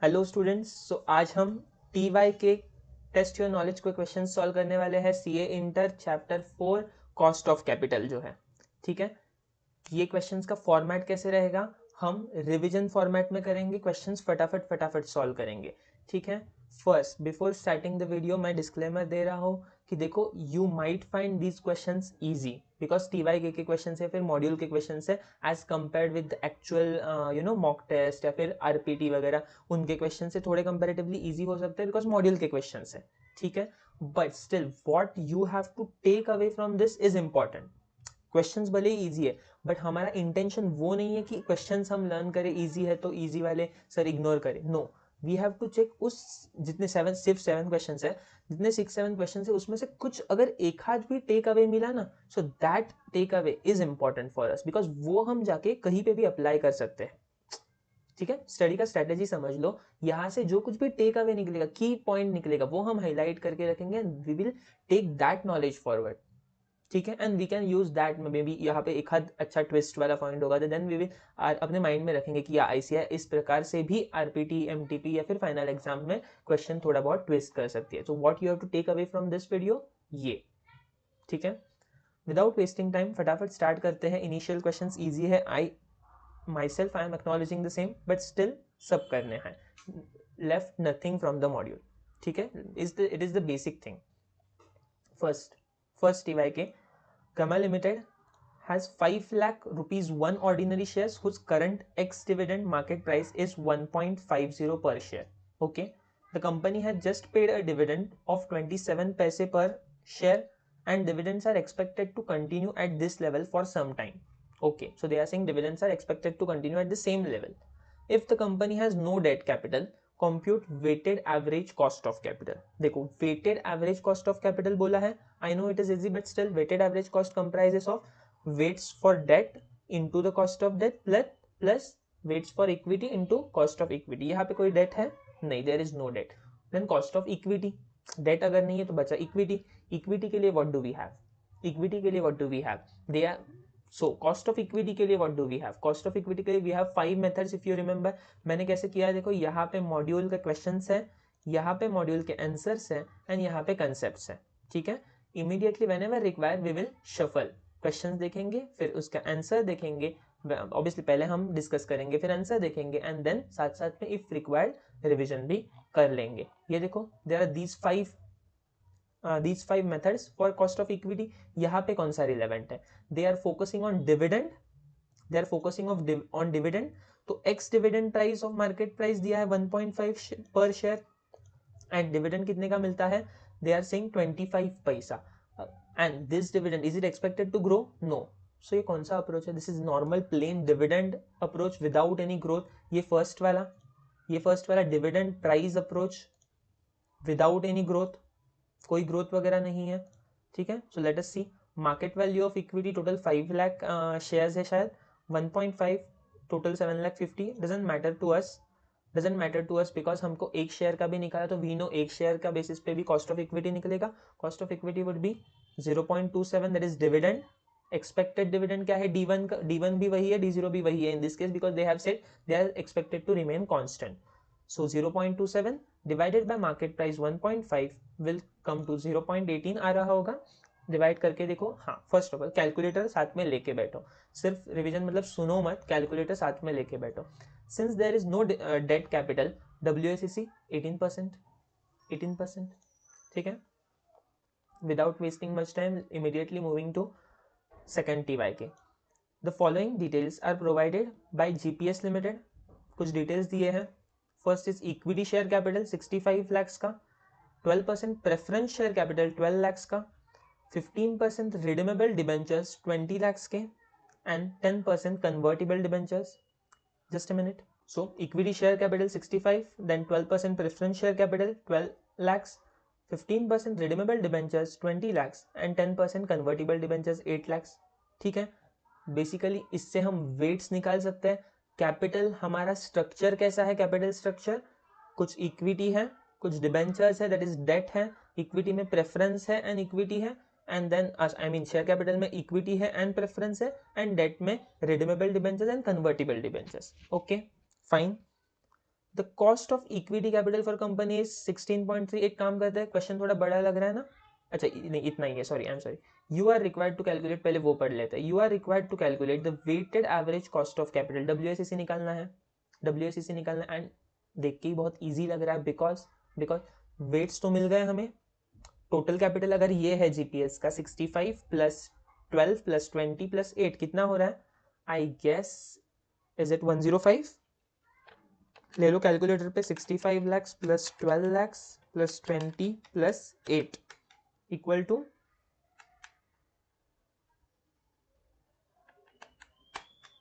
Hello students, so आज हम T Y के टेस्ट योर नॉलेज को क्वेश्चन सॉल्व करने वाले हैं C A inter chapter 4 cost of capital जो है। ठीक है, ये क्वेश्चंस का फॉर्मेट कैसे रहेगा, हम रिवीजन फॉर्मेट में करेंगे, क्वेश्चंस फटाफट फटाफट सॉल्व करेंगे। ठीक है, first before starting the video मैं डिस्क्लेमर दे रहा हूँ कि देखो you might find these questions easy because T Y के क्वेश्चन है, फिर मॉड्यूल के क्वेश्चन है as compare with actual mock test या फिर आरपीटी वगैरह, उनके क्वेश्चन से थोड़े कंपेरेटिवली इजी हो सकते हैं बिकॉज मॉड्यूल के क्वेश्चन है। ठीक है, but still what you have to take away from this is important. Questions भले ही इजी है बट हमारा इंटेंशन वो नहीं है कि क्वेश्चंस हम लर्न करें इजी है तो इजी वाले सर इग्नोर करें। No, we have to check उस जितने सिर्फ 7 क्वेश्चंस है, जितने 6-7 क्वेश्चंस है उसमें से कुछ अगर एक हाथ भी टेक अवे मिला ना, so that take away is important for us because वो हम जाके कहीं पे भी अप्लाई कर सकते हैं। ठीक है, स्टडी का स्ट्रेटेजी समझ लो, यहाँ से जो कुछ भी टेक अवे निकलेगा, की पॉइंट निकलेगा, वो हम हाईलाइट करके रखेंगे, we will take that knowledge forward. ठीक है, and we can use that, maybe यहाँ पे एक हाथ अच्छा ट्विस्ट वाला पॉइंट होगा, देन वी विल अपने माइंड में रखेंगे कि आईसीआई इस प्रकार से भी आरपीटी एमटीपी या फिर फाइनल एग्जाम में क्वेश्चन थोड़ा बहुत ट्विस्ट कर सकती है। So what you have to take away from this video ये। ठीक है, विदाउट वेस्टिंग टाइम फटाफट स्टार्ट करते हैं। इनिशियल क्वेश्चंस इजी है, I my self I am acknowledging the same, but still सब करने हैं, left nothing from the module. ठीक है, it is the basic thing. First TY के Kama Limited has 5 lakh rupees one ordinary shares whose current ex-dividend market price is 1.50 per share. Okay, the company has just paid a dividend of 27 paise per share and dividends are expected to continue at this level for some time. Okay, so they are saying dividends are expected to continue at the same level. If the company has no debt capital, compute weighted average cost of capital. देखो weighted average cost of capital बोला है, I know it is easy but still weighted average cost comprises of weights for debt into the cost of debt plus weights for equity into cost of equity. यहाँ पे कोई debt है नहीं, there is no debt. Then cost of equity, debt अगर नहीं है तो बचा equity. equity के लिए what do we have? equity के लिए what do we have? They are so cost of equity के लिए what do we have? cost of equity के लिए we have 5 methods if you remember. मैंने कैसे किया है देखो, यहाँ पे मॉड्यूल के क्वेश्चंस है, यहाँ पे मॉड्यूल के आंसर्स है एंड यहाँ पे कंसेप्ट्स है। ठीक है, immediately whenever required we will shuffle, questions देखेंगे फिर उसका आंसर देखेंगे, ऑब्वियसली पहले हम डिस्कस करेंगे फिर आंसर देखेंगे एंड देन साथ साथ में इफ रिक्वायर्ड रिवीजन भी कर लेंगे। ये देखो there are these 5 methods for cost of equity. यहाँ पे कौन सा रिलेवेंट है? they are focusing on dividend, they are focusing on dividend, तो ex dividend price of market price दिया है 1.5 per share and dividend कितने का मिलता है? they are saying 25 पैसा and this dividend is it expected to grow? no. so ये कौन सा अप्रोच है? this is normal plain dividend approach without any growth. ये फर्स्ट वाला dividend price approach without any growth, कोई ग्रोथ वगैरह नहीं है। ठीक है, so let us see market value of equity total 5 lakh shares है शायद, 1.5 total 7,50,000 doesn't matter to us because हमको एक शेयर का भी निकाला तो वी नो एक शेयर का बेसिस पे भी कॉस्ट ऑफ इक्विटी निकलेगा। Cost of equity would be 0.27, that is dividend. Expected dividend क्या है? D1 का, D1 भी वही है, D0 भी वही है in this case because they have said they are expected to remain constant. so 0.27 divided by market price 1.5 will come to 0.18 आ रहा होगा। डिवाइड करके देखो, हाँ फर्स्ट ऑफ ऑल कैलकुलेटर साथ में लेके बैठो, सिर्फ रिवीजन मतलब सुनो मत, कैलकुलेटर साथ में लेके बैठो। Since there is no debt capital, WACC 18%। ठीक है, without wasting much time immediately moving to second TYK। The following details are provided by GPS limited. कुछ डिटेल्स दिए हैं। First is equity share capital 65 lakhs का, 12% preference share capital 12 lakhs का, 15% redeemable debentures 20 lakhs के and 10% convertible debentures. Just a minute, so equity share capital 65, then 12% preference share capital 12 lakhs, 15% redeemable debentures 20 lakhs and 10% convertible debentures 8 lakhs। ठीक है, basically इससे हम weights निकाल सकते हैं। Capital हमारा स्ट्रक्चर कैसा है? कैपिटल स्ट्रक्चर कुछ इक्विटी है, कुछ डिबेंचर्स है, दैट इज डेट है, इक्विटी में प्रेफरेंस है एंड इक्विटी है, and then I mean share capital में इक्विटी है एंड प्रेफरेंस है, एंड डेट में redeemable debentures and convertible debentures. Okay fine. The cost of equity capital for company is 16.3. एक काम करते हैं, क्वेश्चन थोड़ा बड़ा लग रहा है ना, अच्छा नहीं इतना ही है, sorry I am sorry. You are required to calculate, पहले वो पढ़ लेते हैं. You are required to calculate the weighted average cost of capital, WACC निकालना है, WACC निकालना है. एंड देख के ही बहुत ईजी लग रहा है बिकॉज वेट्स तो मिल गए हमें. टोटल कैपिटल अगर ये है जीपीएस का 65 प्लस 12 प्लस 20 प्लस 8 कितना हो रहा है, आई गेस इज इट 105. ले लो कैलकुलेटर पे, 65 lakhs plus 12 lakhs plus 20 plus 8 equal to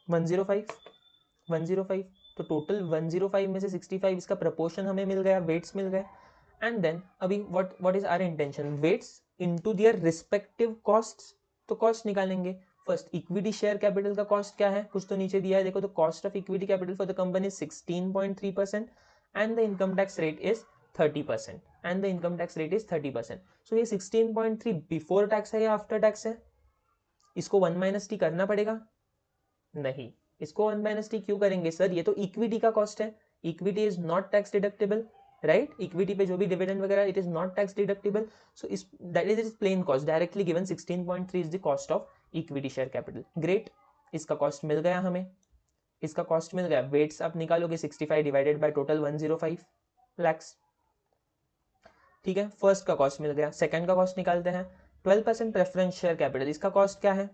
105. तो टोटल 105 में से 65 इसका प्रपोर्शन हमें मिल गया, वेट्स मिल गए. एंड देन अभी what is our intention, weights into their respective costs. तो कॉस्ट निकालेंगे. फर्स्ट इक्विटी शेयर कैपिटल का कॉस्ट क्या है, कुछ तो नीचे दिया है देखो. तो cost of equity capital for the company 16.3% and the income tax rate is 30%. So ये 16.3 बिफोर टैक्स है या आफ्टर टैक्स है, इसको 1 - t करना पड़ेगा. नहीं, इसको 1 - t क्यों करेंगे सर, ये तो इक्विटी का कॉस्ट है. Equity is not tax deductible, right. Equity पे जो भी डिविडेंड वगैरह it is not tax deductible. So इस that is plain cost directly given. 16.3 is the cost of equity share capital. Great, इसका कॉस्ट मिल गया हमें, इसका कॉस्ट मिल गया. वेट्स आप निकालोगे 65 डिवाइडेड बाय टोटल 105 lakhs. ठीक है, फर्स्ट का कॉस्ट मिल गया. सेकंड का कॉस्ट निकालते हैं. 12% प्रेफरेंस शेयर कैपिटल, इसका कॉस्ट क्या है,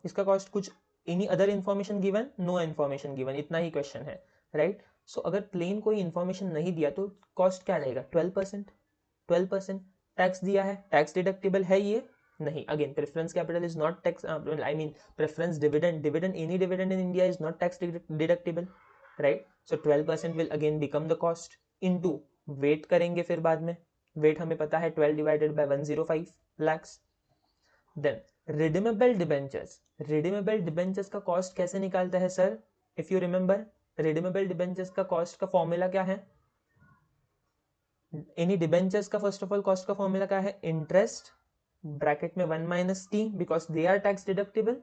इसका कॉस्ट कुछ any other information given, no information given, इतना ही क्वेश्चन है, राइट. सो अगर प्लेन कोई इन्फॉर्मेशन नहीं दिया तो कॉस्ट क्या रहेगा, 12%. टैक्स दिया है, टैक्स डिडक्टेबल है ये नहीं. Again preference capital is not tax, I mean preference dividend any dividend in India is not tax deductible, right. So 12% will again become the cost into weight करेंगे फिर बाद में. वेट हमें पता है 12 divided by 105 lakhs. Then redeemable debentures का cost कैसे निकालता है sir, if you remember. Redeemable debentures का कॉस्ट का फॉर्मूला क्या है, एनी डिबेंचर्स का फर्स्ट ऑफ ऑल कॉस्ट का फॉर्मूला क्या है, इंटरेस्ट ब्रैकेट में 1 - t because they are tax deductible,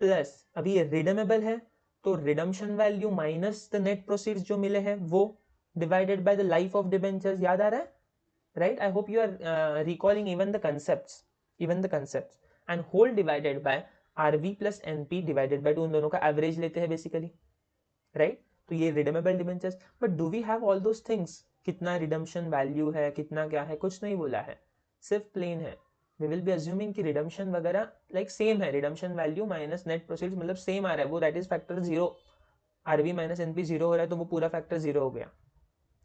plus अभी ये रिडीमेबल है तो redemption value minus the net proceeds जो मिले हैं वो divided by the life of debentures. याद आ रहा है, right. I hope you are recalling even the concepts. And whole divided by RV plus NP divided by 2, उन दोनों का एवरेज लेते हैं बेसिकली, राइट. तो ये redeemable debentures. But do we have all those things, कितना रिडम्पशन वैल्यू है, कितना क्या है, कुछ नहीं बोला है, सिर्फ प्लेन है. वी विल बी अज्यूमिंग कि रिडम्पशन वगैरह लाइक सेम है, redemption value minus net proceeds मतलब सेम आ रहा है वो, that is factor 0. RV minus NP 0 हो रहा है तो वो पूरा फैक्टर 0 हो गया,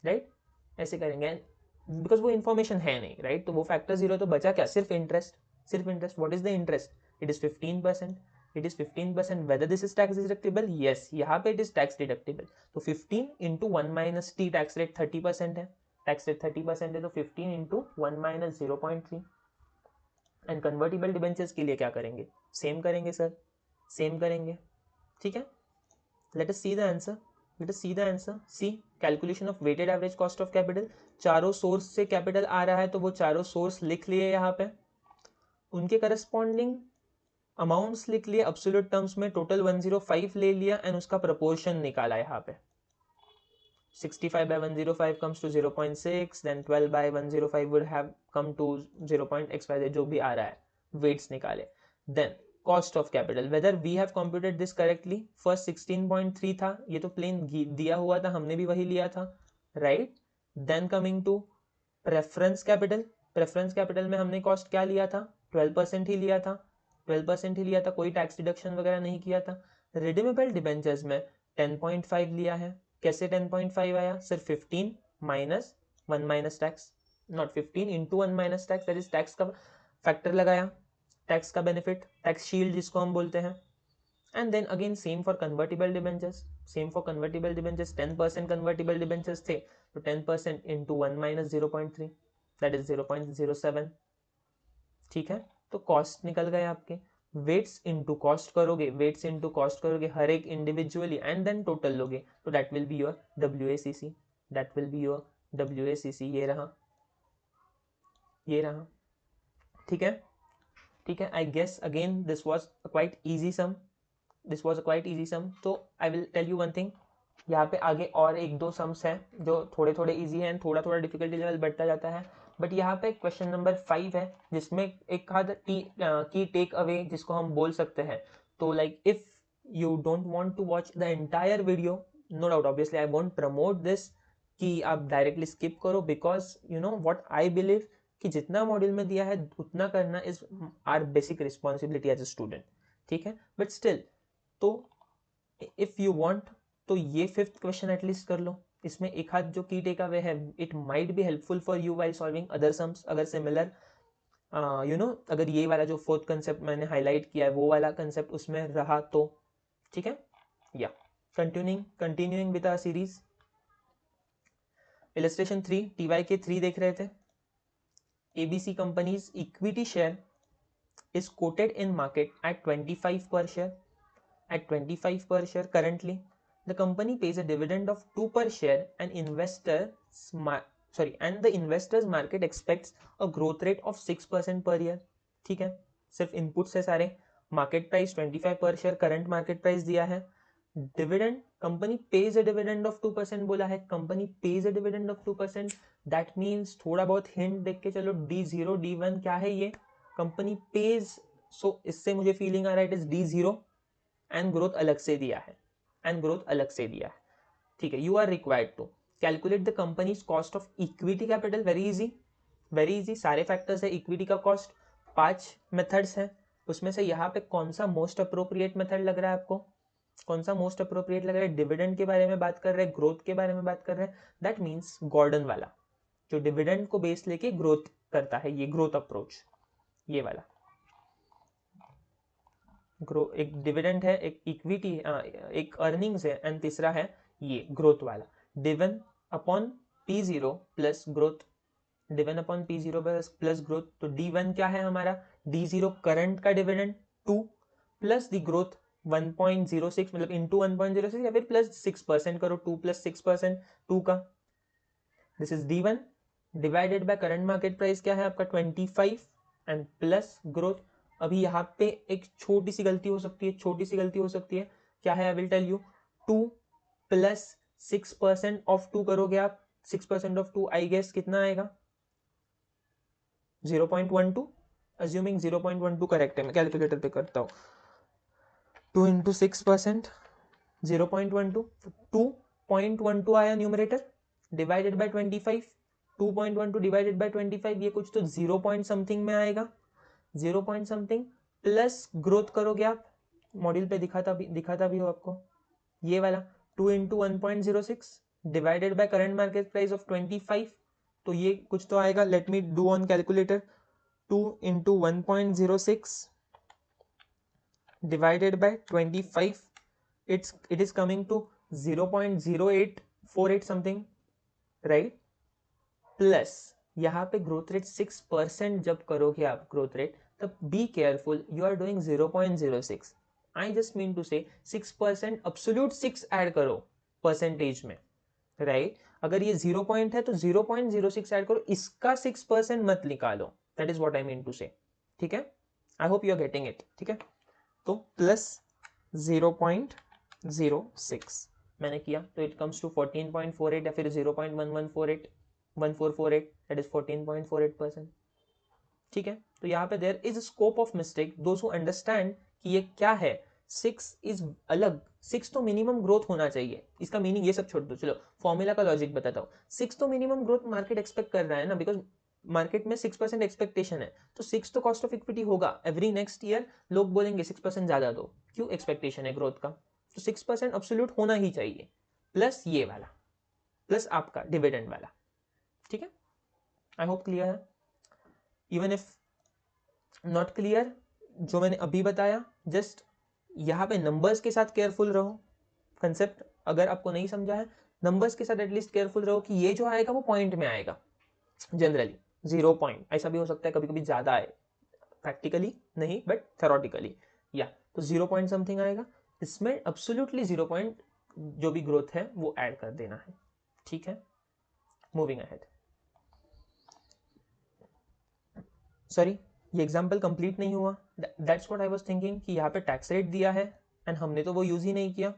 राइट. ऐसे करेंगे बिकॉज वो इन्फॉर्मेशन है नहीं, राइट. तो वो फैक्टर 0 तो बचा क्या, सिर्फ interest. What is the interest, it is 15%. whether this is tax deductible, yes, यहाँ पे it is tax deductible. तो 15 into 1 - t, टैक्स रेट 30% है, टैक्स रेट 30% है तो 15 into 1 - 0.3. एंड कन्वर्टिबल डिबेंचर्स के लिए क्या करेंगे, सेम करेंगे सर, सेम करेंगे. ठीक है, let us see the answer. See calculation of weighted average cost of capital. चारों सोर्स से कैपिटल आ रहा है तो वो चारों सोर्स लिख लिए यहाँ पे, उनके करस्पॉन्डिंग अमाउंट्स लिख लिए एब्सोल्यूट टर्म्स में. टोटल 105 ले लिया एंड उसका प्रपोर्शन निकाला यहाँ पे. 65 by 105 comes to 0.6, then 12 by 105 would have come to 0.xyz, जो भी आ रहा है, weights निकाले. Then cost of capital, whether we have computed this correctly. First 16.3 था, ये तो प्लेन दिया हुआ था, हमने भी वही लिया था, right. Then coming to preference capital में हमने कॉस्ट क्या लिया था, 12% ही लिया था, कोई टैक्स डिडक्शन वगैरह नहीं किया था. रिडीमेबल डिबेंचर्स में 10.5 लिया है. कैसे 10.5 आया, सिर्फ 15 minus 1 minus tax, not 15 into 1 minus tax, that is tax का फैक्टर लगाया, टैक्स का बेनिफिट, टैक्स शील्ड जिसको हम बोलते हैं. And then again same for convertible debentures. 10% convertible debentures थे तो 10% इंटू 1 माइनस 0.3, दैट इज 0.07. ठीक है, तो कॉस्ट निकल गए आपके. वेट्स इनटू कॉस्ट करोगे हर एक इंडिविजुअली एंड देन टोटल लोगे तो that will be your WACC. ये रहा. ठीक है. I guess again this was a quite easy sum. तो I will tell you one thing, यहाँ पे आगे और एक दो सम्स हैं जो थोड़े थोड़े इजी हैं, थोड़ा थोड़ा डिफिकल्टी लेवल बढ़ता जाता है, बट यहाँ पे क्वेश्चन नंबर 5 है जिसमें एक आध की टेक अवे जिसको हम बोल सकते हैं। तो like if you don't want to watch the entire video, no doubt obviously I won't promote this कि आप डायरेक्टली स्किप करो, because you know what I believe कि जितना मॉड्यूल में दिया है उतना करना is our basic responsibility as a student, ठीक है। बट स्टिल, तो इफ यू वांट तो ये 5th क्वेश्चन एटलीस्ट कर लो, इसमें एक हाथ जो की टेक अवे है, it might be helpful for you while solving other sums, अगर सिमिलर यू नो अगर ये वाला जो 4th कंसेप्ट मैंने हाईलाइट किया है वो वाला कंसेप्ट उसमें रहा तो, ठीक है। या continuing with our series, illustration 3 TY के 3 देख रहे थे। ABC company's equity share is quoted in market at 25 per share. At 25 per share currently, the company pays a dividend of 2 per share and the investors market expects a growth rate of 6% per year. ठीक है, सिर्फ inputs है सारे। Market price 25 पर share, current market price दिया है। Dividend, company page a dividend of 2% बोला है, company page a dividend of 2%, that means थोड़ा बहुत हिंट देख के चलो, D0 D1 क्या है ये, कंपनी पेज, सो इससे मुझे फीलिंग आ रहा है it is D0 and growth अलग से दिया है, ठीक है। You are required to calculate the company's cost of equity capital, very easy, सारे फैक्टर्स है इक्विटी का कॉस्ट, 5 मेथड्स हैं, उसमें से यहाँ पे कौन सा मोस्ट अप्रोप्रिएट मेथड लग रहा है आपको, कौन सा मोस्ट अप्रोप्रिएट लग रहा है, डिविडेंड के बारे में बात कर रहे हैं, ग्रोथ के बारे में बात कर रहे हैं, दैट मीन्स गॉर्डन वाला जो डिविडेंड को बेस लेके ग्रोथ करता है, ये ग्रोथ अप्रोच, ये वाला एक डिविडेंड है, एक इक्विटी, एक अर्निंग्स है, एंड तीसरा है ये ग्रोथ वाला, D one upon P0 plus growth, D one upon P0 plus growth. तो D1 क्या है हमारा, D0 करंट का डिविडेंड 2 प्लस द ग्रोथ 1.06, मतलब इंटू 1.06 या फिर प्लस 6% करो, 2 प्लस 6% 2 का, this is D1 divided by current market price क्या है आपका 25 एंड प्लस ग्रोथ। अभी यहाँ पे एक छोटी सी गलती हो सकती है, क्या है, I will tell you, 2 plus 6% of 2 करोगे आप, 6% ऑफ 2 आई गेस कितना आएगा, 0.12, अज्यूमिंग 0.12 करेक्ट है, मैं कैलकुलेटर पे करता हूँ, 2 इंटू 6%, 0.12, 2.12 आया numerator, divided by 25, 2.12 divided by 25, ये कुछ तो 0 पॉइंट समथिंग में आएगा, 0 पॉइंट समथिंग प्लस ग्रोथ करोगे आप, मॉड्यूल पे दिखाता भी हो आपको, ये वाला 2 into 1.06 divided by current market price of 25, तो ये कुछ तो आएगा, let me do on calculator, 2 into 1.06 divided by 25, it is coming to 0.0848 something, right, plus यहाँ पे ग्रोथ रेट 6% जब करोगे आप ग्रोथ रेट, तब be careful, you are doing 0.06, I just mean to say 6% absolute 6 add करो percentage में, right, अगर ये 0 पॉइंट है तो 0.06 ऐड करो, इसका 6% मत निकालो, that is what I mean to say, ठीक है, I hope you are getting it, ठीक है। तो प्लस 0.06 मैंने किया, तो इट कम्स टू 14.48 या फिर 0.1148 1448, दैट इज 14.48%, ठीक है। तो यहाँ पे there is scope of mistake, those who understand कि ये क्या है, 6 इज अलग, 6 तो मिनिमम ग्रोथ होना चाहिए, इसका मीनिंग ये सब छोड़ दो, चलो फॉर्मूला का लॉजिक बताता हूँ, 6 तो मिनिमम ग्रोथ मार्केट एक्सपेक्ट कर रहा है ना, बिकॉज मार्केट में 6% एक्सपेक्टेशन है, तो 6 तो कॉस्ट ऑफ इक्विटी होगा, एवरी नेक्स्ट ईयर लोग बोलेंगे 6% ज्यादा दो, क्यों, एक्सपेक्टेशन है ग्रोथ का, तो 6% एब्सोल्यूट होना ही चाहिए, प्लस ये वाला, प्लस आपका डिविडेंड वाला, ठीक है। आई होप क्लियर है, इवन इफ नॉट क्लियर, जो मैंने अभी बताया, जस्ट यहाँ पे नंबर्स के साथ केयरफुल रहो, कंसेप्ट अगर आपको नहीं समझा है, नंबर्स के साथ एटलीस्ट केयरफुल रहो कि ये जो आएगा वो पॉइंट में आएगा, जनरली 0 पॉइंट, ऐसा भी हो सकता है कभी कभी ज्यादा आए, प्रैक्टिकली नहीं बट थेरोटिकली, या तो 0 पॉइंट समथिंग आएगा, इसमें एब्सोल्युटली 0 पॉइंट जो भी ग्रोथ है वो ऐड कर देना है, ठीक है। मूविंग अहेड, सॉरी ये एग्जाम्पल कंप्लीट नहीं हुआ, that's what I was thinking कि यहाँ पे टैक्स रेट दिया है एंड हमने तो वो यूज ही नहीं किया,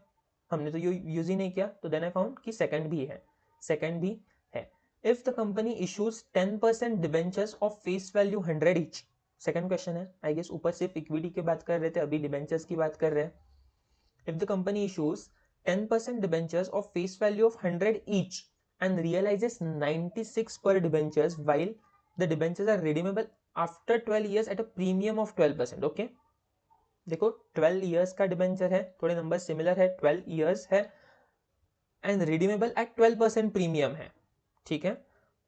हमने तो यूज ही नहीं किया, तो देन आई फाउंड कि सेकंड भी है, सेकंड भी है। If the company issues 10% debentures of face value 100 each, second question है, आई गेस ऊपर सिर्फ इक्विटी की बात कर रहे थे, अभी डिबेंचर्स की बात कर रहे हैं। If the company issues 10% debentures of face value of 100 each and realizes 96 per debentures while the debentures are redeemable after 12 years at a premium of 12%. okay? देखो 12 years का डिबेंचर है, थोड़े नंबर सिमिलर है, 12 years है and redeemable eight 12% premium है, ठीक है।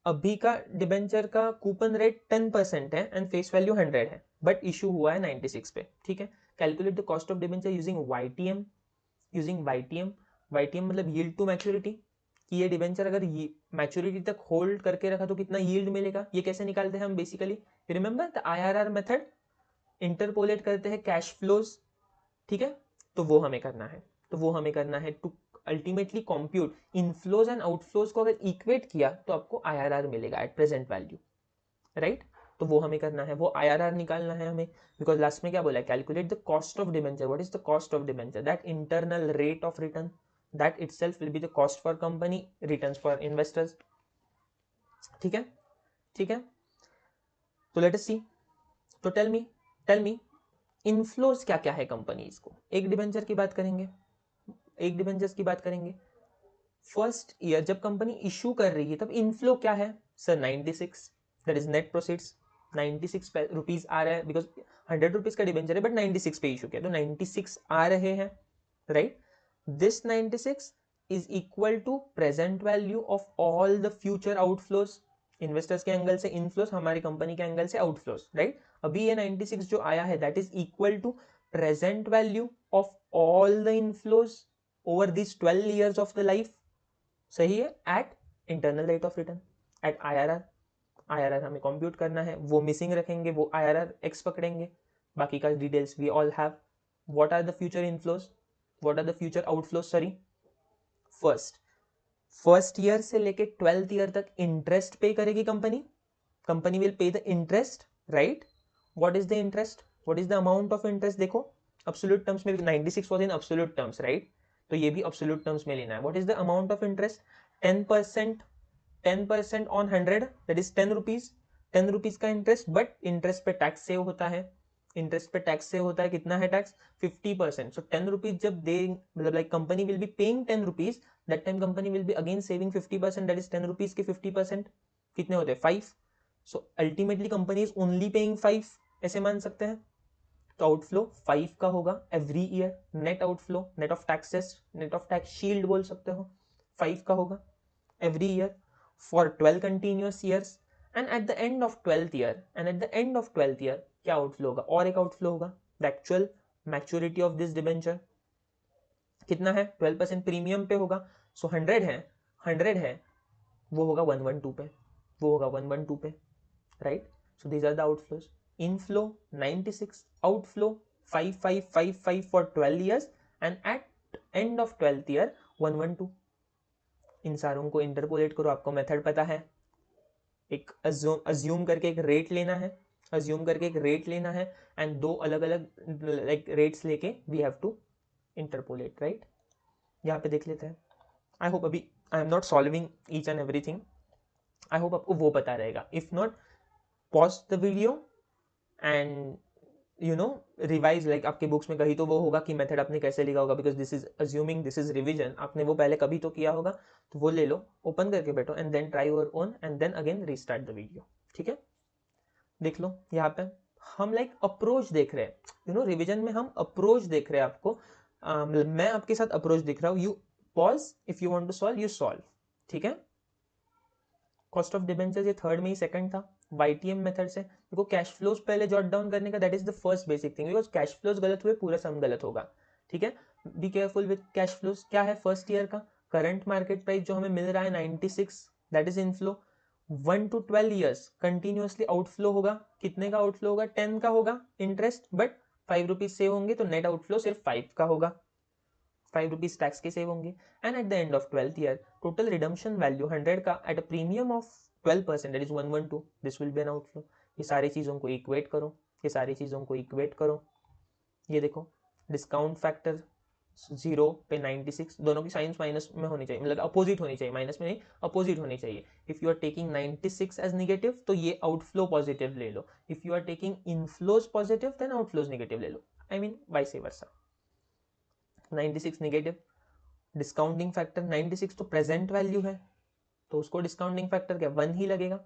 अभी का डिबेंचर का कूपन रेट 10% है एंड फेस वैल्यू 100 है, बट इशू हुआ है 96 पे, ठीक है। Calculate the cost of debenture using YTM, using YTM, YTM मतलब यील्ड टू मैच्योरिटी, कि ये डिबेंचर अगर मैच्योरिटी तक होल्ड करके रखा तो कितना यील्ड मिलेगा। ये कैसे निकालते हैं हम basically, remember the IRR method, interpolate करते हैं कैश फ्लोज, ठीक है। तो वो हमें करना है, तो वो हमें करना है to ultimately compute inflows and outflows को अगर इक्वेट किया तो आपको IRR मिलेगा एट प्रेजेंट वैल्यू, राइट। तो वो हमें करना है, वो IRR निकालना है हमें, बिकॉज लास्ट में क्या बोला है, calculate the cost of debenture. What is the cost of debenture, that internal rate of return, that itself will be the cost for company, returns for investors, ठीक है, ठीक है। तो लेट अस सी, तो टेल मी इनफ्लोज क्या क्या है companies को। एक डिबेंचर की बात करेंगे, एक डिबेंचर्स की बात करेंगे। फर्स्ट ईयर जब कंपनी इशू कर रही है तब इनफ्लो क्या है sir, 96, that is net proceeds, 96 rupees आ रहा है, बिकॉज 100 रुपीज का डिबेंचर है बट 96 पे इशू किया तो 96 आ रहे हैं, right. This 96 is equal to present value of all the future outflows, investors के एंगल से इनफ्लोज, हमारी कंपनी के एंगल से आउटफ्लोज, राइट। अभी ये 96 जो आया है that is equal to present value of all the inflows over this 12 years of the life, सही है, at internal rate of return, at IRR। IRR हमें कंप्यूट करना है, वो मिसिंग रखेंगे, वो IRR x पकड़ेंगे, बाकी का details we all have. What are the future inflows, what are the future outflows, sorry. First year से लेके 12th ईयर तक इंटरेस्ट पे करेगी company, company will pay the interest, right. What is the interest, what is the amount of interest, देखो absolute terms में 96 was in absolute terms, right. तो ये भी absolute terms में लेना है। What is the amount of interest, 10%, 10% on 100 that is 10 rupees, 10 rupees का interest, but interest पे टैक्स सेव होता है, इंटरेस्ट पे टैक्स सेव होता है, कितना है टैक्स, 50%। सो 10 रुपीज जब दे, मतलब like company will be paying 10 rupees, that time company will be again saving 50%, that is 10 rupees के 50% कितने होते हैं 5। So ultimately company is only paying 5, ऐसे मान सकते हैं। तो आउटफ्लो 5 का होगा every year, net outflow, net of taxes, net of tax shield बोल सकते हो, 5 का होगा every year for 12 continuous years, and at the end of 12th year, and at the end of 12th year क्या outflow होगा, और एक outflow होगा, the actual maturity of this debenture कितना है, 12% प्रीमियम पे होगा। सो 100 है, 100 है, वो होगा 112 पे, वो होगा 112 पे, right. So these are the outflows, inflow 96, outflow 5555 for 12 years, and at end of 12th year 112। इन सारों को इंटरपोलेट करो, आपको मेथड पता है, एक अज्यूम करके एक रेट लेना है, अज्यूम करके एक रेट लेना है, एंड दो अलग अलग लाइक रेट्स लेके we have to interpolate, right. यहाँ पे देख लेते हैं। आई होप अभी I am not solving each and everything, I hope आपको वो पता रहेगा। If not, pause the video and revise, like आपके बुक्स में कहीं तो वो होगा कि मेथड आपने कैसे लिखा होगा, because this is assuming, this is revision, आपने वो पहले कभी तो किया होगा, तो वो ले लो, ओपन करके बैठो and then try your own and then again restart the video, ठीक है। देख लो यहाँ पे हम लाइक अप्रोच देख रहे हैं, रिविजन में हम अप्रोच देख रहे हैं आपको, मैं आपके साथ अप्रोच दिख रहा हूँ, you pause, if you want to solve you solve, ठीक है। कॉस्ट ऑफ डिबेंचर्स ये थर्ड में ही सेकंड था, YTM मेथड से देखो, कैश फ्लोज पहले जॉट डाउन करने का, that is the first basic thing, because cash flows गलत हुए पूरा सम गलत होगा, ठीक है। Be careful with cash flows, क्या है फर्स्ट ईयर का करंट मार्केट प्राइस जो हमें मिल रहा है 96, that is inflow. 1 to 12 years continuously outflow होगा, कितने का आउटफ्लो होगा, 10 का होगा इंटरेस्ट, बट 5 रुपीज सेव होंगे, तो नेट आउटफ्लो सिर्फ 5 का होगा, 5 रुपीज टैक्स के सेव होंगे। And at the end of 12th year total redemption value 100 का eight a premium of 12%, that is 112, this will B an outflow. ये सारी चीजों को इक्वेट करो, ये सारी चीजों को इक्वेट करो, ये देखो डिस्काउंट फैक्टर 0 पे 96, दोनों की साइंस माइनस में होनी चाहिए, मतलब अपोजिट होनी चाहिए, माइनस में नहीं अपोजिट होनी चाहिए. If you are taking 96 as negative तो ये आउटफ्लो पॉजिटिव ले लो. If you are taking inflows positive then outflows negative ले लो. I mean vice versa. 96 negative, discounting factor 96 तो प्रेजेंट वैल्यू है तो उसको डिस्काउंटिंग फैक्टर क्या 1 ही लगेगा,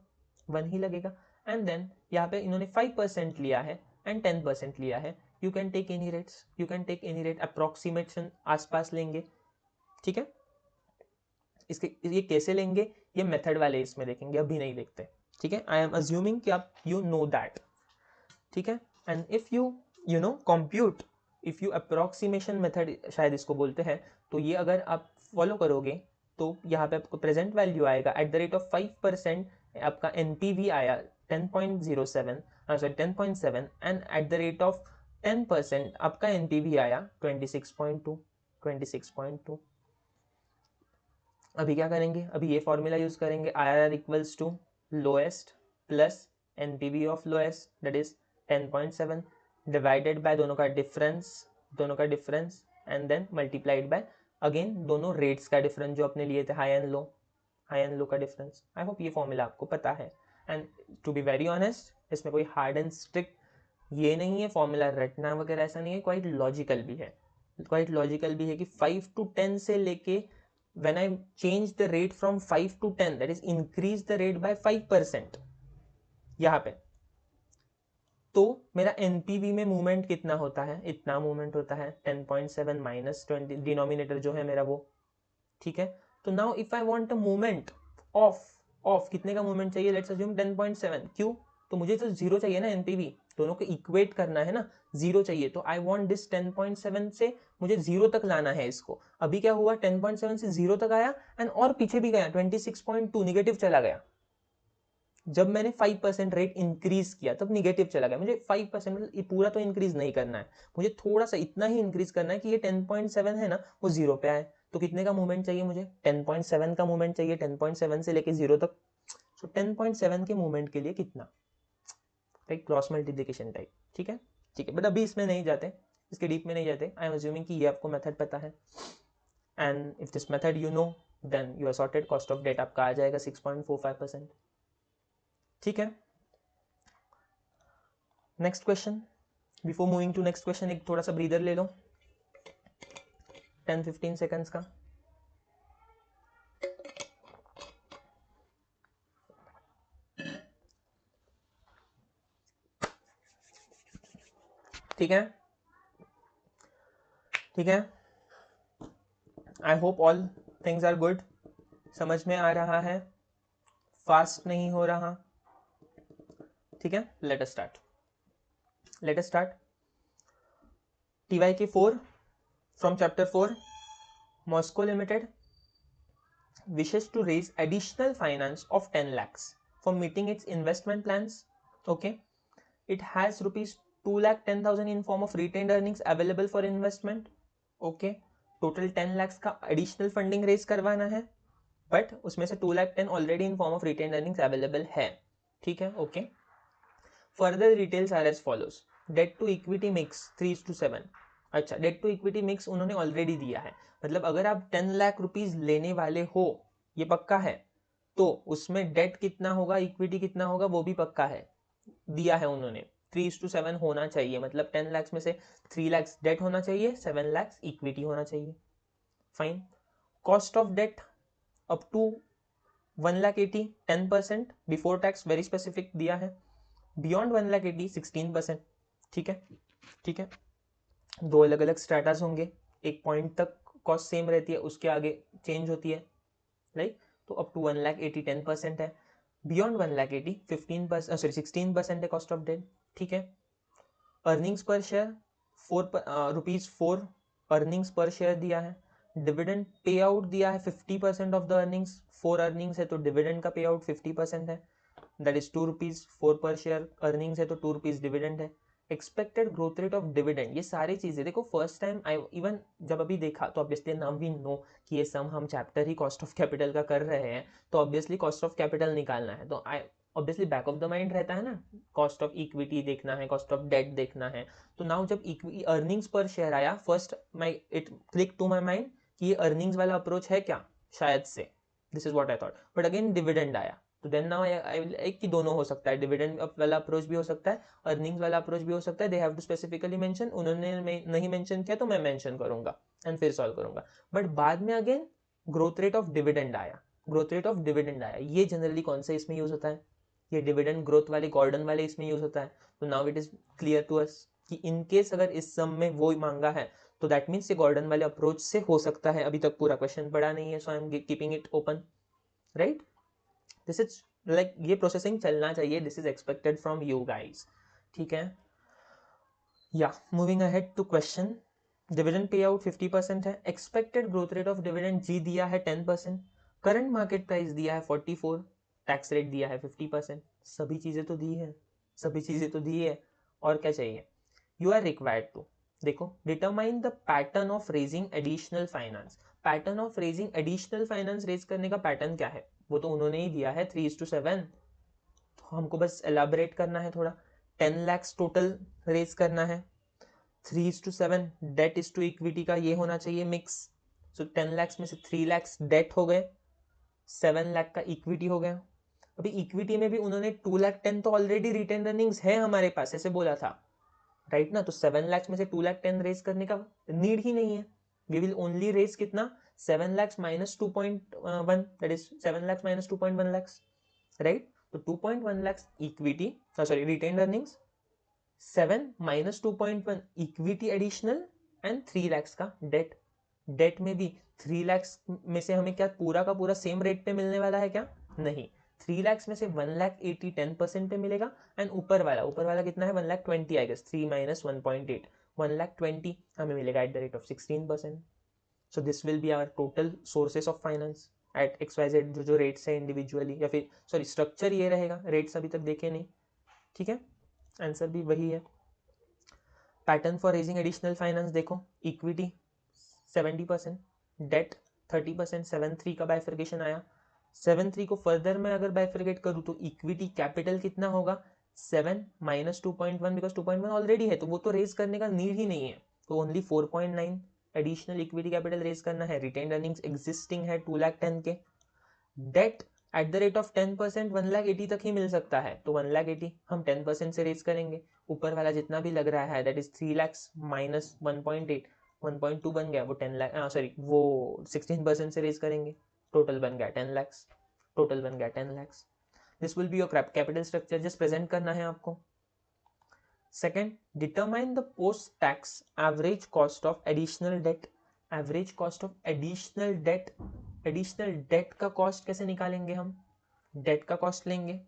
1 ही लगेगा. एंड देन यहाँ पे इन्होंने 5% लिया है एंड 10% लिया है. You can take any rates, you can take any rate, approximation आसपास लेंगे. ठीक है, इसके ये कैसे लेंगे ये मेथड वाले इसमें देखेंगे, अभी नहीं देखते. ठीक है, आई एम अज्यूमिंग कि आप यू नो दैट. ठीक है, and if you no compute, if you approximation method शायद इसको बोलते हैं, तो ये अगर आप फॉलो करोगे तो यहाँ पे आपको प्रेजेंट वैल्यू आएगा एट द रेट ऑफ 5%, आपका एनपीवी आया 10.07 sorry 10.7 and at the rate of 10% आपका एनपीवी आया 26.2. अभी क्या करेंगे, अभी ये फॉर्मूला यूज करेंगे, IRR equals to lowest plus NPV of lowest that is 10.7 divided by दोनों का difference and then multiplied by again दोनों रेट्स का डिफरेंस जो अपने लिए थे, हाई एंड लो का डिफरेंस. आई होप ये फॉर्मूला आपको पता है. And to be very honest, इसमें कोई हार्ड एंड स्ट्रिक्ट ये नहीं है फॉर्मूला रटना वगैरह, ऐसा नहीं है, क्वाइट लॉजिकल भी है, कि 5 to 10 से लेके when I change the rate from 5 to 10, that is increase the rate by 5%, यहाँ पे तो मेरा एनपीवी में मूवमेंट कितना होता है, इतना मूवमेंट होता है 10.7 माइनस 20, डिनोमिनेटर जो है मेरा वो. ठीक है, तो now if I want a movement of कितने का मूवमेंट चाहिए, लेट्स अज्यूम 10.7. क्यों, तो मुझे तो जीरो चाहिए ना, एनपीवी दोनों को इक्वेट करना है ना, जीरो चाहिए. तो आई वांट दिस 10.7 से मुझे जीरो तक लाना है इसको. अभी क्या हुआ, 10.7 से जीरो तक आया एंड और पीछे भी गया 26.2 निगेटिव चला गया. जब मैंने 5% रेट इंक्रीज किया तब निगेटिव चला गया. मुझे 5% मतलब पूरा तो इंक्रीज नहीं करना है, मुझे थोड़ा सा इतना ही इंक्रीज करना है कि ये 10.7 है ना वो जीरो पे आए. तो कितने का मूवमेंट चाहिए मुझे, 10.7 का मूवमेंट चाहिए, 10.7 से लेके जीरो तक. सो 10.7 के मूवमेंट के लिए कितना, राइट, क्रॉस मल्टीप्लिकेशन टाइप. ठीक है, बट अभी इसमें नहीं जाते, इसके डीप में नहीं जाते. आई एम अज्यूमिंग कि ये आपको मेथड पता है and if this method you know then you are sorted. Cost of debt आपका आ जाएगा 6.45%. ठीक है, next question. Before moving to next question एक थोड़ा सा ब्रीदर ले लो 10-15 सेकंड्स का. ठीक है, I hope all things are good, समझ में आ रहा है, फास्ट नहीं हो रहा. ठीक है, let us start. TYK 4 from chapter 4. Moscow Limited wishes to raise additional finance of 10 lakhs for meeting its investment plans. Okay, it has rupees 2,10,000 in form of retained earnings available for investment. Okay, total 10 lakhs का additional funding raise करवाना है, but उसमें से 2,10,000 already in form of retained earnings available है. ठीक है, okay. Further details are as follows. Debt to equity mix 3:7. अच्छा, date to equity mix उन्होंने ऑलरेडी दिया है, मतलब अगर आप 10 लाख रुपीज लेने वाले हो ये पक्का है, तो उसमें डेट कितना होगा, इक्विटी कितना होगा वो भी पक्का है, दिया है उन्होंने. 3:7 होना चाहिए, मतलब 10 लाख में से 3 लाख डेट होना चाहिए, 7 लाख इक्विटी होना चाहिए. Fine. Cost of debt up to 1,80,000 10%, before tax very specific दिया है. बियॉन्ड 1,80,000 16%. ठीक है, दो अलग अलग स्ट्रेटास होंगे, एक पॉइंट तक कॉस्ट सेम रहती है, उसके आगे चेंज होती है, राइट. तो अप टू 1,80,000 10% है, बियॉन्ड 1,80,000 15% सॉरी 16% है कॉस्ट ऑफ डेट. ठीक है, अर्निंग्स पर शेयर ₹4 अर्निंग्स पर शेयर दिया है. डिविडेंड पे आउट दिया है 50% ऑफ द अर्निंग्स. 4 अर्निंग्स है तो डिविडेंड का पे आउट 50% है, दैट इज ₹2 4 पर शेयर. अर्निंग्स है तो ₹2 डिविडेंड है. Expected growth rate of dividend, ये सारी चीजें देखो फर्स्ट टाइम आई इवन जब अभी देखा तो ऑब्वियसली नाउ वी नो कि ये सम हम chapter he cost of capital का कर रहे हैं, तो ऑब्वियसली कॉस्ट ऑफ कैपिटल निकालना है. तो obviously back of the mind रहता है ना, कॉस्ट ऑफ इक्विटी देखना है, कॉस्ट ऑफ डेट देखना है। तो नाउ जब अर्निंग्स पर शेयर आया, first my it click to my mind कि ये अर्निंग्स वाला अप्रोच है क्या, शायद से, this is what I thought. But again dividend आया, तो देन नाउ आई विल एक कि दोनों हो सकता है, डिविडेंड वाला अप्रोच भी हो सकता है, अर्निंग्स वाला अप्रोच भी हो सकता है। They have to specifically mention, उन्होंने नहीं मेंशन किया तो मैं मेंशन करूंगा एंड फिर सॉल्व करूंगा। बट बाद में again growth rate of dividend आया, ग्रोथ रेट ऑफ डिविडेंड आया। ये जनरली कौन सा इसमें यूज होता है, ये डिविडेंड ग्रोथ वाले गॉर्डन वाले इसमें यूज होता है। तो now it is clear to us कि इन केस अगर इस सम में वो मांगा है तो दैट मीन्स ये गॉर्डन वाले अप्रोच से हो सकता है। अभी तक पूरा क्वेश्चन पढ़ा नहीं है, so I am keeping it open, right. This is like ये प्रोसेसिंग चलना चाहिए, this is expected from you guys, ठीक है। या moving ahead to question, dividend payout 50% है, expected growth rate of dividend g दिया है 10%, करंट मार्केट प्राइस दिया है 44, टैक्स रेट दिया है 50%। सभी चीजें तो दी है, सभी चीजें तो दी है, और क्या चाहिए। यू आर रिक्वायर्ड टू, देखो, determine the pattern of raising additional finance. Pattern of raising additional finance raise करने का पैटर्न क्या है, वो तो उन्होंने ही दिया है 3:7, तो हमको बस एलाबरेट करना है थोड़ा। 10 lakhs टोटल रेज करना है, 3:7 डेट इज टू इक्विटी का ये होना चाहिए मिक्स। सो 10 lakhs में से 3 lakhs डेट हो गए, 7 लाख का इक्विटी हो गया। अभी इक्विटी में भी उन्होंने 2,10,000 तो ऑलरेडी रिटेन अर्निंग्स है हमारे पास, ऐसे बोला था, राइट ना। तो 7 lakhs में से 2,10,000 रेज करने का नीड ही नहीं है। वी विल ओनली रेज कितना, 7 lakhs minus 2.1, that is 7 lakhs minus 2.1 lakhs, right. तो 2.1 lakhs equity, sorry retain earnings, 7 minus 2.1 equity additional, and 3 lakhs का डेट। डेट में भी 3 lakhs में से हमें क्या पूरा का पूरा सेम रेट पे मिलने वाला है क्या, नहीं। 3 lakhs में से 1,80,000 10% पे मिलेगा, एंड ऊपर वाला कितना है, 1,20,000 आई गेस, 3 minus 1.8, 1,20,000 हमें मिलेगा at the rate of 16%। So this will be our total sources of finance at XYZ, जो रेट्स है इंडिविजुअली, या फिर सॉरी स्ट्रक्चर ये रहेगा, रेट्स अभी तक देखे नहीं, ठीक है। आंसर भी वही है। Pattern for raising additional finance देखो, इक्विटी 70%, डेट 30%, 7:3 का बाइफर्केशन आया। 7:3 को फर्दर मैं अगर बाइफर्केट करूँ तो इक्विटी कैपिटल कितना होगा, 7 minus 2.1, बिकॉज 2.1 ऑलरेडी है तो वो तो रेज करने का नीड ही नहीं है, तो only 4.9 additional equity capital raise करना है। रिटेन अर्निंग्स एग्जिस्टिंग है 2,10,000 के। Debt at the rate of 10% 1,80,000 तक ही मिल सकता है, तो 1,80,000 हम 10% से रेज करेंगे। ऊपर वाला जितना भी लग रहा है दैट इज 3 lakhs minus 1.8, 1.2 बन गया, वो 10 लाख, सॉरी वो 16% से रेज करेंगे, टोटल बन गया 10 lakhs, टोटल बन गया 10 lakhs। This will be your capital structure, just present करना है आपको। Second, determine the post tax average cost of additional date. Average cost of additional date, additional date का कॉस्ट कैसे निकालेंगे हम, डेट का कॉस्ट लेंगे,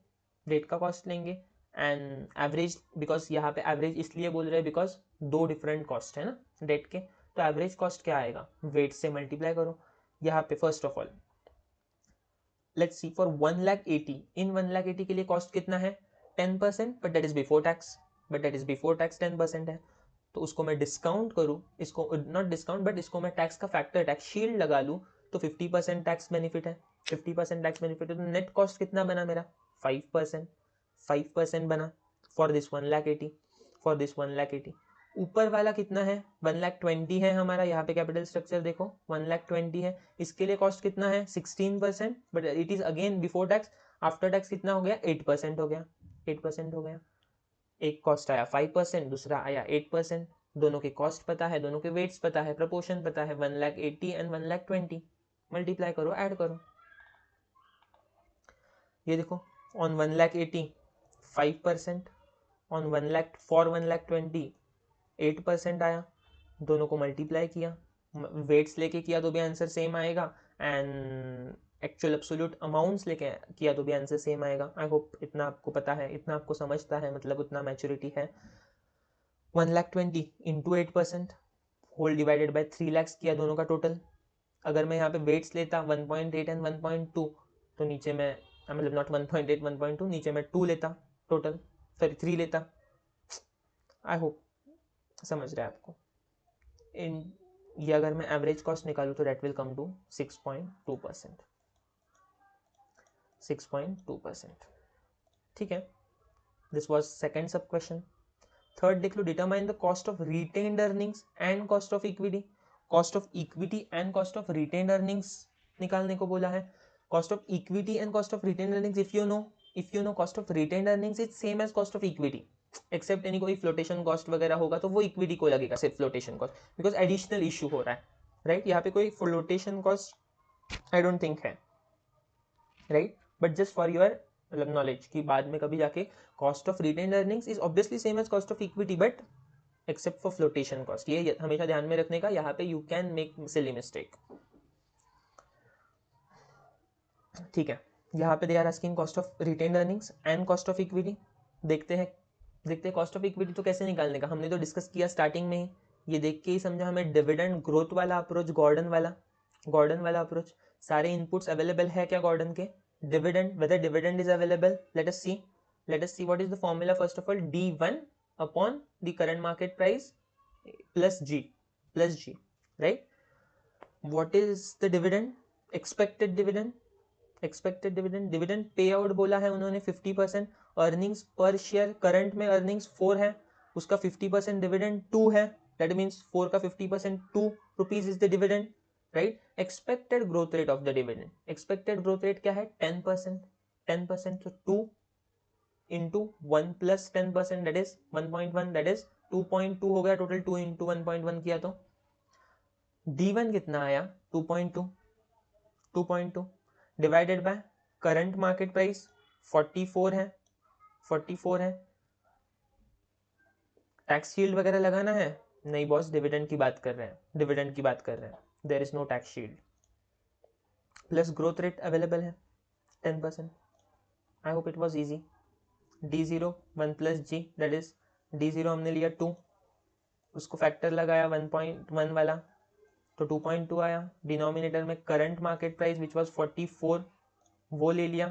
डेट का कॉस्ट लेंगे एंड एवरेज, बिकॉज यहाँ पे एवरेज इसलिए बोल रहे हैं बिकॉज दो डिफरेंट कॉस्ट है ना डेट के। तो एवरेज कॉस्ट क्या आएगा, वेट से मल्टीप्लाई करो। यहाँ पे first of all let's see for 1,80,000, इन 1,80,000 के लिए कॉस्ट कितना है 10%, but that is before tax, but that is before tax 10% है। तो उसको मैं डिस्काउंट करूँ, इसको नॉट डिस्काउंट बट इसको मैं टैक्स का फैक्टर टैक्स शील्ड लगा लूँ, तो 50% टैक्स बेनिफिट है, 50% टैक्स बेनिफिट है। तो नेट कॉस्ट कितना बना मेरा 5%, 5% बना फॉर दिस 1,80,000, फॉर दिस 1,80,000। ऊपर वाला कितना है 1,20,000 है हमारा, यहाँ पे कैपिटल स्ट्रक्चर देखो 1,20,000 है, इसके लिए कॉस्ट कितना है 16%, but it is again before tax. After tax कितना हो गया 8% हो गया, 8% हो गया। एक कॉस्ट आया 5%, दूसरा आया 8%, दोनों के कॉस्ट पता है, दोनों के वेट्स पता है, प्रपोर्शन पता है, 1,80,000 एंड 1,20,000 मल्टीप्लाई करो, ऐड करो। ये देखो ऑन 1,80,000 5%, ऑन 1 लाख फॉर 1,20,000 8% आया, दोनों को मल्टीप्लाई किया, वेट्स लेके किया तो भी आंसर सेम आएगा, एंड एक्चुअल एब्सोल्यूट अमाउंट्स लेके किया तो भी आंसर सेम आएगा। आई होप इतना आपको पता है, इतना आपको समझता है, मतलब उतना मैच्योरिटी है। 1,20,000 into 8% whole divided by 3 lakhs किया दोनों का टोटल। अगर मैं यहाँ पे वेट्स लेता 1.8 एंड 1.2, तो नीचे में मतलब नॉट 1.8 1.2, नीचे में 2 लेता टोटल, सॉरी 3 लेता। आई होप समझ रहे हैं आपको। इन ये अगर मैं एवरेज कॉस्ट निकालूँ तो डेट विल कम टू 6.2%, 6.2%। ठीक है, this was second sub question. Third देख लो, determine the cost of retained earnings and cost of equity. Cost of equity and cost of retained earnings निकालने को बोला है। Cost of equity and cost of retained earnings, if you know cost of retained earnings is same as cost of equity, except यानी कोई flotation cost वगैरह होगा तो वो इक्विटी को लगेगा, सिर्फ flotation cost, because additional issue हो रहा है, राइट? यहाँ पे कोई flotation cost I don't think है, right? But just for your मतलब नॉलेज कि बाद में कभी जाके cost of retained earnings is obviously same as cost of equity but except for flotation cost, ये हमेशा ध्यान में रखने का, यहाँ पे you can make silly mistake. ठीक है, यहाँ पे they are asking cost of retained earnings and cost of equity. देखते हैं कॉस्ट ऑफ इक्विटी तो कैसे निकालने का, हमने तो डिस्कस किया स्टार्टिंग में ही, ये देख के ही समझा हमें डिविडेंड ग्रोथ वाला अप्रोच, गॉर्डन वाला अप्रोच। सारे इनपुट्स अवेलेबल है क्या गॉर्डन के? Dividend, whether dividend is available, let us see what is the formula. First of all, D1 upon the current market price plus G, right? What is the dividend? Expected dividend payout बोला है उन्होंने 50%, earnings पर share current में earnings 4 है, उसका 50% dividend 2 है, that means 4 का 50% 2 rupees is the dividend, right? Expected growth rate of the dividend, expected growth rate क्या है? 10%, तो 2 into 1 plus 10% that is 1.1, that is 2.2 हो गया टोटल, 2 इंटू 1.1 किया तो D1 कितना आया? 2.2 divided by current market price 44 है। टैक्स शील्ड वगैरह लगाना है? नहीं बॉस, डिविडेंड की बात कर रहे हैं, there is no tax shield. Plus growth rate available है 10%, I hope it was easy. D0 1 plus G, that is D0 हमने लिया 2, उसको फैक्टर लगाया 1.1 वाला तो 2.2 आया। डिनोमिनेटर में current market price which was 44 वो ले लिया,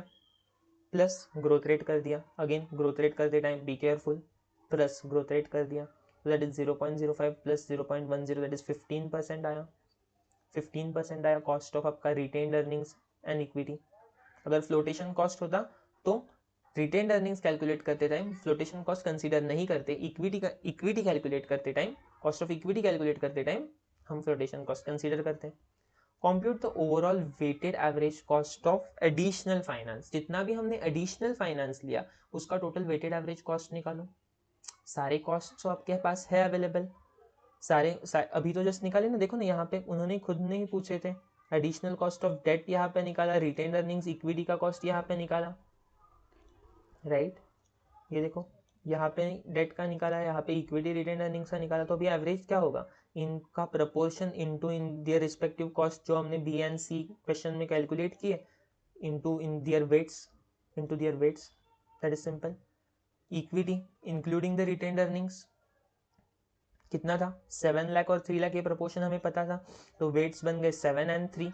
प्लस ग्रोथ रेट कर दिया, अगेन ग्रोथ रेट करते time be careful, plus growth rate कर दिया, that is 0.05 plus 0.10, that is 15% आया। 15% आया कॉस्ट ऑफ आपका रिटेन्ड अर्निंग्स एंड इक्विटी। अगर फ्लोटेशन कॉस्ट होता तो रिटेन्ड अर्निंग्स कैलकुलेट करते टाइम फ्लोटेशन कॉस्ट कंसीडर नहीं करते, इक्विटी कैलकुलेट करते time, cost of equity calculate करते टाइम हम फ्लोटेशन कॉस्ट कंसीडर करते हैं। Compute the overall weighted average cost of additional finance, जितना भी हमने एडिशनल फाइनेंस लिया उसका टोटल वेटेड एवरेज कॉस्ट निकालो। सारे कॉस्ट तो आपके पास है अवेलेबल, सारे अभी तो जस्ट निकाले ना, देखो ना यहाँ पे उन्होंने खुद ने ही पूछे थे। एडिशनल कॉस्ट ऑफ डेट यहाँ पे निकाला, रिटेन्ड अर्निंग्स इक्विटी का कॉस्ट यहाँ पे निकाला, राइट? ये देखो यहाँ पे डेट का निकाला, यहाँ पे इक्विटी रिटेन्ड अर्निंग्स का निकाला, तो अभी एवरेज क्या होगा? इनका proportion into in their respective cost जो हमने बी एंड सी क्वेश्चन में कैलकुलेट किए, into in their weights, that is simple. Equity including the retained earnings कितना था? 7 लाख और 3 लाख, ये प्रपोर्शन हमें पता था, तो वेट्स बन गए 7 and 3।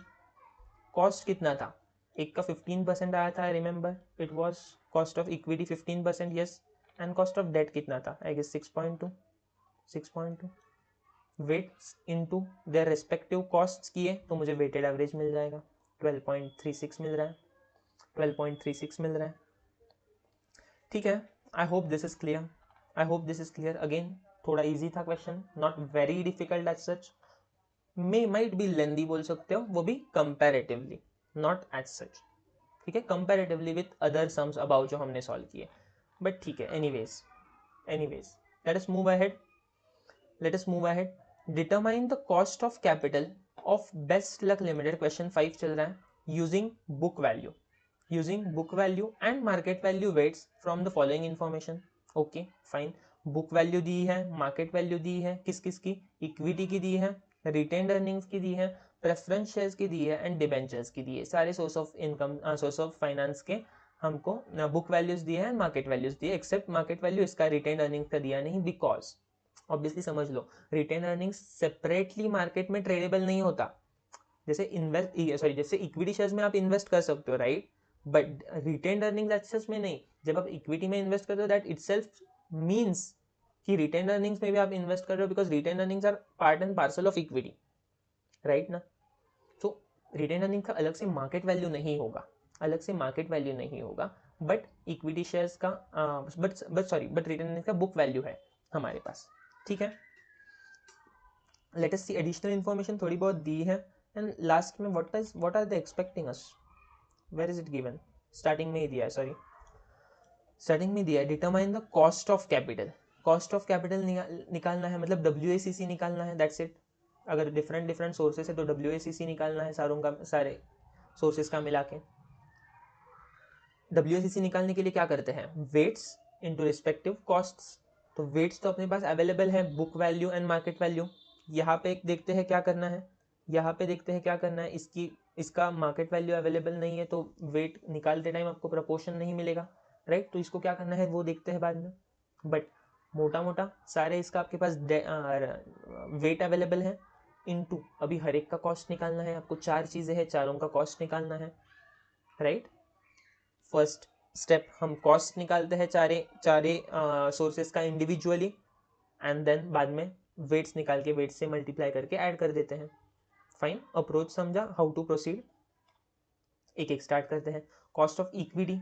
कॉस्ट कितना था? एक का 15% आया था, I remember it was cost of equity 15%, yes. And cost of debt कितना था? I guess 6.2। Weights into their respective costs किए तो मुझे वेटेड एवरेज मिल जाएगा, 12.36 मिल रहा है। ठीक है, I hope this is clear. Again थोड़ा इजी था question, not very difficult as such, might be lengthy बोल सकते हो, वो भी कंपैरेटिवली, नॉट एज सच, ठीक है, comparatively with other sums about जो हमने सॉल्व किए, बट ठीक है। Anyways let us move ahead. Determine the cost of capital of best luck limited, question 5 चल रहा है, using book value and market value weights from the following information. Okay fine, book value दी है, market value दी है, किस की? Equity की दी है, रिटेन्ड अर्निंग्स की दी है, प्रेफरेंस शेयर्स की दी है एंड डिबेंचर्स की दी है। सारे सोर्स ऑफ फाइनेंस के हमको बुक वैल्यूज दिए हैं, मार्केट वैल्यूज दिए, एक्सेप्ट मार्केट वैल्यू इसका रिटेन्ड अर्निंग्स का दिया नहीं, बिकॉज ऑब्वियसली समझ लो रिटेन्ड अर्निंग्स सेपरेटली मार्केट में ट्रेडेबल नहीं होता। जैसे इक्विटी शेयर्स में आप इन्वेस्ट कर सकते हो, right? But retained earnings access में नहीं। जब आप इक्विटी में इन्वेस्ट करते हो दैट इटसेल्फ मीन्स कि रिटेन्ड अर्निंग्स में भी आप इन्वेस्ट कर रहे हो, because retained earnings are part and parcel of equity, right ना? तो रिटेन्ड अर्निंग का अलग से मार्केट वैल्यू नहीं होगा, बट इक्विटी शेयर्स का बट रिटेन का बुक वैल्यू है हमारे पास, ठीक है। Let us see additional information थोड़ी बहुत दी है, एंड लास्ट में what are the expecting us, where is it given, starting में ही दिया है, सॉरी स्टार्टिंग में दिया है, determine the cost of capital. Cost of capital निकालना है, मतलब WACC निकालना है, दैट्स इट। अगर डिफरेंट सोर्सेस है तो WACC निकालना है सारे सोर्सेस का मिला के। WACC निकालने के लिए क्या करते हैं, वेट्स इनटू रिस्पेक्टिव कॉस्ट्स। तो वेट्स तो अपने पास अवेलेबल है, book value and market value. यहाँ पे देखते हैं क्या करना है, इसका मार्केट वैल्यू अवेलेबल नहीं है तो वेट निकालते टाइम आपको प्रपोर्शन नहीं मिलेगा, राइट। तो इसको क्या करना है वो देखते हैं बाद में, बट मोटा मोटा सारे इसका आपके पास वेट अवेलेबल है, इनटू अभी हर एक का कॉस्ट निकालना है आपको। 4 चीज़ें हैं, चारों का कॉस्ट निकालना है, राइट। फर्स्ट स्टेप हम कॉस्ट निकालते हैं चारे सोर्सेस का इंडिविजुअली, एंड देन बाद में वेट्स निकाल के वेट्स से मल्टीप्लाई करके ऐड कर देते हैं। फाइन, अप्रोच समझा, हाउ टू प्रोसीड। एक एक स्टार्ट करते हैं। कॉस्ट ऑफ इक्विटी,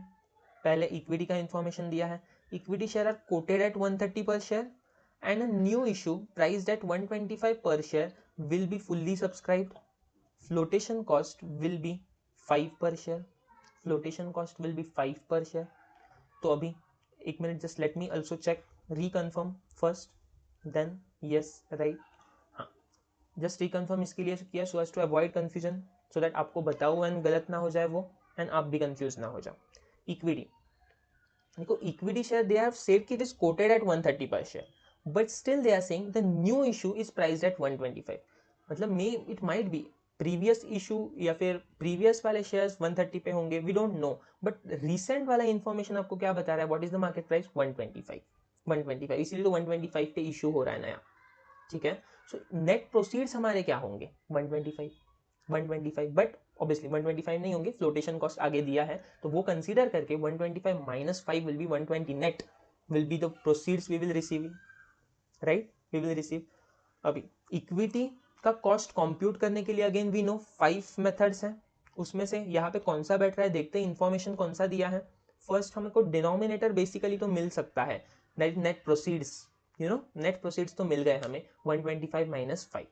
पहले इक्विटी का इंफॉर्मेशन दिया है। Equity share are quoted at 130 per share and a new issue priced at 125 per share will be fully subscribed. Flotation cost will be 5 per share. Flotation cost will be 5 per share. तो अभी एक minute, just let me also check, reconfirm first, then yes right. हाँ, just reconfirm इसके लिए किया so as to avoid confusion, so that आपको बताओ and गलत ना हो जाए वो, एंड आप भी कंफ्यूज ना हो जाओ। इक्विटी, देखो equity share they have said कि it is quoted at 130 per share, but still they are saying the new issue is priced at 125। मतलब may it might be previous issue या फिर प्रीवियस वाले shares 130 पे होंगे, we don't know, but recent वाला information आपको क्या बता रहा है, what is the market price, 125, इसीलिए तो 125 पे इशू हो रहा है नया, ठीक है। सो नेट प्रोसीड्स हमारे क्या होंगे, 125, बट ऑब्वियसली 125 नहीं होंगे, फ्लोटेशन कॉस्ट आगे दिया है तो वो कंसीडर करके 125 minus 5 will be 120, net will be the proceeds we will receive, right, we will receive. अभी इक्विटी का कॉस्ट कंप्यूट करने के लिए अगेन वी नो 5 मेथड्स हैं, उसमें से यहाँ पे कौन सा बैठ रहा है देखते हैं, इंफॉर्मेशन कौन सा दिया है। फर्स्ट हमको डिनोमिनेटर बेसिकली तो मिल सकता है, नेट प्रोसीड्स, नेट प्रोसीड्स तो मिल गए हमें 125 माइनस 5।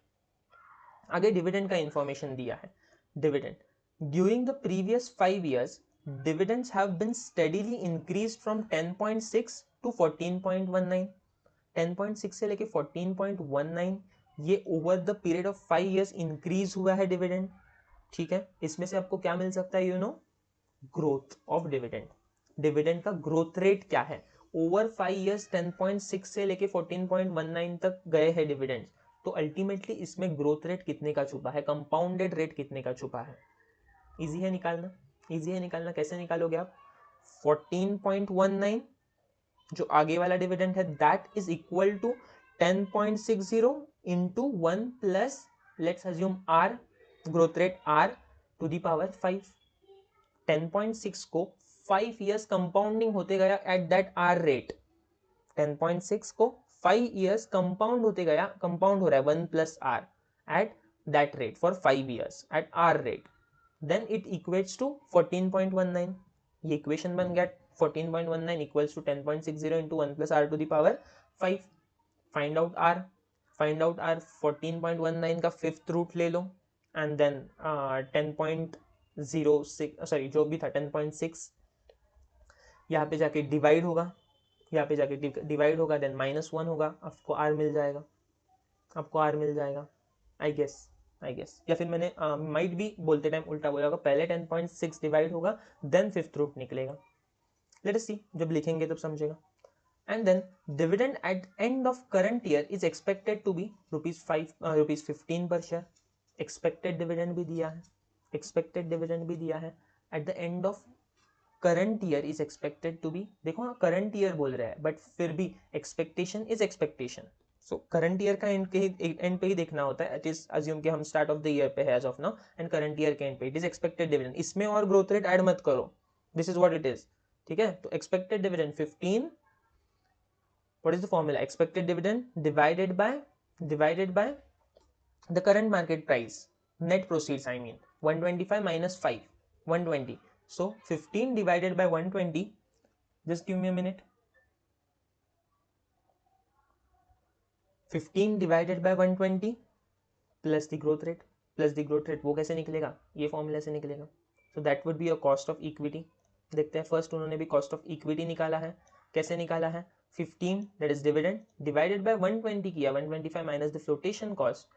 आगे डिविडेंड का इंफॉर्मेशन दिया है। Dividend, during the previous 5 years dividends have been steadily increased from 10.6 to 14.19, 10.6 से लेके 14.19, ये over the period of 5 years increase हुआ है डिविडेंड, ठीक है। इसमें से आपको क्या मिल सकता है, ग्रोथ ऑफ डिविडेंड। डिविडेंड का ग्रोथ रेट क्या है, ओवर 5 years 10.6 से लेके 14.19 तक गए हैं डिविडेंड, तो अल्टीमेटली इसमें ग्रोथ रेट कितने का छुपा है, कंपाउंडेड रेट कितने का छुपा है। इजी है निकालना, कैसे निकालोगे आप, 14.19 जो आगे वाला डिविडेंड है that is equal to 10.60 into 1 plus let's assume R, growth rate R to the power 5। 10.6 को 5 years कंपाउंडिंग होते गया एट दैट आर रेट, 10.6 को 5 years कंपाउंड होते गया, कंपाउंड हो रहा है 1 plus R at that rate for 5 years at R rate, then it equates to 14.19। ये इक्वेशन बन गया, 14.19 equals to 10.60 into 1 plus R to the power 5। Find out R, 14.19 का फिफ्थ रूट ले लो, एंड देन 10.06 सॉरी जो भी था 10.6 यहाँ पे जाके डिवाइड होगा, देन -1 होगा, आपको आर मिल जाएगा, आई गेस, या फिर मैंने माइट भी बोलते टाइम उल्टा बोला होगा, पहले 10.6 डिवाइड होगा देन फिफ्थ रूट निकलेगा। लेट अस सी, जब लिखेंगे तब समझेगा। And then dividend at end of current year is expected to be ₹15 per share. Expected dividend भी दिया है, at the end of current year is expected to be, देखो current year बोल रहा है बट फिर भी expectation is expectation, so current year का एंड पे ही देखना होता है। इट इज अज्यूम कि हम स्टार्ट ऑफ द ईयर पे है as of now, and current year के एंड पे इट इज एक्सपेक्टेड डिविडेंड, इसमें और ग्रोथ रेट ऐड मत करो, this is what it is, ठीक है। तो expected dividend 15, what is the formula, expected dividend divided by the current market price, net proceeds I mean 125 minus 5, 120, So 15 divided by 120, just give me a minute. 15 divided by 120 plus the growth rate, वो कैसे निकलेगा, ये formula से निकलेगा. So that would be your cost of equity. देखते हैं first उन्होंने भी कॉस्ट ऑफ इक्विटी निकाला है. कैसे निकाला है, 15 that is dividend divided by 120 किया, 125 minus the flotation cost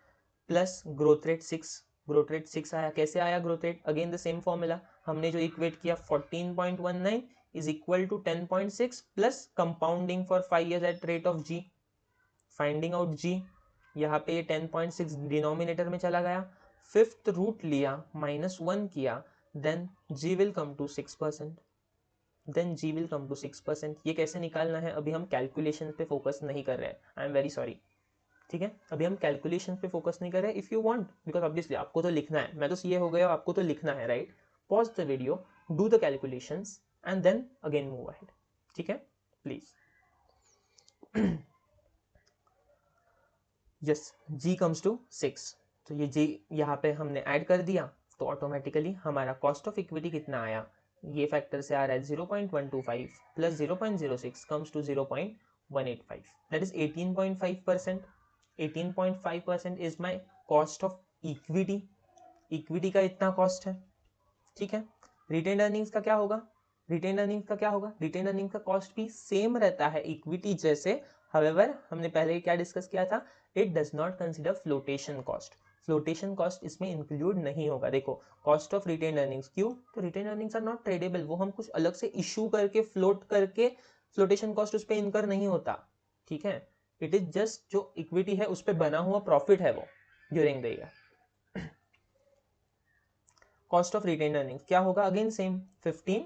plus growth rate 6. Growth rate 6 आया. कैसे आया growth rate, again the same formula हमने जो इक्वेट किया, 14.19 is equal to 10.6 plus compounding for 5 years at rate of G. Finding out G, यहाँ पे ये 10.6 डिनोमिनेटर में चला गया, फिफ्थ रूट लिया, -1 किया, then G will come to 6%. Then G will come to 6%. ये कैसे निकालना है, अभी हम कैलकुलेशन पे फोकस नहीं कर रहे हैं, आई एम वेरी सॉरी. ठीक है, अभी हम कैलकुलेशन पे फोकस नहीं कर रहे. If you want, because obviously आपको तो लिखना है, मैं तो सीए हो गया, आपको तो लिखना है, right. Pause the video, do the calculations and then again move ahead. ठीक है, please. Yes, G comes to 6. तो ये जी यहाँ पे हमने ऐड कर दिया, तो ऑटोमेटिकली हमारा कॉस्ट ऑफ इक्विटी कितना आया, ये फैक्टर से आ रहा है 0.125 plus 0.06 comes to 0.185, that is 18.5%. 18.5% is my cost of equity. Equity का इतना कॉस्ट है. ठीक है, रिटेन अर्निंग्स का क्या होगा, रिटेन अर्निंग्स का क्या होगा, रिटेन अर्निंग्स का कॉस्ट भी सेम रहता है इक्विटी जैसे. हाउएवर हमने पहले क्या डिस्कस किया था, it does not consider flotation cost. Flotation cost इसमें इंक्लूड नहीं होगा. देखो, कॉस्ट ऑफ रिटेन अर्निंग्स, क्यों, तो retain earnings are not tradable, वो हम कुछ अलग से इशू करके फ्लोट करके फ्लोटेशन कॉस्ट उस पर इनकर नहीं होता. ठीक है, इट इज जस्ट जो इक्विटी है उस पर बना हुआ प्रॉफिट है वो during the year. Cost of retain earnings क्या होगा, अगेन सेम, 15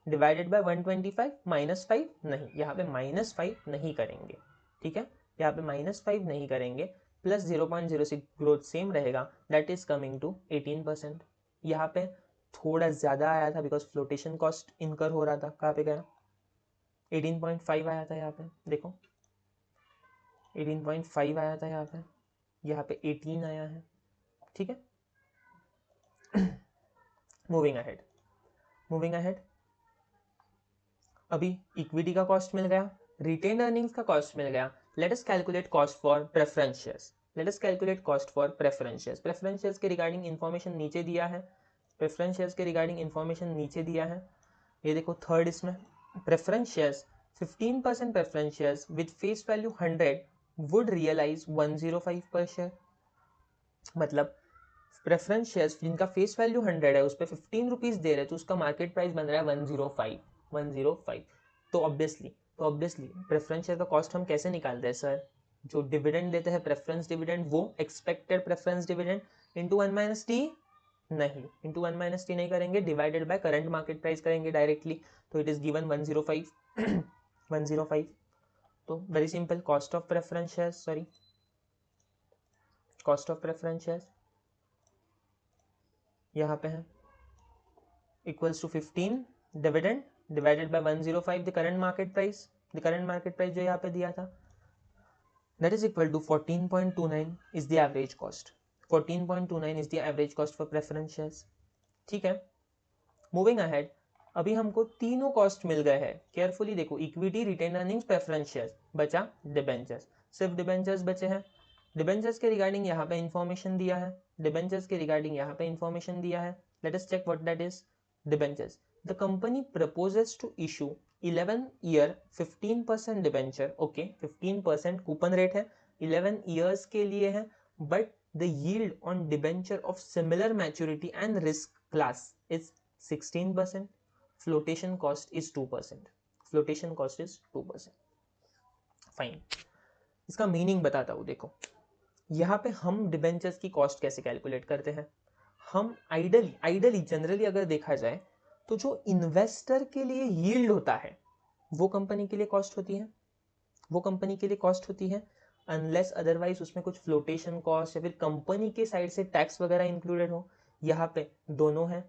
डिवाइडेड बाय 125 -5 नहीं, यहाँ पे -5 नहीं करेंगे. ठीक है, यहाँ पे -5 नहीं करेंगे, प्लस 0.06 ग्रोथ सेम रहेगा, दैट इज कमिंग टू 18%. यहाँ पे थोड़ा ज्यादा आया था बिकॉज फ्लोटेशन कॉस्ट इनकर हो रहा था. कहाँ पे गया, 18.5 आया था यहाँ पे, देखो 18.5 आया था यहाँ पे 18 आया है. ठीक है, मूविंग अहेड. अभी इक्विटी का कॉस्ट मिल गया, रिटेन अर्निंग्स का कॉस्ट मिल गया. Let us calculate cost for preference shares. Preference shares के रिगार्डिंग इंफॉर्मेशन नीचे दिया है. ये देखो थर्ड इसमें, preference shares 15% preference shares with face value 100 would realise 105 per share. मतलब प्रेफरेंस शेयर्स जिनका फेस वैल्यू 100 है उस पर 15 रुपीज दे रहे हैं, तो उसका मार्केट प्राइस बन रहा है 105. तो ऑब्वियसली प्रेफरेंस शेयर का कॉस्ट हम कैसे निकालते हैं सर, जो डिविडेंड देते हैं प्रेफरेंस डिविडेंड, वो expected preference dividend into 1 - t, नहीं, इंटू 1 - टी नहीं करेंगे, divided by current market price करेंगे डायरेक्टली. तो इट इज गिवन 105. 105. तो very simple, cost of preference shares यहाँ पे है, equals to 15 dividend divided by 105 the current market price जो यहाँ पे दिया था, that is equal to 14.29 is the average cost. 14.29 is the average cost for preference shares. ठीक है, मूविंग अहेड. अभी हमको तीनों कॉस्ट मिल गए हैं. केयरफुली देखो, equity, retained earnings, preference shares, बचा डिबेंचर्स. सिर्फ डिबेंचर्स बचे हैं. डिबेंचर्स के रिगार्डिंग यहाँ पे इंफॉर्मेशन दिया है. Let us check what that is. Debentures, the company proposes to issue 11-year 15% debenture. Okay, 15% coupon rate है, 11 years के लिए है, but the yield on debenture of similar maturity and risk class is 16%. Flotation cost is 2%. Fine, इसका meaning बताता हूँ. देखो, यहाँ पे हम डिबेंचर्स की कॉस्ट कैसे कैलकुलेट करते हैं. हम आइडली जनरली अगर देखा जाए तो जो इन्वेस्टर के लिए यील्ड होता है वो कंपनी के लिए कॉस्ट होती है, अनलेस अदरवाइज उसमें कुछ फ्लोटेशन कॉस्ट या फिर कंपनी के साइड से टैक्स वगैरह इंक्लूडेड हो. यहाँ पे दोनों है,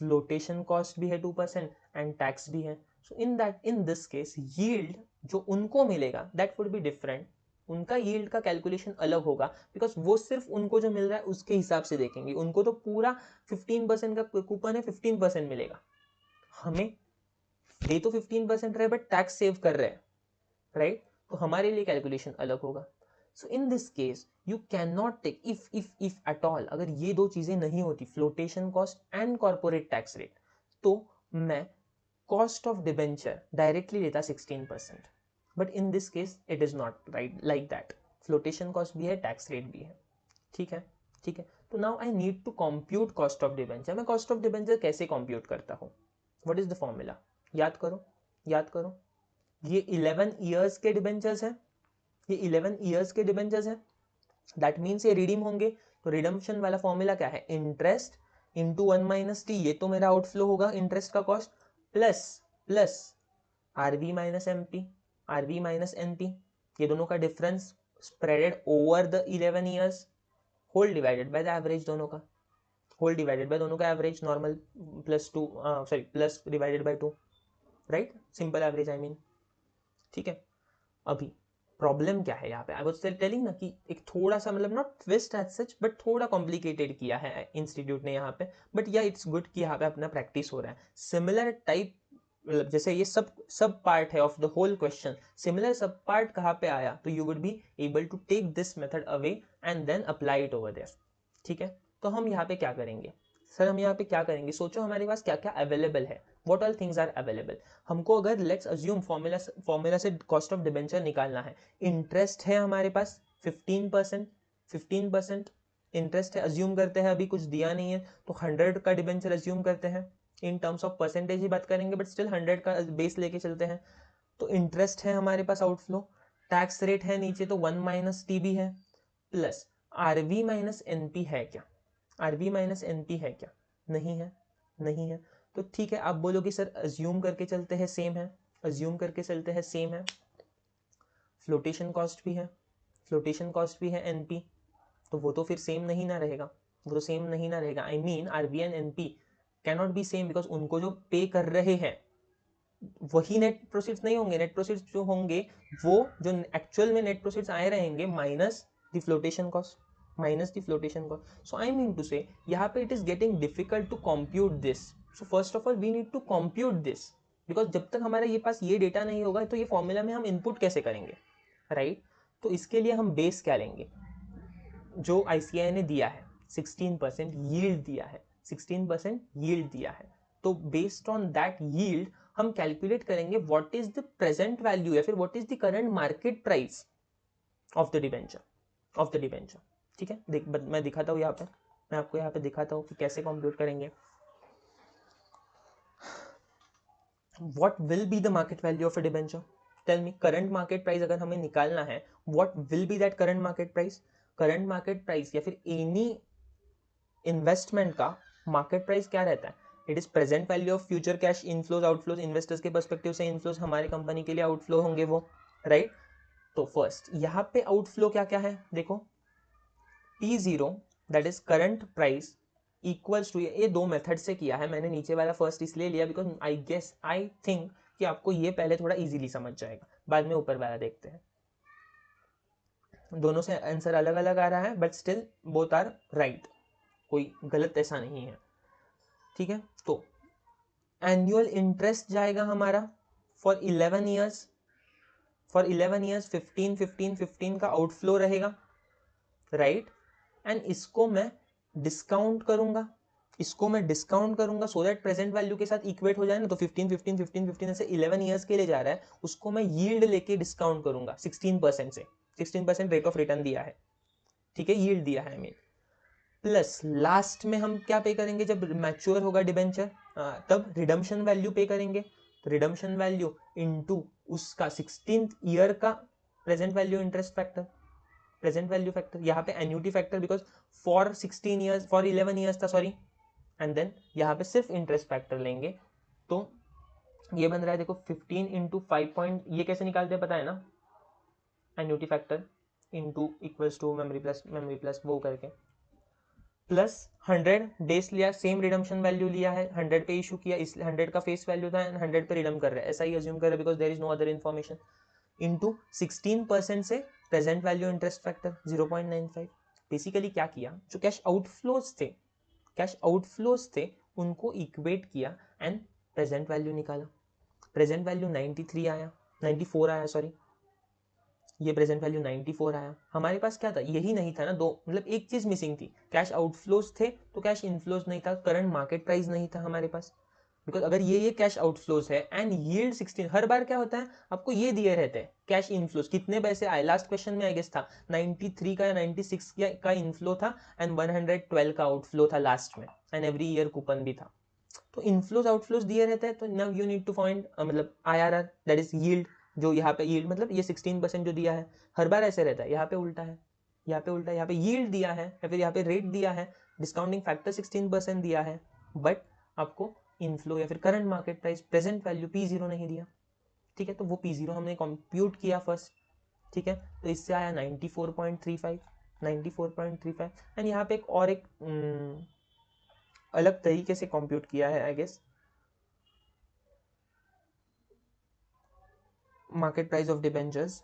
फ्लोटेशन कॉस्ट भी है 2% एंड टैक्स भी है. सो इन दिस केस यील्ड जो उनको मिलेगा दैट वुड बी डिफरेंट. उनका यील्ड का कैलकुलेशन अलग होगा, बिकॉज वो सिर्फ उनको जो मिल रहा है उसके हिसाब से देखेंगे. उनको तो पूरा 15% का कूपन है, 15% मिलेगा. हमें दे तो 15% रहे बट टैक्स सेव कर रहे हैं, राइट? तो हमारे लिए कैलकुलेशन अलग होगा. So in this case you can not take, if at all अगर ये दो चीजें नहीं होती, flotation cost and corporate tax rate, तो मैं कॉस्ट ऑफ डिबेंचर डायरेक्टली लेता 16%. But in this case it is not right like that. Flotation cost भी है, टैक्स रेट भी है. ठीक है, ठीक है. तो now I need to compute cost of debenture. मैं कॉस्ट ऑफ डिबेंचर कैसे कंप्यूट करता हूँ? What is the formula? याद करो, याद करो. ये 11 ईयर्स के डिबेंचर्स हैं, ये 11 ईयर्स के डिबेंचर्स हैं. दैट मीन्स ये रिडीम होंगे. तो रिडम्पशन वाला फॉर्मूला क्या है? Interest into 1 minus t. ये तो मेरा आउटफ्लो होगा इंटरेस्ट का cost, plus plus RV minus MP, RV minus NP. ये दोनों का difference spreaded over the 11 years, whole divided by the average. दोनों का होल डिवाइडेड बाय दोनों का average, normal plus 2, sorry plus divided by 2, right? Simple average I mean. ठीक है. अभी प्रॉब्लम क्या है यहाँ पे? आई वाज टेलिंग ना कि एक थोड़ा सा मतलब not twist as such but थोड़ा कॉम्प्लिकेटेड किया है इंस्टीट्यूट ने यहाँ पे. बट या इट्स गुड कि यहाँ पे अपना प्रैक्टिस हो रहा है. सिमिलर टाइप मतलब जैसे ये सब पार्ट है of the whole question, similar sub part कहाँ पे आया, तो you would be able to take this method away and then apply it over there. ठीक है. तो हम यहाँ पे क्या करेंगे सर? हम यहाँ पे क्या करेंगे? सोचो हमारे पास क्या क्या अवेलेबल है. What all things are available. हमको अगर लेट्स अज्यूम फॉर्मूला से कॉस्ट ऑफ डिबेंचर निकालना है. इंटरेस्ट है हमारे पास 15%, 15% इंटरेस्ट है. अज्यूम करते हैं अभी कुछ दिया नहीं है तो 100 का डिबेंचर अज्यूम करते हैं. इन टर्म्स ऑफ परसेंटेज ही बात करेंगे बट स्टिल 100 का बेस लेके चलते हैं. तो इंटरेस्ट है हमारे पास आउटफ्लो. टैक्स रेट है नीचे तो 1 माइनस टी भी है, प्लस आरवी माइनस एनपी है क्या? आरवी माइनस एनपी है क्या? नहीं है, नहीं है. तो ठीक है, आप बोलोगे सर अज्यूम करके चलते हैं सेम है, अज्यूम करके चलते हैं सेम है. फ्लोटेशन कॉस्ट भी है, फ्लोटेशन कॉस्ट भी है एनपी, तो वो तो फिर सेम नहीं ना रहेगा, वो तो सेम नहीं ना रहेगा. I mean RV and NP can not be same because उनको जो पे कर रहे हैं वही नेट प्रोसीड्स नहीं होंगे. नेट प्रोसीड्स जो होंगे वो जो एक्चुअल में नेट प्रोसीड्स आए रहेंगे minus the flotation cost, minus the flotation cost. So I mean to say यहाँ पे it is getting difficult to compute this. So first of all we need to compute this because जब तक हमारे ये पास ये data नहीं होगा तो ये फॉर्मूला में हम इनपुट कैसे करेंगे, राइट? तो इसके लिए हम बेस क्या लेंगे? जो आईसीआई ने दिया है 16% यील्ड दिया है, 16% यील्ड दिया है. तो बेस्ड ऑन दैट यील्ड हम कैलकुलेट करेंगे what is the present value या फिर what is the current market price of the debenture, of the debenture. ठीक है. मैं दिखाता हूँ यहाँ पे, मैं आपको यहाँ पे दिखाता हूँ कि कैसे कंप्यूट करेंगे. What will be the market value of a debenture? Tell me. Current market price अगर हमें निकालना है, what will be that current market price? Current market price या फिर एनी इन्वेस्टमेंट का मार्केट प्राइस क्या रहता है? It is present value of future cash inflows outflows. Investors के पर्सपेक्टिव से इनफ्लोज हमारे कंपनी के लिए आउटफ्लो होंगे वो, राइट? तो फर्स्ट यहाँ पे आउटफ्लो क्या क्या है देखो. P0 that is current price equals to, ये दो मेथड से किया है मैंने. नीचे वाला फर्स्ट इसलिए लिया बिकॉज आई थिंक कि आपको ये पहले थोड़ा इजीली समझ जाएगा, बाद में ऊपर वाला देखते हैं. दोनों से आंसर अलग अलग आ रहा है but still both are right, कोई गलत ऐसा नहीं है. ठीक है. तो एनुअल इंटरेस्ट जाएगा हमारा फॉर 11 ईयर्स, फॉर 11 ईयर्स 15 15 15 का आउटफ्लो रहेगा, राइट? एंड इसको मैं डिस्काउंट करूंगा, इसको मैं डिस्काउंट करूंगा सो दैट प्रेजेंट वैल्यू के साथ इक्वेट हो जाए ना. तो 15 15 15 15 ऐसे 11 ईयर्स के लिए जा रहा है, उसको मैं यील्ड लेके डिस्काउंट करूंगा 16% से. 16% रेट ऑफ रिटर्न दिया है, ठीक है, यील्ड दिया है आई मीन. प्लस लास्ट में हम क्या पे करेंगे? जब मैच्योर होगा डिबेंचर तब रिडम्पशन वैल्यू पे करेंगे. तो रिडम्पशन वैल्यू इनटू उसका 16th ईयर का present value interest factor, present value factor. यहाँ पे annuity factor because for 16 years, for 11 years था सॉरी. एंड देन यहाँ पे सिर्फ इंटरेस्ट फैक्टर लेंगे. तो ये बन रहा है देखो 15 इंटू 5 ये कैसे निकालते हैं पता है ना? Annuity factor into equals to memory plus वो करके प्लस 100 डेज लिया, सेम रिडम्पशन वैल्यू लिया है, 100 पे इशू किया इसलिए 100 का फेस वैल्यू था एंड 100 पे रिडम कर रहे हैं, ऐसा ही अज्यूम कर रहे हैं because there is no other information. Into 16% से present value interest factor 0.95. Basically क्या किया, जो कैश आउटफ्लोज थे उनको इक्वेट किया एंड प्रेजेंट वैल्यू निकाला, प्रेजेंट वैल्यू 93 आया, 94 आया सॉरी, ये प्रेजेंट वैल्यू 94 आया। हमारे पास क्या था, यही नहीं था ना, दो मतलब एक चीज मिसिंग थी, कैश आउटफ्लोज थे तो कैश इनफ्लोज नहीं था, करंट मार्केट प्राइस नहीं था हमारे पास। बिकॉज अगर ये कैश आउटफ्लोज है एंड यील्ड 16, हर बार क्या होता है आपको ये दिए रहते हैं कैश इनफ्लोज कितने पैसे आए, लास्ट क्वेश्चन में आई गेस था 93 का या 96 का इनफ्लो था एंड 112 का आउटफ्लो था लास्ट में, एंड एवरी ईयर कूपन भी था। तो इनफ्लोज आउटफ्लोज दिए रहते हैं, तो now you need to find मतलब IRR, दैट इज यील्ड, जो यहाँ पे यील्ड मतलब ये 16% जो दिया है, हर बार ऐसे रहता है, यहाँ पे उल्टा है, यहाँ पे उल्टा है, यहाँ पे यील्ड दिया है या फिर यहाँ पे रेट दिया है, डिस्काउंटिंग फैक्टर 16% दिया है, बट आपको इनफ्लो या फिर current market price present value P0 नहीं दिया। ठीक है, तो वो P0 हमने कंप्यूट किया फर्स्ट। ठीक है, तो इससे आया 94.35, 94.35 एंड यहाँ पे एक अलग तरीके से कंप्यूट किया है I guess, market price of debentures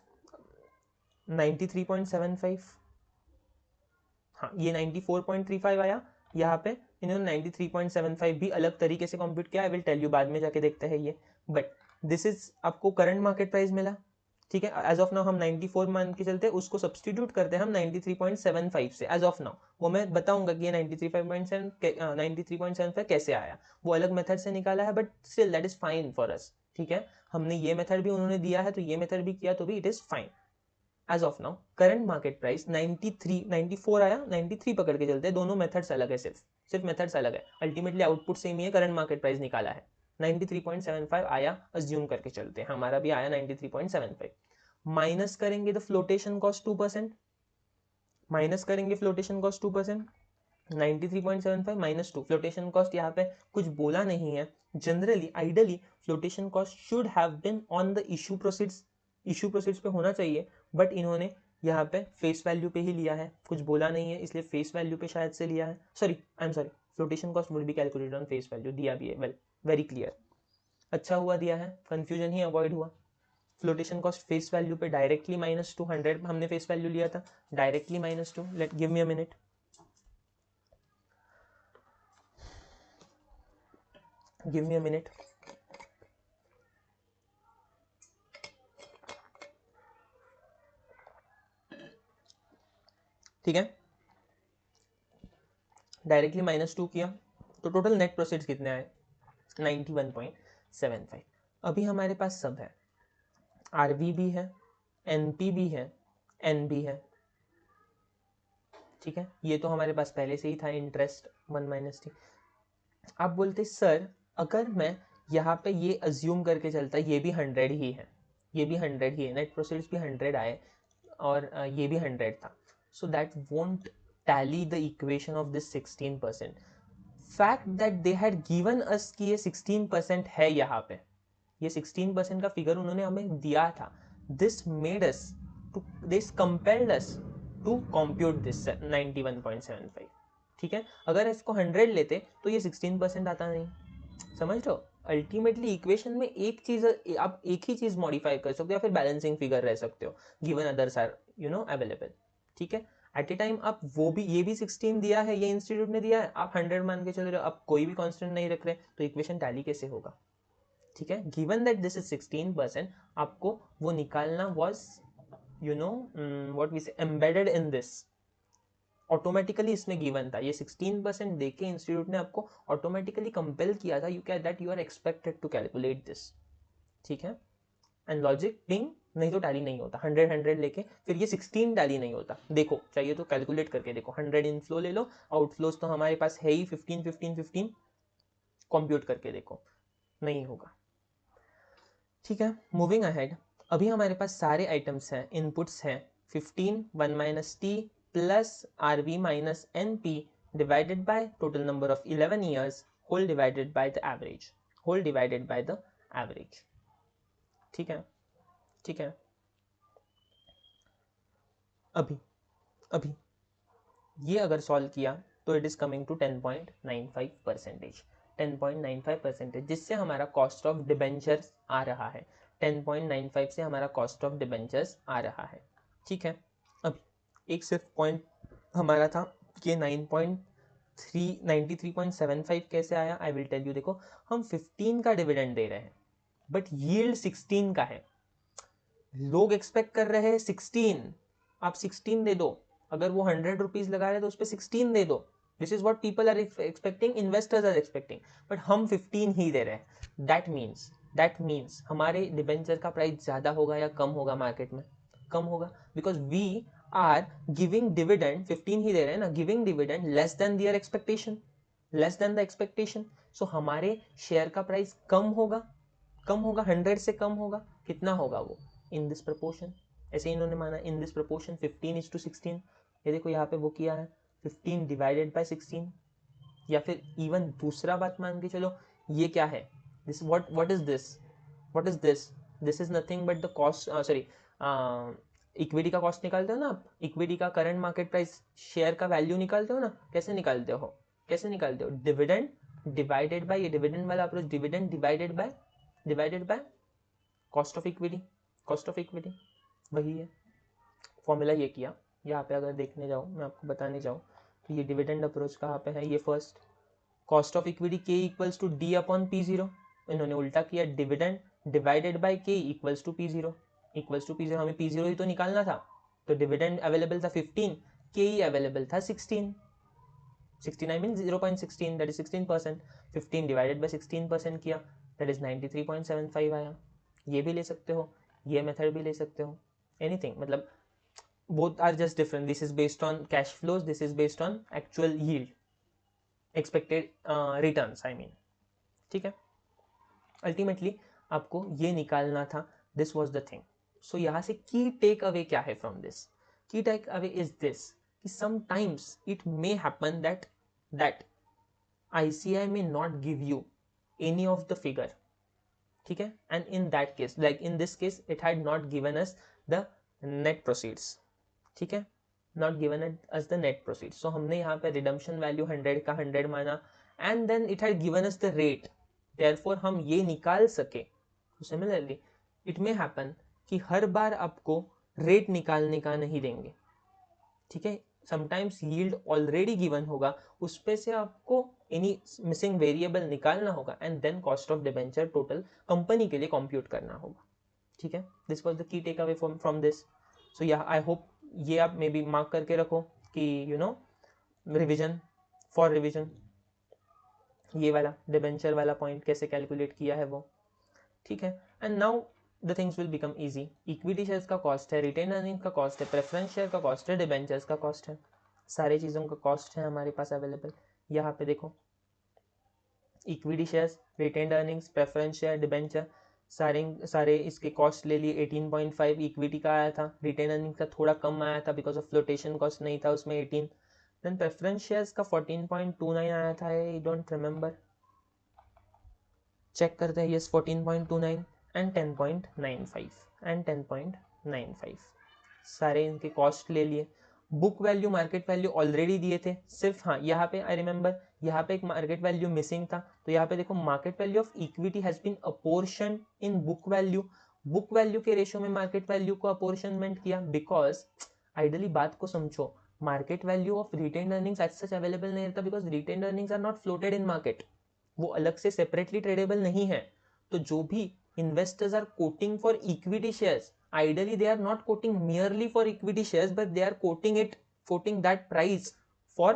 93.75, हाँ ये 94.35 आया, यहाँ पे इन्होंने 93.75 भी अलग तरीके से कंप्यूट किया, आई विल टेल यू, बाद में जाके देखते हैं ये, बट दिस इज आपको करंट मार्केट प्राइस मिला। ठीक है, एज ऑफ नाउ हम 94 मान के चलते हैं, उसको सब्सटीट्यूट करते हैं हम 93.75 से एज ऑफ नाउ, वो मैं बताऊंगा कि ये 93.75 कैसे आया, वो अलग मेथड से निकाला है, but still that is fine for us. ठीक है, हमने ये मेथड भी उन्होंने दिया है तो ये मेथड भी किया तो भी it is fine. As of now current market price 93, 94 आया, 93 पकड़ के चलते हैं, दोनों मेथड्स अलग है, सिर्फ मेथड्स अलग है, अल्टीमेटली आउटपुट सेम ही है, करंट मार्केट प्राइस निकाला है 93.75 आया, अज्यूम करके चलते हैं हमारा भी आया 93.75, माइनस करेंगे द फ्लोटेशन कॉस्ट 2%, माइनस करेंगे flotation cost 2%, 93.75 minus 2, flotation cost यहाँ पे कुछ बोला नहीं है, generally ideally flotation cost should have been on the issue proceeds, issue proceeds पे होना चाहिए, बट इन्होंने यहाँ पे फेस वैल्यू पे ही लिया है, कुछ बोला नहीं है इसलिए फेस वैल्यू पे शायद से लिया है, sorry I am sorry, flotation cost would be calculated on face value, दिया भी है, वेल वेरी क्लियर, अच्छा हुआ दिया है, कंफ्यूजन ही अवॉइड हुआ। फ्लोटेशन कॉस्ट फेस वैल्यू पे डायरेक्टली -200 हमने फेस वैल्यू लिया था, directly -2, let give me a minute, give me a minute, ठीक है, डायरेक्टली -2 किया तो टोटल नेट प्रोसीड्स कितने आए 91.75। अभी हमारे पास सब है, आरवी भी है, एनपी भी है, एन भी है। ठीक है, ये तो हमारे पास पहले से ही था, इंटरेस्ट 1 - t। आप बोलते सर अगर मैं यहाँ पे ये अज्यूम करके चलता, ये भी 100 ही है, ये भी 100 ही है, नेट प्रोसीड्स भी 100 आए और ये भी 100 था, so that won't tally the equation of this 16%। Fact that they had given अस कि ये 16% है, यहाँ पे ये 16% का फिगर उन्होंने हमें दिया था, this made us to, this compelled us to compute this 91.75। ठीक है, अगर इसको 100 लेते तो ये 16% आता नहीं, समझ लो, अल्टीमेटली इक्वेशन में एक चीज, आप एक ही चीज मॉडिफाई कर सकते हो या फिर बैलेंसिंग फिगर रह सकते हो, गिवन अदर्स आर अवेलेबल। ठीक है, एट ए टाइम आप वो भी, ये भी 16 दिया है, ये इंस्टीट्यूट ने दिया है, आप 100 मान के चल रहे हो, आप कोई भी कांस्टेंट नहीं रख रहे, तो इक्वेशन टैली कैसे होगा। ठीक है, गिवन दैट दिस इज 16%, आपको वो निकालना वाज व्हाट वी से एम्बेडेड इन दिस, ऑटोमेटिकली इसमें गिवन था, ये 16% देके इंस्टीट्यूट ने आपको ऑटोमेटिकली कंपेल किया था, you can that you are expected to calculate this. ठीक है, एंड लॉजिक बिंग, नहीं तो टैली नहीं होता, 100 लेके फिर ये 16 टैली नहीं होता, देखो चाहिए तो कैलकुलेट करके देखो, 100 इनफ्लो ले लो, आउटफ्लोज तो हमारे पास है ही 15 15 15, कंप्यूट करके देखो, नहीं होगा। ठीक है, मूविंग अहेड, अभी हमारे पास सारे आइटम्स हैं, इनपुट्स हैं 15, 1 - t plus RV minus NP divided by total number of 11 years whole divided by the average, whole divided by the average. ठीक है, ठीक है, अभी अभी ये अगर सॉल्व किया तो इट इज कमिंग टू 10.95%, 10.95%, जिससे हमारा कॉस्ट ऑफ डिबेंचर्स आ रहा है, 10.95 से हमारा कॉस्ट ऑफ डिबेंचर्स आ रहा है। ठीक है, अब एक सिर्फ पॉइंट हमारा था कि 9. 93.75 कैसे आया, आई विल टेल यू। देखो हम 15 का डिविडेंड दे रहे हैं बट यील्ड 16 का है, लोग एक्सपेक्ट कर रहे हैं 16, आप 16 दे दो। अगर वो 100 रुपीज लगा रहे हैं तो उस पर 16 दे दो। This is what people are expecting, investors are expecting, but हम 15 ही दे रहे हैं। दैट मीन्स हमारे डिबेंचर का प्राइस ज्यादा होगा या कम होगा मार्केट में? कम होगा, because we are giving dividend, 15 ही दे रहे हैं ना, giving dividend less than their expectation, less than the expectation. So हमारे शेयर का प्राइस कम होगा, 100 से कम होगा। कितना होगा वो? In this proportion. ऐसे इन्होंने माना इन दिस प्रपोर्शन 15:16। ये देखो यहाँ पे वो किया है 15 डिवाइडेड बाय 16। या फिर इवन दूसरा बात मान के चलो, ये क्या है, this what is this, this is nothing but the cost, sorry, equity का कॉस्ट निकालते हो ना आप, इक्विटी का करंट मार्केट प्राइस, शेयर का वैल्यू निकालते हो ना, कैसे निकालते हो? डिविडेंड डिवाइडेड बाय, ये डिविडेंड वाला approach, dividend divided by cost of equity, वही है फॉर्मूला। ये किया यहाँ पे, अगर देखने जाओ, मैं आपको बताने जाऊँ तो ये डिविडेंड अप्रोच कहाँ पे है, ये first cost of equity K equals to D upon P0, इन्होंने उल्टा किया, dividend divided by K equals to P0, हमें P0 ही तो निकालना था, तो डिविडेंड अवेलेबल था 15, के ही अवेलेबल था 16 I mean 0.16, that is 16%, 15 divided by 16% किया, दैट इज 93.75 आया। ये भी ले सकते हो, ये मेथड भी ले सकते हो, एनीथिंग, मतलब both are just different. This is based on cash flows, this is based on actual yield, expected returns I mean, ठीक है। अल्टीमेटली आपको ये निकालना था, दिस वॉज द थिंग। सो यहाँ से की टेक अवे क्या है फ्रॉम दिस? की टेक अवे इज दिस कि sometimes it may happen that ICI may not give you any of the figure, ठीक है, and in that case, like in this case, it had not given us the net proceeds, ठीक है, not given us the net proceed. So हमने यहाँ पे redemption value 100 का 100 माना, and then it had given us the rate, therefore हम ये निकाल सके। सिमिलरली इट मे हैपन कि हर बार आपको रेट निकालने का नहीं देंगे, ठीक है, समटाइम्स यील्ड ऑलरेडी गिवन होगा, उस पे से आपको एनी मिसिंग वेरिएबल निकालना होगा, and then cost of debenture total company के लिए कंप्यूट करना होगा, ठीक है। This was the key take away from this. So yeah I hope ये आप मे बी मार्क करके रखो कि you know revision for revision, ये वाला डिबेंचर वाला पॉइंट कैसे कैलकुलेट किया है वो, ठीक है। And now the things will become easy. Equity shares का कॉस्ट है, रिटेन अर्निंग का कॉस्ट है, प्रेफरेंस शेयर का कॉस्ट है, डिबेंचर्स का कॉस्ट है, सारे चीज़ों का कॉस्ट है हमारे पास अवेलेबल। यहाँ पे देखो equity shares, retained earnings, preference share, debenture, सारे इसके कॉस्ट ले लिए। 18.5 इक्विटी का आया था, रिटेन अर्निंग का थोड़ा कम आया था बिकॉज ऑफ फ्लोटेशन कॉस्ट नहीं था उसमें 18। देन प्रेफरेंस शेयर्स का 14.29 आया था, आई डोंट रिमेंबर, चेक करते हैं, यस 14.29 एंड 10.95 सारे इनके कॉस्ट ले लिए। Book value market value already दिए थे, सिर्फ हाँ यहाँ पे आई रिमेंबर यहाँ पे एक मार्केट वैल्यू मिसिंग था, तो यहाँ पे देखो market value of equity has been apportion in book value के रेशियो में मार्केट वैल्यू को अपोर्शनमेंट किया, बिकॉज आइडली बात को समझो, market value of retain earnings as such available नहीं रहता, because retained earnings are not floated in market, वो अलग से सेपरेटली ट्रेडेबल नहीं है। तो जो भी investors are quoting for equity shares, ideally they are not quoting merely for equity shares, but they are quoting that price for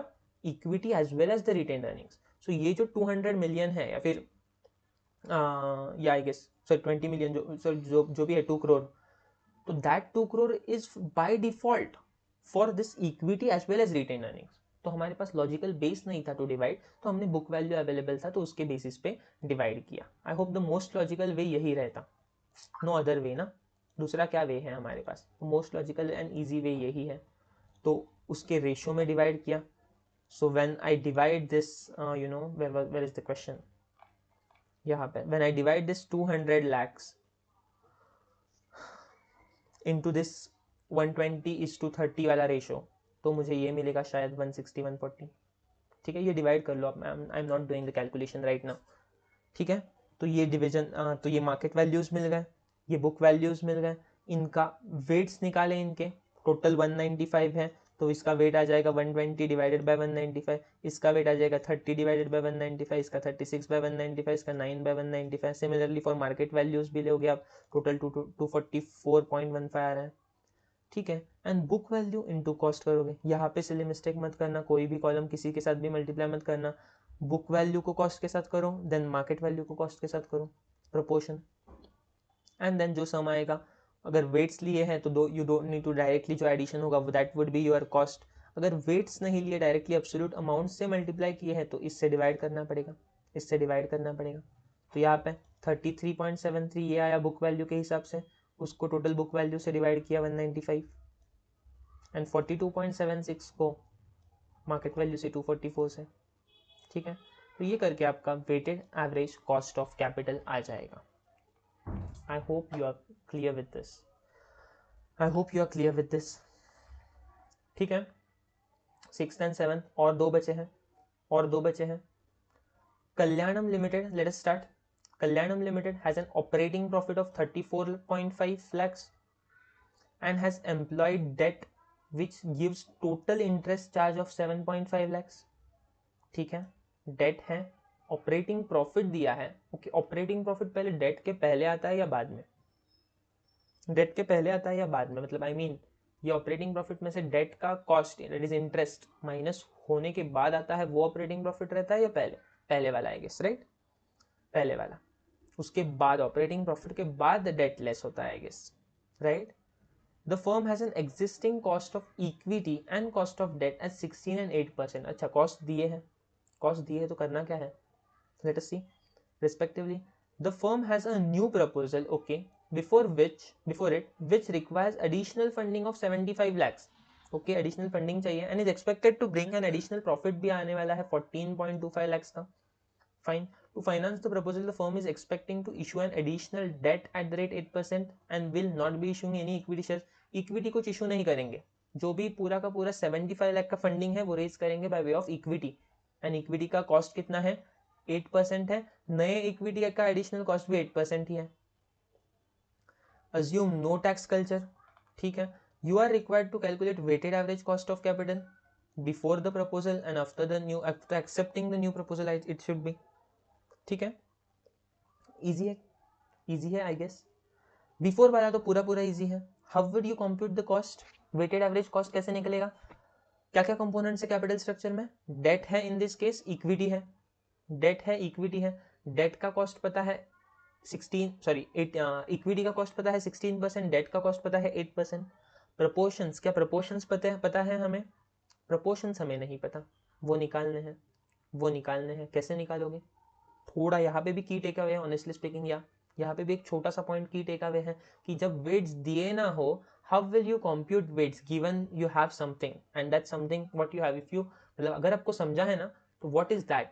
equity as well as the retained earnings. So ये जो 200 million है या फिर या I guess sorry 20 million जो भी है 2 crore, तो that 2 crore is by default for this equity as well as retained earnings. तो हमारे पास लॉजिकल बेस नहीं था टू डिवाइड, तो हमने बुक वैल्यू अवेलेबल था तो उसके बेसिस पे डिवाइड किया। I hope the most logical वे यही रहता, नो अदर वे ना, दूसरा क्या वे है हमारे पास, तो most logical and easy way यही है, तो उसके रेशियो में डिवाइड किया। So when I divide this you know where is the question, यहाँ पे when I divide this 200 lakhs into this 120:30 वाला रेशियो, तो मुझे ये मिलेगा शायद 160-140, ठीक है, ये डिवाइड कर लो आप, आई am not doing the calculation right now, ठीक है। तो ये डिवीजन, तो ये मार्केट वैल्यूज मिल गए, ये बुक वैल्यूज मिल गए, इनका वेट्स निकाले, इनके टोटल 195 है, तो तो इसका वेट आ जाएगा 120 डिवाइडेड बाय 195, इसका वेट आ जाएगा 30 डिवाइडेड बाय 195, इसका 36 बाय 195, इसका 9 by 195। Similarly for market values भी लोगे आप, टोटल 244.15 आ रहा है, ठीक है। And book value into cost करोगे, यहाँ पे सिली मिस्टेक मत करना, कोई भी कॉलम किसी के साथ भी मल्टीप्लाई मत करना, बुक वैल्यू को कॉस्ट के साथ करो, देन मार्केट वैल्यू को कॉस्ट के साथ करो, प्रोपोर्शन, एंड देन जो सम आएगा, अगर वेट्स लिए हैं तो you don't need to directly, जो एडिशन होगा that would be your cost. अगर वेट्स नहीं लिए, डायरेक्टली एब्सोल्यूट अमाउंट से मल्टीप्लाई किए हैं तो इससे डिवाइड करना पड़ेगा, इससे डिवाइड करना पड़ेगा। तो यहाँ पे 33.73 ये आया बुक वैल्यू के हिसाब से, उसको टोटल बुक वैल्यू से डिवाइड किया 195, एंड 42.76 को मार्केट वैल्यू से 244 से, ठीक है। तो ये करके आपका weighted average cost of capital आ जाएगा। I hope you are clear with this. I hope you are clear with this. ठीक है, 6th and 7th और दो बचे हैं, कल्याणम limited, let us start. Kalyanam Limited has an operating profit of 34.5 lakhs and has employed debt which gives total interest charge of 7.5 lakhs. ठीक है, date है, operating profit दिया है, ओके। ऑपरेटिंग प्रॉफिट पहले डेट के पहले आता है या बाद में? डेट के पहले आता है या बाद में, मतलब आई मीन ये ऑपरेटिंग प्रॉफिट में से डेट का cost that is interest minus होने के बाद आता है, वो ऑपरेटिंग प्रॉफिट रहता है या पहले? पहले वाला आई गेस, राइट, पहले वाला। उसके बाद ऑपरेटिंग प्रॉफिट के बाद डेट लेस होता है I guess, right. The firm has an existing cost of equity and cost of debt at 16 and 8%। अच्छा, कॉस्ट दिए हैं तो करना क्या है, let us see respectively. The firm has a new proposal, okay, before it which requires additional funding of 75 lakhs, okay, additional funding चाहिए and is expected to bring an additional profit भी आने वाला है 14.25 lakhs का, fine. To finance the proposal the firm is expecting to issue an additional debt at the rate 8% and will not be issuing any equity shares. Equity कुछ issue नहीं करेंगे, जो भी पूरा का पूरा 75 लाख का फंडिंग है वो रेज करेंगे by way of equity, and equity का कॉस्ट कितना है, 8% है, नए इक्विटी का एडिशनल कॉस्ट भी 8% ही है। अज्यूम नो टैक्स कल्चर, ठीक है। You are required to calculate weighted average cost of capital before the proposal and after accepting the new proposal it should be, ठीक है। इजी है आई गेस, बिफोर वाला तो पूरा इजी है। How would you compute the cost, weighted average cost कैसे निकलेगा, क्या क्या कंपोनेंट्स है कैपिटल स्ट्रक्चर में, डेट है, इन दिस केस इक्विटी है, डेट है, इक्विटी है, डेट का कॉस्ट पता है 8, इक्विटी का कॉस्ट पता है 16%, डेट का कॉस्ट पता है 8%। प्रपोर्शंस, क्या प्रपोर्शंस पता है हमें, प्रपोर्शंस हमें नहीं पता, वो निकालने हैं, कैसे निकालोगे, थोड़ा यहाँ पे भी की टेक अवे है ऑनेस्टली स्पीकिंग, यहाँ पे भी एक छोटा सा पॉइंट की टेक अवे है कि जब वेट्स दिए ना हो, how will you compute weights given you have something and that something what you have, if you, मतलब अगर आपको समझा है ना तो what is that,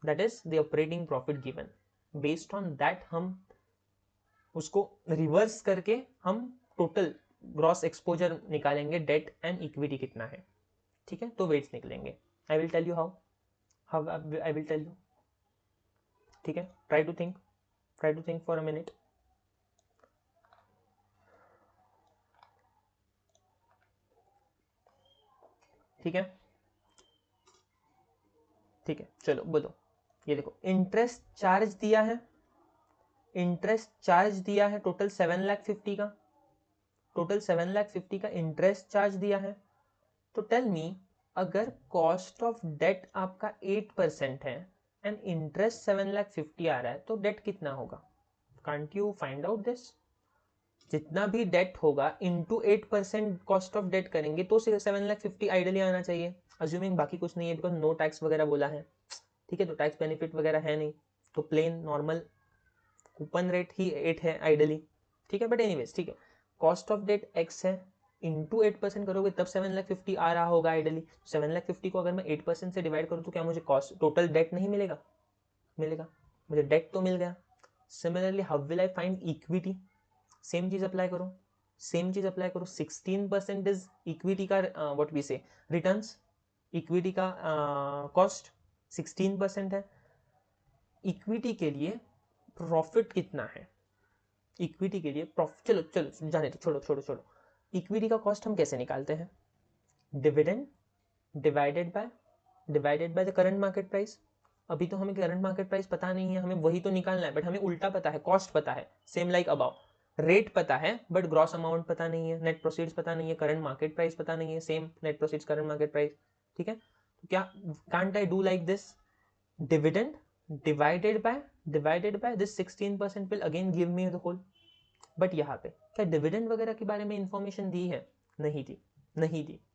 that is the operating profit given, based on that हम उसको रिवर्स करके हम टोटल ग्रॉस एक्सपोजर निकालेंगे, डेट एंड इक्विटी कितना है, ठीक है, तो वेट्स निकलेंगे। I will tell you how I will tell you, ठीक है। Try to think for a minute, ठीक है, चलो बोलो। ये देखो, इंटरेस्ट चार्ज दिया है, टोटल 7,50,000 का, टोटल 7,50,000 का इंटरेस्ट चार्ज दिया है। तो टेल मी, अगर कॉस्ट ऑफ डेट आपका 8% है एंड इंटरेस्ट 7,50,000 आ रहा है, तो डेट कितना होगा, can't you find out this, जितना भी डेट होगा इंटू 8% कॉस्ट ऑफ डेट करेंगे तो 7,50,000 आइडियली आना चाहिए, अज्यूमिंग बाकी कुछ नहीं है, बिकॉज नो टैक्स वगैरह बोला है, ठीक है, तो टैक्स बेनिफिट वगैरह है नहीं, तो प्लेन नॉर्मल कूपन रेट ही 8 है आइडियली, ठीक है। बट एनीवेज, ठीक है, कॉस्ट ऑफ डेट x है, इंटू 8% करोगे तब 7,50,000 आ रहा होगा आइडियली। 7,50,000 को अगर मैं 8% से डिवाइड करूँ तो क्या मुझे कॉस्ट टोटल डेट नहीं मिलेगा, मुझे डेट तो मिल गया। Similarly how will I find equity, same चीज अप्लाई करो, 16% इज इक्विटी का व्हाट वी से रिटर्न्स, इक्विटी का कॉस्ट 16% है। इक्विटी के लिए प्रॉफिट कितना है, इक्विटी के लिए प्रॉफिट, चलो जाने दो, छोड़ो, इक्विटी का कॉस्ट हम कैसे निकालते हैं, dividend divided by the current market price. अभी तो हमें करंट मार्केट प्राइस पता नहीं है, हमें वही तो निकालना है, बट हमें उल्टा पता है, कॉस्ट पता है, सेम लाइक अबाउ। रेट पता है बट ग्रॉस अमाउंट पता नहीं है, नेट प्रोसीड्स पता नहीं है, करंट मार्केट प्राइस पता नहीं है, same net proceeds current market price. ठीक है, तो क्या can't I do like this, dividend divided by this 16% will again give me the whole. But यहाँ पे क्या डिविडेंड वगैरह के बारे में इंफॉर्मेशन दी है? नहीं दी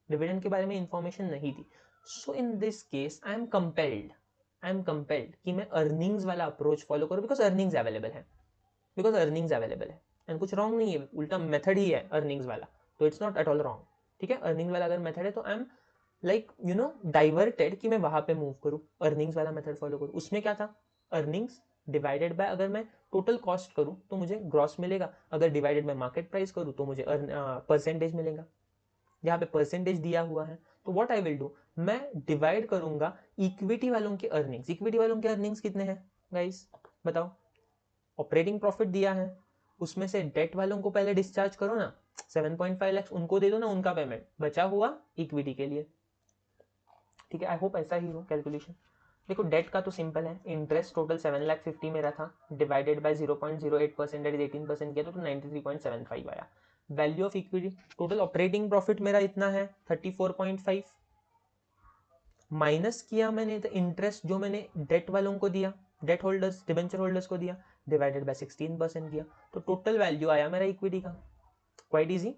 डिविडेंड के बारे में इंफॉर्मेशन नहीं दी। So in this case I am compelled कि मैं अर्निंग्स वाला अप्रोच फॉलो करूं, बिकॉज अर्निंग्स अवेलेबल है एंड कुछ रॉन्ग नहीं है, उल्टा मेथड ही है अर्निंग्स वाला, तो it's not at all wrong. ठीक है, अर्निंग्स वाला अगर मेथड है तो आई एम लाइक डाइवर्टेड कि मैं वहां पे मूव करूं, अर्निंग्स वाला मेथड फॉलो करूं। उसमें क्या था, अर्निंग्स डिवाइडेड बाय, अगर मैं टोटल कॉस्ट करूं तो मुझे ग्रॉस मिलेगा, अगर डिवाइडेड बाय मार्केट प्राइस करूं तो मुझे परसेंटेज मिलेगा। यहाँ पे परसेंटेज दिया हुआ है, तो व्हाट आई विल डू, मैं डिवाइड करूंगा इक्विटी वालों के अर्निंग्स। इक्विटी वालों के अर्निंग्स कितने हैं गाइस बताओ? ऑपरेटिंग प्रॉफिट दिया है, उसमें से डेट वालों को पहले डिस्चार्ज करो ना, 7.5 लाख उनको दे दो ना, उनका पेमेंट बचा हुआ इक्विटी के लिए। ठीक है, आई होप ऐसा ही हो कैलकुलेशन। देखो डेट का तो सिंपल है, इंटरेस्ट टोटल 7,50,000 मेरा था, डिवाइडेड बाय 0.08% दैट इज 18% किया तो 93.75 आया। Value of equity, total operating profit मेरा इतना है 34.5, माइनस किया मैंने तो इंटरेस्ट जो मैंने डेट वालों को दिया, डेट होल्डर्स डिबेंचर होल्डर्स को दिया, डिवाइडेड बाय 16% किया, तो टोटल वैल्यू आया मेरा इक्विटी का। Quite easy.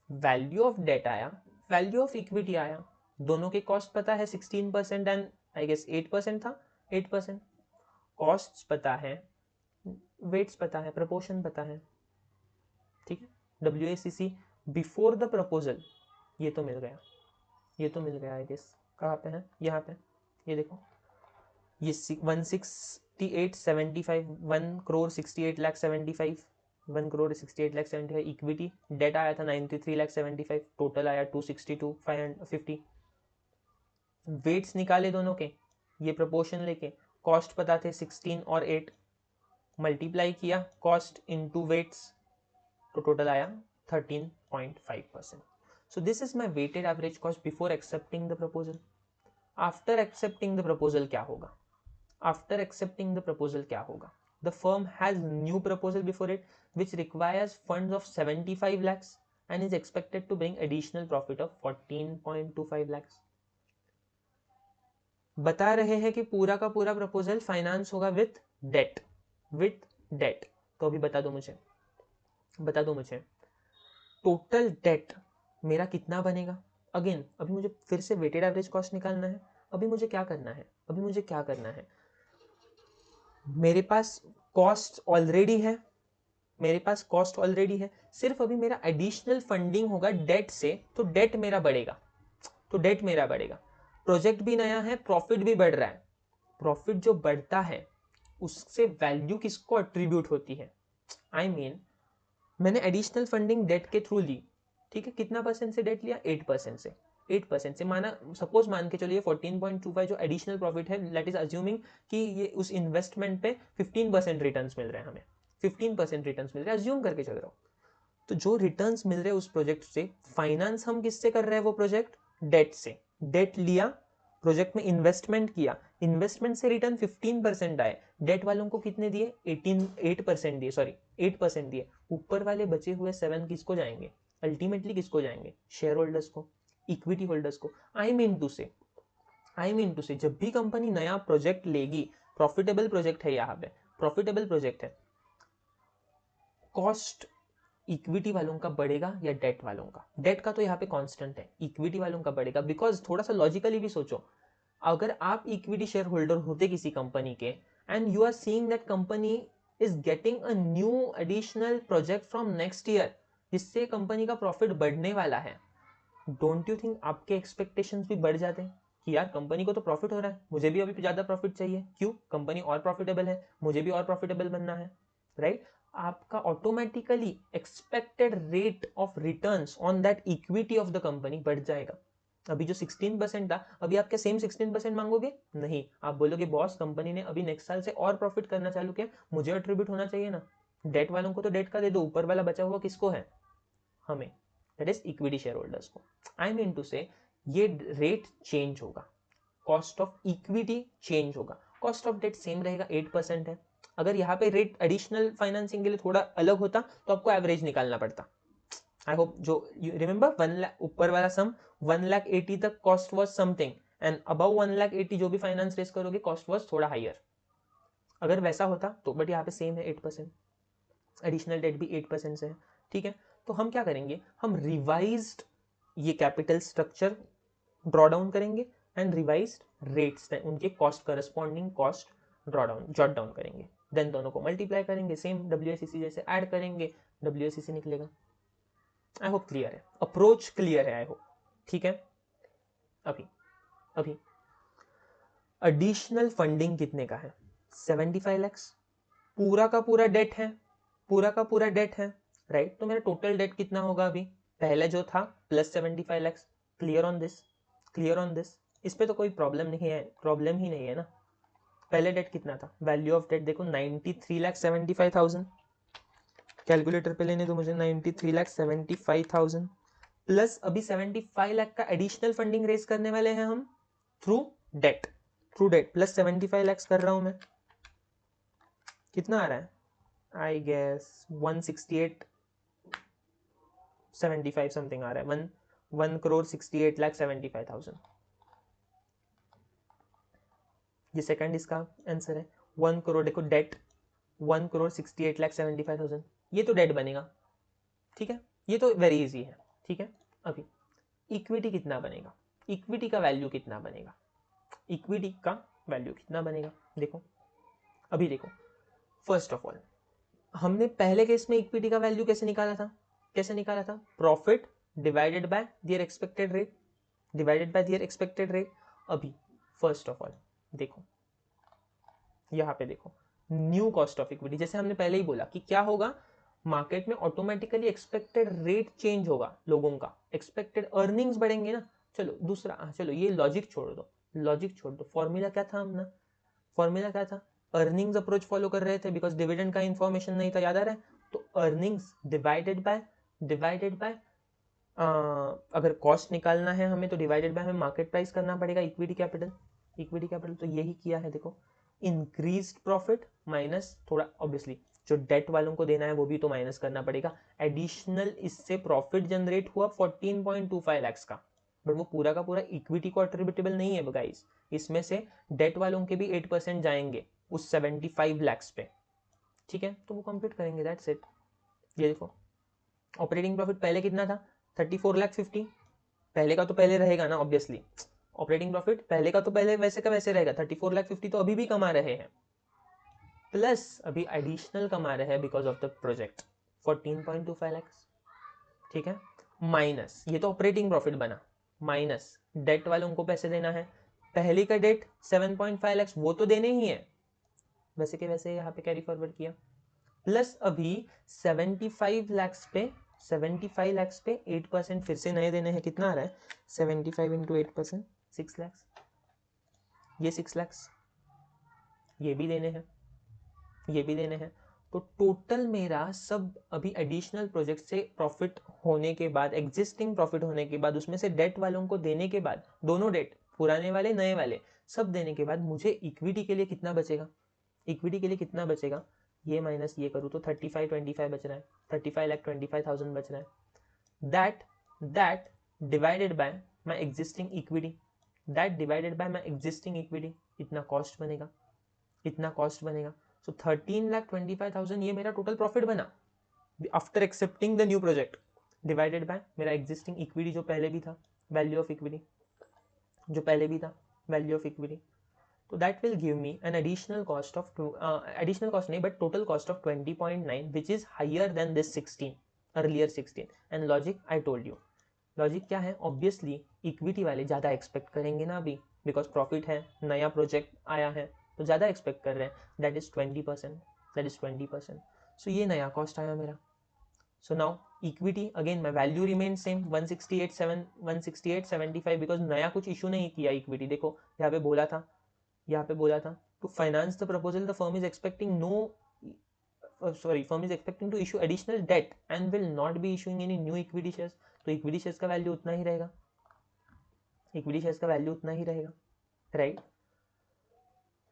Value of debt आया, वैल्यू ऑफ इक्विटी आया, दोनों के कॉस्ट पता है 16% एंड आई गेस 8% था, 8%। कॉस्ट पता है, वेट्स पता है, प्रपोर्शन पता है। ठीक है, WACC बिफोर द प्रपोजल ये तो मिल गया आई गेस। कहाँ पे है, यहाँ पे, ये देखो, ये 168.75, 1,68,75,000, 1,68,75,000 इक्विटी। डेट आया था 93,75,000, टोटल आया 262,550। वेट्स निकाले दोनों के, ये प्रोपोर्शन लेके, कॉस्ट पता थे 16 और 8, मल्टीप्लाई किया कॉस्ट इनटू वेट्स, तो टोटल आया 13.5%। So this is my weighted average cost before accepting the proposal. After accepting the proposal क्या होगा? The firm has new proposal before it which requires funds of 75 lakhs and is expected to bring additional profit of 14.25 lakhs। बता रहे हैं कि पूरा का पूरा proposal finance होगा विथ डेट। तो अभी बता दो मुझे टोटल डेट मेरा कितना बनेगा। अगेन अभी मुझे फिर से वेटेड एवरेज कॉस्ट निकालना है। अभी मुझे क्या करना है, मेरे पास कॉस्ट ऑलरेडी है, सिर्फ अभी मेरा एडिशनल फंडिंग होगा डेट से, तो डेट मेरा बढ़ेगा। प्रोजेक्ट भी नया है, प्रॉफिट भी बढ़ रहा है। प्रॉफिट जो बढ़ता है उससे वैल्यू किसको अट्रीब्यूट होती है? मैंने एडिशनल फंडिंग डेट के थ्रू ली। ठीक है, कितना परसेंट से डेट लिया? 8% से। 8% से माना, सपोज मान के चलिए 14.25 जो एडिशनल प्रॉफिट है, लेट इज अज्यूमिंग कि ये उस इन्वेस्टमेंट पे 15% रिटर्न्स मिल रहे हैं, हमें 15% रिटर्न्स मिल रहे हैं, अज्यूम करके चल रहा हूँ। तो जो रिटर्न्स मिल रहे हैं उस प्रोजेक्ट से, फाइनेंस हम किससे कर रहे हैं? वो प्रोजेक्ट डेट से। डेट लिया, प्रोजेक्ट में इन्वेस्टमेंट किया, इन्वेस्टमेंट से रिटर्न 15% आए, डेट वालों को कितने दिए? 8% दिए। ऊपर वाले बचे हुए 7 किसको जाएंगे? अल्टीमेटली किसको जाएंगे? शेयर होल्डर्स को, इक्विटी होल्डर्स को। आई मीन टू से जब भी कंपनी नया प्रोजेक्ट लेगी, प्रॉफिटेबल प्रोजेक्ट है, यहाँ पे प्रॉफिटेबल प्रोजेक्ट है, कॉस्ट इक्विटी वालों का बढ़ेगा या डेट वालों का? डेट का तो यहाँ पे कांस्टेंट है, इक्विटी वालों का बढ़ेगा। बिकॉज थोड़ा सा लॉजिकली भी सोचो, अगर आप इक्विटी शेयर होल्डर होते किसी कंपनी के and you are seeing that company is getting a new additional project from next year, जिससे कंपनी का प्रॉफिट बढ़ने वाला है, डोंट यू थिंक आपके एक्सपेक्टेशंस भी बढ़ जाते हैं कि यार कंपनी को तो प्रॉफिट हो रहा है, मुझे भी अभी ज्यादा प्रॉफिट चाहिए, क्यों? कंपनी और प्रॉफिटेबल है, मुझे भी और प्रॉफिटेबल बनना है, राइट? आपका automatically expected rate of returns on that equity of the company बढ़ जाएगा। अभी जो 16% था, अभी आप क्या सेम 16% मांगोगे? नहीं, आप बोलोगे बॉस कंपनी ने अभी नेक्स्ट साल से और प्रॉफिट करना चालू किया, मुझे अट्रीब्यूट होना चाहिए ना। डेट वालों को तो डेट का दे दो, ऊपर वाला बचा हुआ किसको है? हमें। That is equity share holders को। आई मीन टू से ये रेट चेंज होगा, कॉस्ट ऑफ इक्विटी चेंज होगा, कॉस्ट ऑफ डेट सेम रहेगा 8% है। अगर यहाँ पे रेट एडिशनल फाइनेंसिंग के लिए थोड़ा अलग होता तो आपको एवरेज निकालना पड़ता। आई होप जो यू रिमेंबर 1 लाख ऊपर वाला सम 1,80,000 तक cost was something and above 1,80,000 जो भी फाइनेंस रेस करोगे कॉस्ट वाज थोड़ा हायर। अगर वैसा होता तो बट यहाँ पे सेम है 8%, एडिशनल डेट भी 8% से है। ठीक है, तो हम क्या करेंगे, हम रिवाइज्ड ये कैपिटल स्ट्रक्चर ड्रॉ डाउन करेंगे एंड रिवाइज्ड रेट्स उनके cost corresponding cost draw down jot down करेंगे, देन दोनों को मल्टीप्लाई करेंगे, सेम WACC जैसे ऐड करेंगे, WACC निकलेगा। आई होप क्लियर है, अप्रोच क्लियर है आई होप। ठीक है, अभी अभी एडिशनल फंडिंग कितने का है, 75 लाख, पूरा का पूरा डेट है, पूरा का पूरा डेट है, राइट। तो मेरा टोटल डेट कितना होगा अभी, पहले जो था plus 75 lakh. Clear on this, clear on this, इस पे तो कोई प्रॉब्लम नहीं है, प्रॉब्लम ही नहीं है ना। पहले डेट कितना था, वैल्यू ऑफ डेट देखो 93,75,000, कैलकुलेटर पे लेने तो मुझे 93,75,000 प्लस अभी 75 लाख का एडिशनल फंडिंग रेज करने वाले हैं हम through date, through date plus 75 lakh कर रहा हूं मैं। कितना आ रहा है, आई गेस 168.75 समथिंग आ रहा है, 1,68,75,000। ये सेकंड इसका आंसर है। 1 करोड़ देखो डेट 1,68,75,000, ये तो डेट बनेगा। ठीक है, ये तो वेरी इजी है। ठीक है, अभी इक्विटी कितना बनेगा, इक्विटी का वैल्यू कितना बनेगा, इक्विटी का वैल्यू कितना बनेगा, देखो अभी देखो। फर्स्ट ऑफ ऑल हमने पहले केस में इक्विटी का वैल्यू कैसे निकाला था, कैसे निकाला था, profit divided by there expected rate, divided by there expected rate. अभी फर्स्ट ऑफ ऑल देखो यहाँ पे देखो न्यू कॉस्ट ऑफ इक्विटी, जैसे हमने पहले ही बोला कि क्या होगा, मार्केट में ऑटोमेटिकली एक्सपेक्टेड रेट चेंज होगा, लोगों का एक्सपेक्टेड अर्निंग्स बढ़ेंगे ना। चलो दूसरा, चलो ये लॉजिक छोड़ दो, लॉजिक छोड़ दो, फॉर्मूला क्या था अपना, फॉर्मूला क्या था, अर्निंग्स अप्रोच फॉलो कर रहे थे बिकॉज डिविडेंड का इंफॉर्मेशन नहीं था, याद आ रहा है। तो अर्निंग्स डिवाइडेड बाय अगर कॉस्ट निकालना है हमें तो डिवाइडेड बाय हमें मार्केट प्राइस करना पड़ेगा, इक्विटी कैपिटल, इक्विटी कैपिटल। तो यही किया है देखो, इंक्रीज्ड प्रॉफिट माइनस थोड़ा ऑब्वियसली जो डेट वालों को देना है वो भी तो माइनस करना पड़ेगा, एडिशनल इससे प्रॉफिट जनरेट हुआ 14.25 लाख का, बट वो पूरा का पूरा इक्विटी को अट्रिब्यूटेबल नहीं है गाइस, इसमें से डेट वालों के भी 8% जाएंगे उस 75 लाख पे। ठीक है, तो वो कंप्यूट करेंगे, दैट्स इट। ये देखो ऑपरेटिंग प्रॉफिट पहले कितना था, 34,50,000, पहले का तो पहले रहेगा ना ऑब्वियसली, ऑपरेटिंग प्रॉफिट पहले का तो पहले वैसे का वैसे रहेगा, 34,50,000 तो अभी भी कमा रहे हैं, प्लस अभी एडिशनल कमा रहे हैं because of the project 14.25 lakh. ठीक है, माइनस ये तो ऑपरेटिंग प्रॉफिट बना, माइनस डेट वालों को पैसे देना है, पहले का डेट 7.5 लाख वो तो देने ही है, वैसे के वैसे यहाँ पे कैरी फॉरवर्ड किया, प्लस अभी 75 लाख पे 75 लाख पे 8% फिर से नए देने हैं, कितना आ रहा है 75 इंटू 8%, 6 लाख, ये 6 लाख, ये भी देने हैं, ये भी देने हैं। तो टोटल मेरा सब अभी एडिशनल प्रोजेक्ट से प्रॉफिट होने के बाद, एग्जिस्टिंग प्रॉफिट होने के बाद, उसमें से डेट वालों को देने के बाद, दोनों डेट पुराने वाले नए वाले सब देने के बाद मुझे इक्विटी के लिए कितना बचेगा, इक्विटी के लिए कितना बचेगा, ये माइनस ये करूँ तो 35,25 बच रहा है, 35,25,000 बच रहा है, that divided by my existing equity, that divided by my existing equity, इतना कॉस्ट बनेगा, इतना कॉस्ट बनेगा। सो 13,25,000 ये मेरा टोटल प्रॉफिट बना after accepting the new project, divided by मेरा एग्जिस्टिंग इक्विटी जो पहले भी था, वैल्यू ऑफ इक्विटी जो पहले भी था, वैल्यू ऑफ इक्विटी। तो that will give me an additional cost of additional cost नहीं but total cost of 20.9 which is higher than this 16 earlier 16। And logic I told you, logic क्या है, obviously equity वाले ज़्यादा expect करेंगे ना अभी, because profit है, नया प्रोजेक्ट आया है तो ज़्यादा एक्सपेक्ट कर रहे हैं, दैट इज 20%, दैट इज 20%। सो ये नया कॉस्ट आया मेरा। So now equity again my value remain same 168.75 because नया कुछ इशू नहीं किया इक्विटी। देखो यहाँ पे बोला था to finance the proposal the firm is expecting no firm is expecting to issue additional debt and will not be issuing any new equity shares, तो इक्विटी शेयर्स का वैल्यू उतना ही रहेगा, इक्विटी शेयर्स का वैल्यू उतना ही रहेगा, right.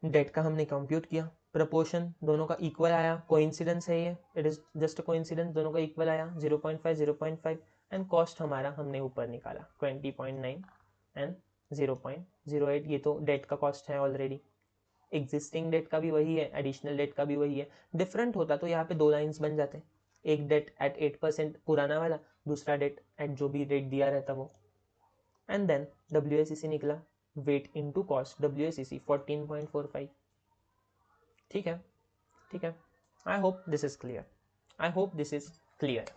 Date का हमने compute किया, प्रपोर्शन दोनों का इक्वल आया, कोइंसिडेंस है ये, it is just a coincidence, दोनों का इक्वल आया 0.5 0.5 एंड कॉस्ट हमारा हमने ऊपर निकाला 20.9 एंड 0.08, ये तो डेट का कॉस्ट है ऑलरेडी, एग्जिस्टिंग डेट का भी वही है, एडिशनल डेट का भी वही है, डिफरेंट होता तो यहाँ पे दो लाइंस बन जाते, एक डेट एट 8% पुराना वाला, दूसरा डेट एट जो भी रेट दिया रहता वो, एंड देन WACC निकला वेट इनटू कॉस्ट, WACC 14.45, ठीक है, ठीक है। I hope this is clear, I hope this is clear.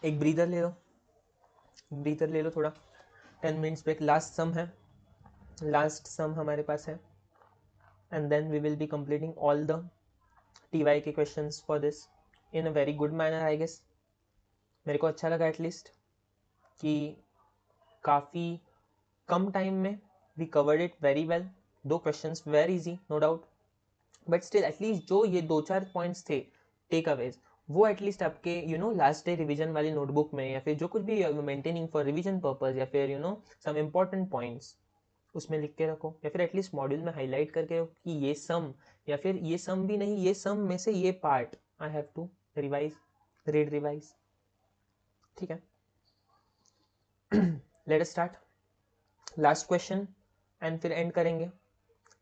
एक ब्रीदर ले लो, ब्रीदर ले लो थोड़ा, 10 मिनट्स ब्रेक, लास्ट सम है, लास्ट सम हमारे पास है, and then we will be completing all the TY के questions for this in a very good manner I guess. मेरे को अच्छा लगा एटलीस्ट कि काफ़ी कम टाइम में we covered it very well, दो questions very easy no doubt, but still at least जो ये 2-4 पॉइंट्स थे टेक अवेज, वो एटलीस्ट आपके लास्ट डे रिवीजन वाली नोटबुक में या फिर जो कुछ भी मेंटेनिंग फॉर रिवीजन पर्पस या फिर सम इम्पॉर्टेंट पॉइंट्स उसमें लिख के रखो, या फिर एटलीस्ट मॉड्यूल में हाईलाइट करके रखो कि ये सम, या फिर ये सम भी नहीं, ये सम में से ये part I have to revise, read revise, ठीक है। Let us start last question and फिर एंड करेंगे।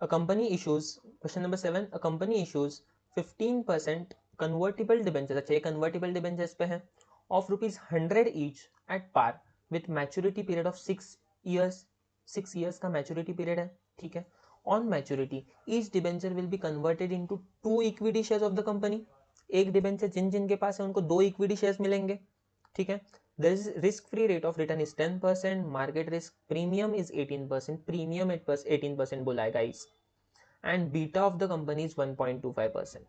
A company issues, question number 7, a company issues 15% convertible debentures, अच्छा ये कन्वर्टिबल डिबेंचर्स पे है, of ₹100 each at par with maturity period of 6 years, 6 years का maturity period है, ठीक है। On maturity each debenture will be converted into 2 equity shares of the company, एक debenture जिन जिन के पास है उनको 2 इक्विटी शेयर्स मिलेंगे, ठीक है। The risk free rate of return is 10%, market risk premium is 18%, premium 18% बोला है guys, and beta of the company is 1.25%,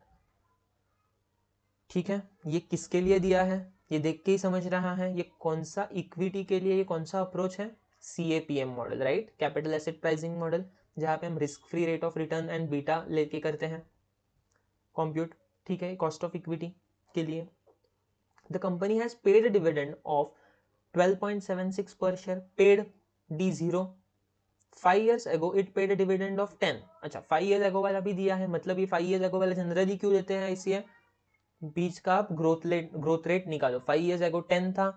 ठीक है। ये किसके लिए दिया है ये देख के ही समझ रहा है, ये कौन सा इक्विटी के लिए, ये कौन सा अप्रोच है, CAPM model, right, capital asset pricing model, जहाँ पे हम risk free rate of return and beta लेके करते हैं कंप्यूट, ठीक है, कॉस्ट ऑफ इक्विटी के लिए। The company has paid a dividend of 12.76 per share, paid D0. 5 years ago it paid a dividend of 10, अच्छा 5 years ago वाला भी दिया है, मतलब ये 5 years ago वाला जनरली क्यों देते हैं, इसलिए बीच का आप ग्रोथ रेट निकालो, 5 years ago 10 था,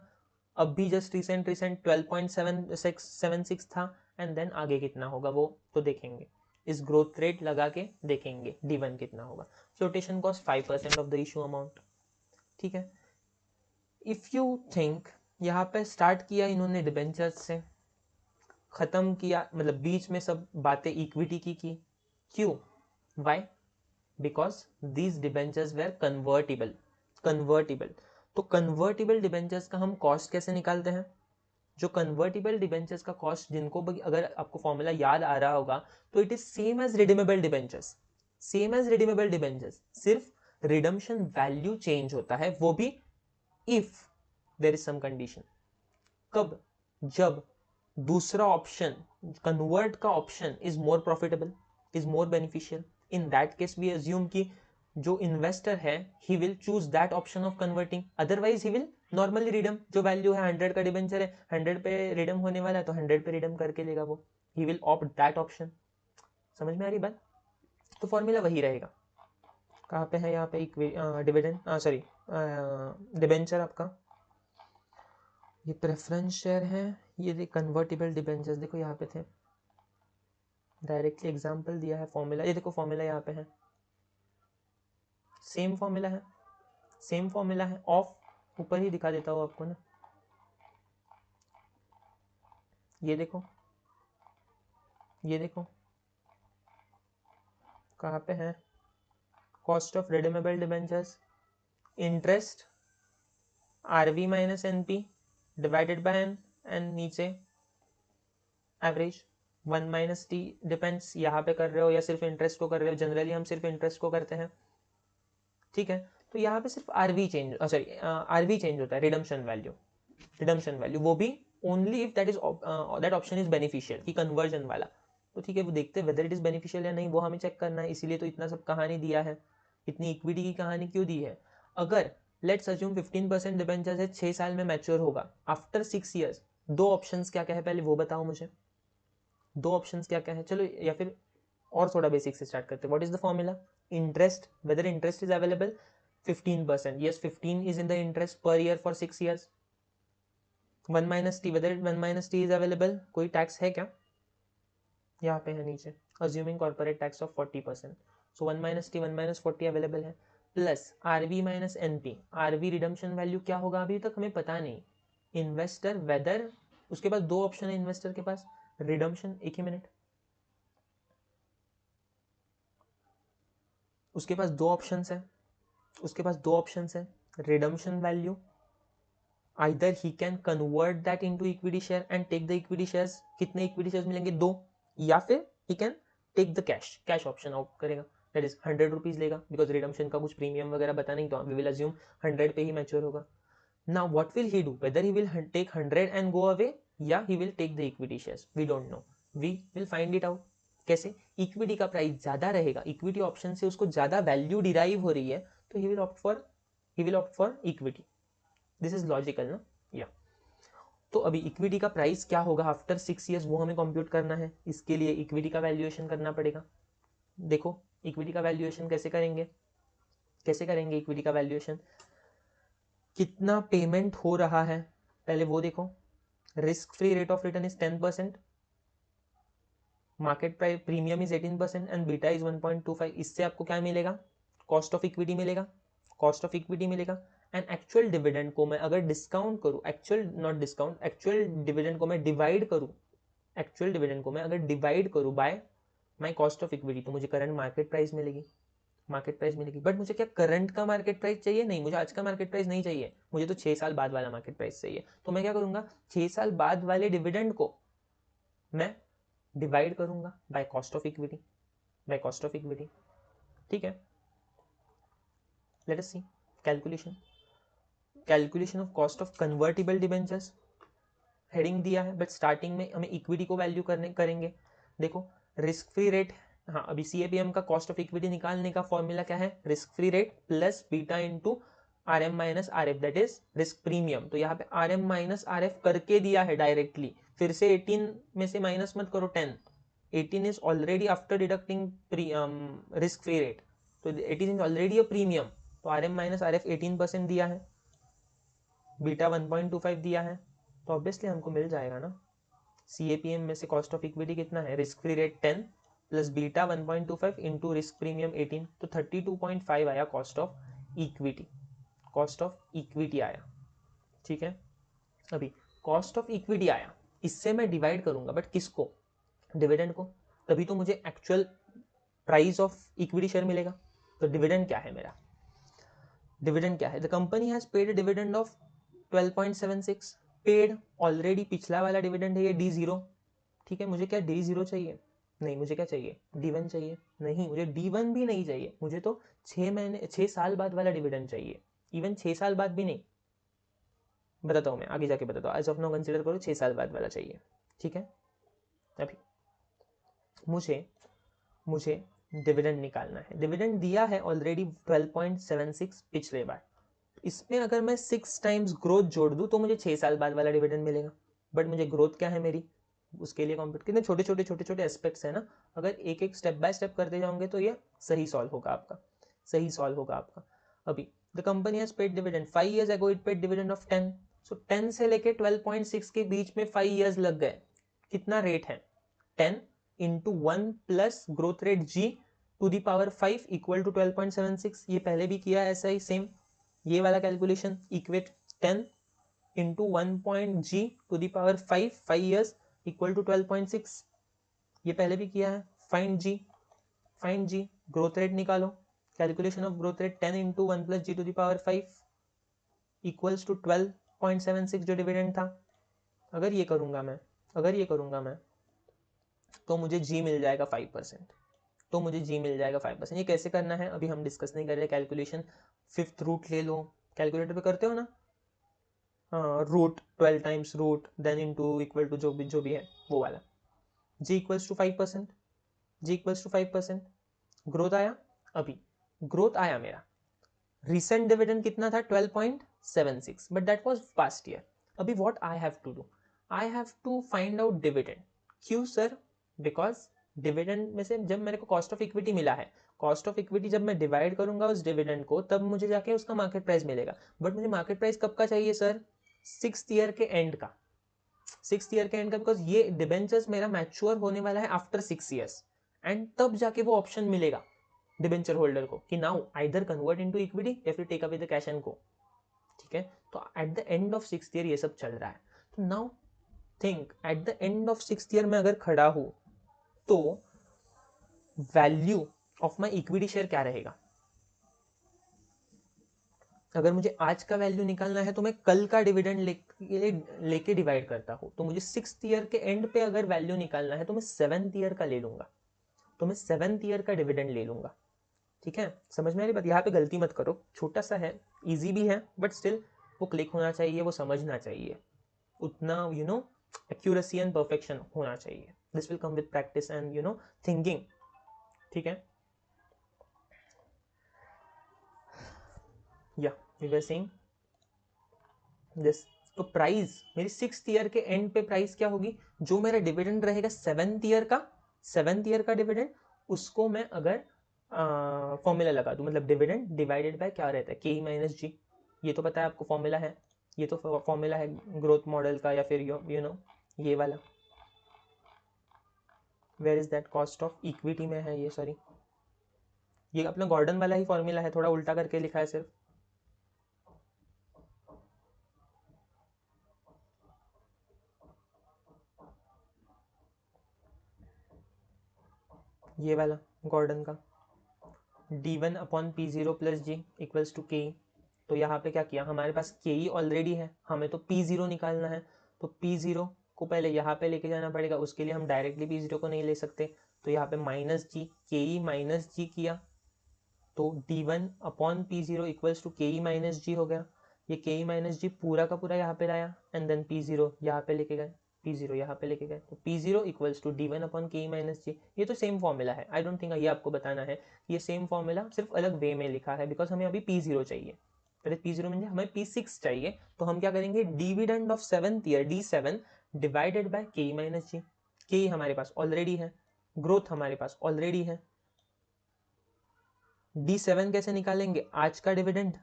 अब भी जस्ट रिसेंट 12.76 था, एंड देन आगे कितना होगा वो तो देखेंगे, इस ग्रोथ रेट लगा के देखेंगे D1 कितना होगा। Flotation cost 5% of the issue amount, ठीक है। इफ यू थिंक यहाँ पे स्टार्ट किया इन्होंने डिबेंचर्स से, खत्म किया, मतलब बीच में सब बातें इक्विटी की क्यों, why, because these debentures were convertible, convertible, तो कन्वर्टिबल डिबेंचर्स का हम कॉस्ट कैसे निकालते हैं, जो कन्वर्टिबल डिबेंचर्स का कॉस्ट, जिनको अगर आपको फॉर्मूला याद आ रहा होगा तो it is same as redeemable debentures, same as redeemable debentures, सिर्फ रिडम्पशन वैल्यू चेंज होता है, वो भी if there is some condition, कब, जब दूसरा ऑप्शन कन्वर्ट का option is more profitable, is more beneficial, in that case we assume कि जो इन्वेस्टर है he will choose that option of converting, otherwise he will normally redeem, जो value है 100 का डिबेंचर है 100 पे रिडम होने वाला है तो 100 पे रिडम करके लेगा वो, he will opt that option, समझ में आ रही बात, तो फॉर्मूला वही रहेगा। कहाँ पे है यहाँ पे डिविडेंड, सॉरी डिबेंचर आपका, ये प्रेफरेंस शेयर है, ये कन्वर्टिबल डिबेंचर्स देखो यहाँ पे थे, डायरेक्टली एग्जांपल दिया है, फॉर्मूला ये देखो, फॉर्मूला यहाँ पे है, सेम फॉर्मूला है, सेम फॉर्मूला है, ऑफ ऊपर ही दिखा देता हूँ आपको ना, ये देखो, ये देखो कहाँ पे है, cost of redeemable debentures, interest RV minus NP divided bye N, and नीचे एवरेज 1 माइनस T, डिपेंड्स यहाँ पे कर रहे हो या सिर्फ इंटरेस्ट को कर रहे हो, जनरली हम सिर्फ इंटरेस्ट को करते हैं, ठीक है। तो यहाँ पे सिर्फ RV change, sorry RV change होता है, रिडम्पशन वैल्यू, रिडम्पशन वैल्यू, वो भी only if that option is beneficial, कि कन्वर्जन वाला। तो ठीक है, वो देखते हैं वेदर इट इज बेनिफिशियल या नहीं, वो हमें चेक करना है, इसीलिए तो इतना सब कहानी दिया है, इतनी इक्विटी की कहानी क्यों दी है। अगर लेट्स अज्यूम 15% डिबेंचर्स है, 6 साल में मैच्योर होगा, आफ्टर 6 ईयर्स, दो ऑप्शंस क्या क्या है पहले वो बताओ मुझे, दो ऑप्शंस क्या क्या है। चलो या फिर और थोड़ा बेसिक से स्टार्ट करते हैं। What is the formula, interest, whether interest is available 15%, yes 15 is in the interest per year for 6 years. 1 minus t, whether 1 minus t is available, कोई टैक्स है क्या, यहाँ पे है नीचे, assuming corporate tax of 40%, so 1 minus t 1 minus 40 available है, plus rv minus np, rv redemption value क्या होगा अभी तक हमें पता नहीं, इन्वेस्टर वेदर, उसके पास दो ऑप्शन है इन्वेस्टर के पास, रिडम्पशन, एक ही मिनट, उसके पास दो ऑप्शंस है, उसके पास दो ऑप्शंस है, redemption value, either he can convert that into equity share and take the equity shares, कितने equity shares मिलेंगे, दो, या फिर he can take the cash option out करेगा, that is 100 रुपीज लेगा, because redemption का कुछ प्रीमियम वगैरह पता नहीं, तो we will assume 100 पे ही मैच्योर होगा। now what will he do, whether he will take 100 and go away, या he will take the equity shares, we don't know, we will find it out। कैसे, equity का price ज्यादा रहेगा, equity option से उसको ज्यादा value derive हो रही है, तो he will opt for equity, this is logical ना, या तो अभी इक्विटी का प्राइस क्या होगा आफ्टर 6 ईयर्स, वो हमें कंप्यूट करना है, इसके लिए इक्विटी का वैल्यूएशन करना पड़ेगा। देखो इक्विटी का वैल्यूएशन कैसे करेंगे, इक्विटी का वैल्यूएशन, कितना पेमेंट हो रहा है पहले वो देखो, risk free rate of return is 10%, market price premium is 18% and beta is 1.25, इससे आपको क्या मिलेगा, कॉस्ट ऑफ इक्विटी मिलेगा, एंड एक्चुअल डिविडेंड को मैं अगर डिस्काउंट करूं, एक्चुअल डिविडेंड को मैं डिवाइड करूं by my cost of equity, तो मुझे करंट मार्केट प्राइस मिलेगी, बट मुझे क्या करंट का मार्केट प्राइस चाहिए, नहीं मुझे आज का मार्केट प्राइस नहीं चाहिए, मुझे तो 6 साल बाद वाला मार्केट प्राइस चाहिए। तो मैं क्या करूंगा, 6 साल बाद वाले डिविडेंड को मैं डिवाइड करूंगा बाय कॉस्ट ऑफ इक्विटी, ठीक है। Let us see calculation of cost of convertible debentures, heading दिया है, बट स्टार्टिंग में हमें इक्विटी को वैल्यू करेंगे। देखो रिस्क फ्री रेट, हाँ अभी सीएपीएम का कॉस्ट ऑफ इक्विटी निकालने का फॉर्मूला क्या है, risk free rate plus beta into R M minus R F, that is risk premium. तो यहाँ पे R M minus R F करके दिया है डायरेक्टली, फिर से 18 में से माइनस मत करो 10, 18 is already after deducting risk free rate, तो 18 इज ऑलरेडी अ प्रीमियम, तो R M minus R F 18% दिया है, बीटा 1.25 दिया है, तो ऑब्वियसली हमको मिल जाएगा ना, सीएपीएम में से कॉस्ट ऑफ इक्विटी कितना है, risk free rate 10 plus beta 1.25 into risk premium 18, तो 32.5 आया कॉस्ट ऑफ इक्विटी आया, ठीक है। अभी कॉस्ट ऑफ इक्विटी आया, इससे मैं डिवाइड करूंगा, बट किसको, डिविडेंड को, तभी तो मुझे actual price of equity share मिलेगा। तो डिविडेंड क्या है मेरा, the company has paid dividend of 12.76, paid already, पिछला वाला डिविडेंड है ये D0, ठीक है। मुझे क्या D0 चाहिए, नहीं मुझे क्या चाहिए, D1 चाहिए, नहीं मुझे D1 भी नहीं चाहिए, मुझे तो 6 साल बाद वाला डिविडेंड चाहिए, इवन 6 साल बाद भी नहीं, बताता हूँ मैं आगे जाके बताता हूँ, एज ऑफ नाउ कंसिडर करो 6 साल बाद वाला चाहिए, ठीक है। अभी मुझे डिविडेंड निकालना है, डिविडेंड दिया है ऑलरेडी 12.76 पिछले बार, इसमें अगर मैं 6 टाइम्स ग्रोथ जोड़ दूं तो मुझे 6 साल बाद वाला डिविडेंड मिलेगा, बट मुझे ग्रोथ क्या है मेरी, उसके लिए कॉम्प्यूट कितने छोटे छोटे एस्पेक्ट्स है ना, अगर एक एक स्टेप बाय स्टेप करते जाओगे तो ये सही सॉल्व होगा आपका। अभी the company has paid dividend 5 years ago, it paid dividend of 10, सो 10 से लेके 12.6 के बीच में 5 years लग गए, कितना रेट है 10 into 1 plus growth rate G to the power 5 equal to 12.76, ये पहले भी किया है ऐसा ही सेम, ये वाला calculation equate 10 into 1.g to the power 5 years equal to 12.6, ये पहले भी किया है। फाइंड जी ग्रोथ रेट निकालो, calculation of growth rate 10 into 1 plus G to the power 5 equals to 12.76 जो डिविडेंड था। अगर ये करूंगा मैं तो मुझे जी मिल जाएगा 5%, ये कैसे करना है अभी हम डिस्कस नहीं कर रहे, कैलकुलेशन 5th रूट ले लो, कैलकुलेटर पे करते हो ना, root 12 times root then into equal to जो भी है वो वाला। G equals to 5%, G equals to 5%। Growth आया, अभी ग्रोथ आया मेरा। रिसेंट डिविडेंड कितना था 12.76, but that was past year. अभी what I have to do, I have to find out dividend. क्यों सर? बिकॉज डिविडेंड में से जब मेरे को कॉस्ट ऑफ इक्विटी मिला है, कॉस्ट ऑफ इक्विटी जब मैं डिवाइड करूंगा उस डिविडेंड को, तब मुझे जाके उसका मार्केट प्राइस मिलेगा। बट मुझे मार्केट प्राइस कब का चाहिए सर? 6th ईयर के एंड का, 6th ईयर के एंड का, बिकॉज ये डिबेंचर्स मेरा मैच्योर होने वाला है आफ्टर 6 ईयर्स, एंड तब जाके वो ऑप्शन मिलेगा डिबेंचर होल्डर को कि now either convert into equity या फिर take away the cash and go. ठीक है, तो at the end of 6th year ये सब चल रहा है। तो now think, at the end of 6th year में अगर खड़ा हूं तो value of my equity share क्या रहेगा? अगर मुझे आज का वैल्यू निकालना है तो मैं कल का डिविडेंड लेके डिवाइड करता हूं। तो मुझे 6th ईयर के एंड पे अगर वैल्यू निकालना है तो मैं 7th ईयर का ले लूंगा, तो मैं 7th ईयर का डिविडेंड ले लूंगा। ठीक है, समझ में आ रही बात? यहाँ पे गलती मत करो, छोटा सा है, इजी भी है, बट स्टिल वो क्लिक होना चाहिए, वो समझना चाहिए, उतना एक्यूरेसी एंड परफेक्शन होना चाहिए। This will come with practice and thinking. ठीक है, या वी वर सेइंग दिस। तो प्राइस मेरी 6th ईयर के एंड पे प्राइस क्या होगी? जो मेरा डिविडेंड रहेगा 7th ईयर का डिविडेंड, उसको मैं अगर फॉर्मूला लगा दूं, मतलब डिविडेंड डिवाइडेड बाय क्या रहता है, के माइनस जी। ये तो पता है आपको फॉर्मूला है, ये तो फॉर्मूला है ग्रोथ मॉडल का, या फिर ये वाला। Where is that? Cost of equity में है ये, सॉरी, ये अपना गॉर्डन वाला ही फॉर्मूला है, थोड़ा उल्टा करके लिखा है सिर्फ। ये वाला गॉर्डन का d1 upon p0 plus G equals to K. तो यहाँ पे क्या किया, हमारे पास के ई ऑलरेडी है, हमें तो p0 निकालना है। तो p0 को पहले यहाँ पे लेके जाना पड़ेगा, उसके लिए हम डायरेक्टली p0 को नहीं ले सकते, तो यहाँ पे माइनस जी, के ई माइनस जी किया, तो d1 upon p0 equals to के ई माइनस जी हो गया। ये के ई माइनस जी पूरा का पूरा यहाँ पे लाया, एंड देन p0 यहाँ पे लेके गए, p0 यहाँ पे लेके गए, तो p0 equals to d1 upon के ई माइनस जी। ये तो सेम फॉर्मूला है, आई डोंट थिंक ये आपको बताना है, ये सेम फॉर्मूला सिर्फ अलग वे में लिखा है, बिकॉज हमें अभी p0 चाहिए। पहले p0 म्हणजे हमें p6 चाहिए, तो हम क्या करेंगे, dividend of 7th year d7 divided by के ई माइनस जी। के ई हमारे पास ऑलरेडी है, ग्रोथ हमारे पास ऑलरेडी है। d7 कैसे निकालेंगे? आज का dividend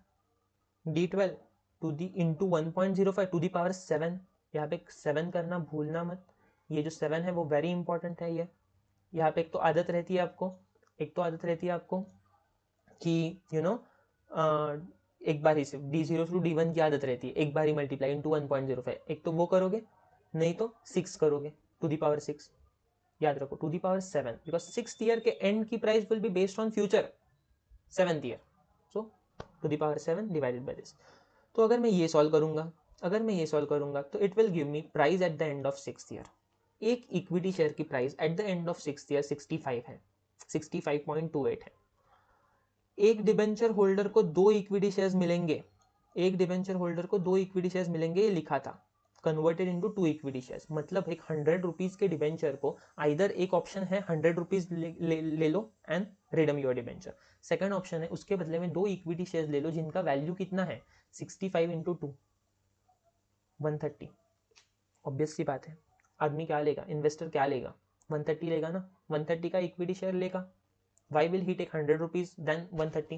d12 to the into 1.05 to the power 7। यहाँ पे 7 करना भूलना मत, ये जो 7 है वो वेरी इंपॉर्टेंट है। ये यहाँ पे एक तो आदत रहती है आपको, कि एक बार ही सिर्फ d0 टू d1 की आदत रहती है, एक बार ही मल्टीप्लाई इंटू 1.05, एक तो वो करोगे, नहीं तो 6 करोगे टू दी पावर 6। याद रखो to the power 7, because 6th year के एंड की price will be based on future 7th year. So to the power 7 divided by this. तो अगर मैं ये सॉल्व करूंगा तो it will give me price at the end of 6th year. एक equity share की price at the end of 6th year 65 है, 65.28 है। एक डिबेंचर होल्डर को दो इक्विटी शेयर्स मिलेंगे, एक डिबेंचर होल्डर को दो इक्विटी शेयर्स मिलेंगे, ये लिखा था, कन्वर्टेड इनटू 2 इक्विटी शेयर्स। मतलब एक 100 रुपीज के डिबेंचर को आइदर एक ऑप्शन है 100 रुपीज ले लो and redeem your debenture, second option है उसके बदले में दो इक्विटी शेयर्स ले लो जिनका वैल्यू कितना है 65 इंटू 2 130। ऑब्वियस सी बात है, आदमी क्या लेगा, इन्वेस्टर क्या लेगा, 130 लेगा ना, 130 का इक्विटी शेयर लेगा। Why will he take 100 rupees than 130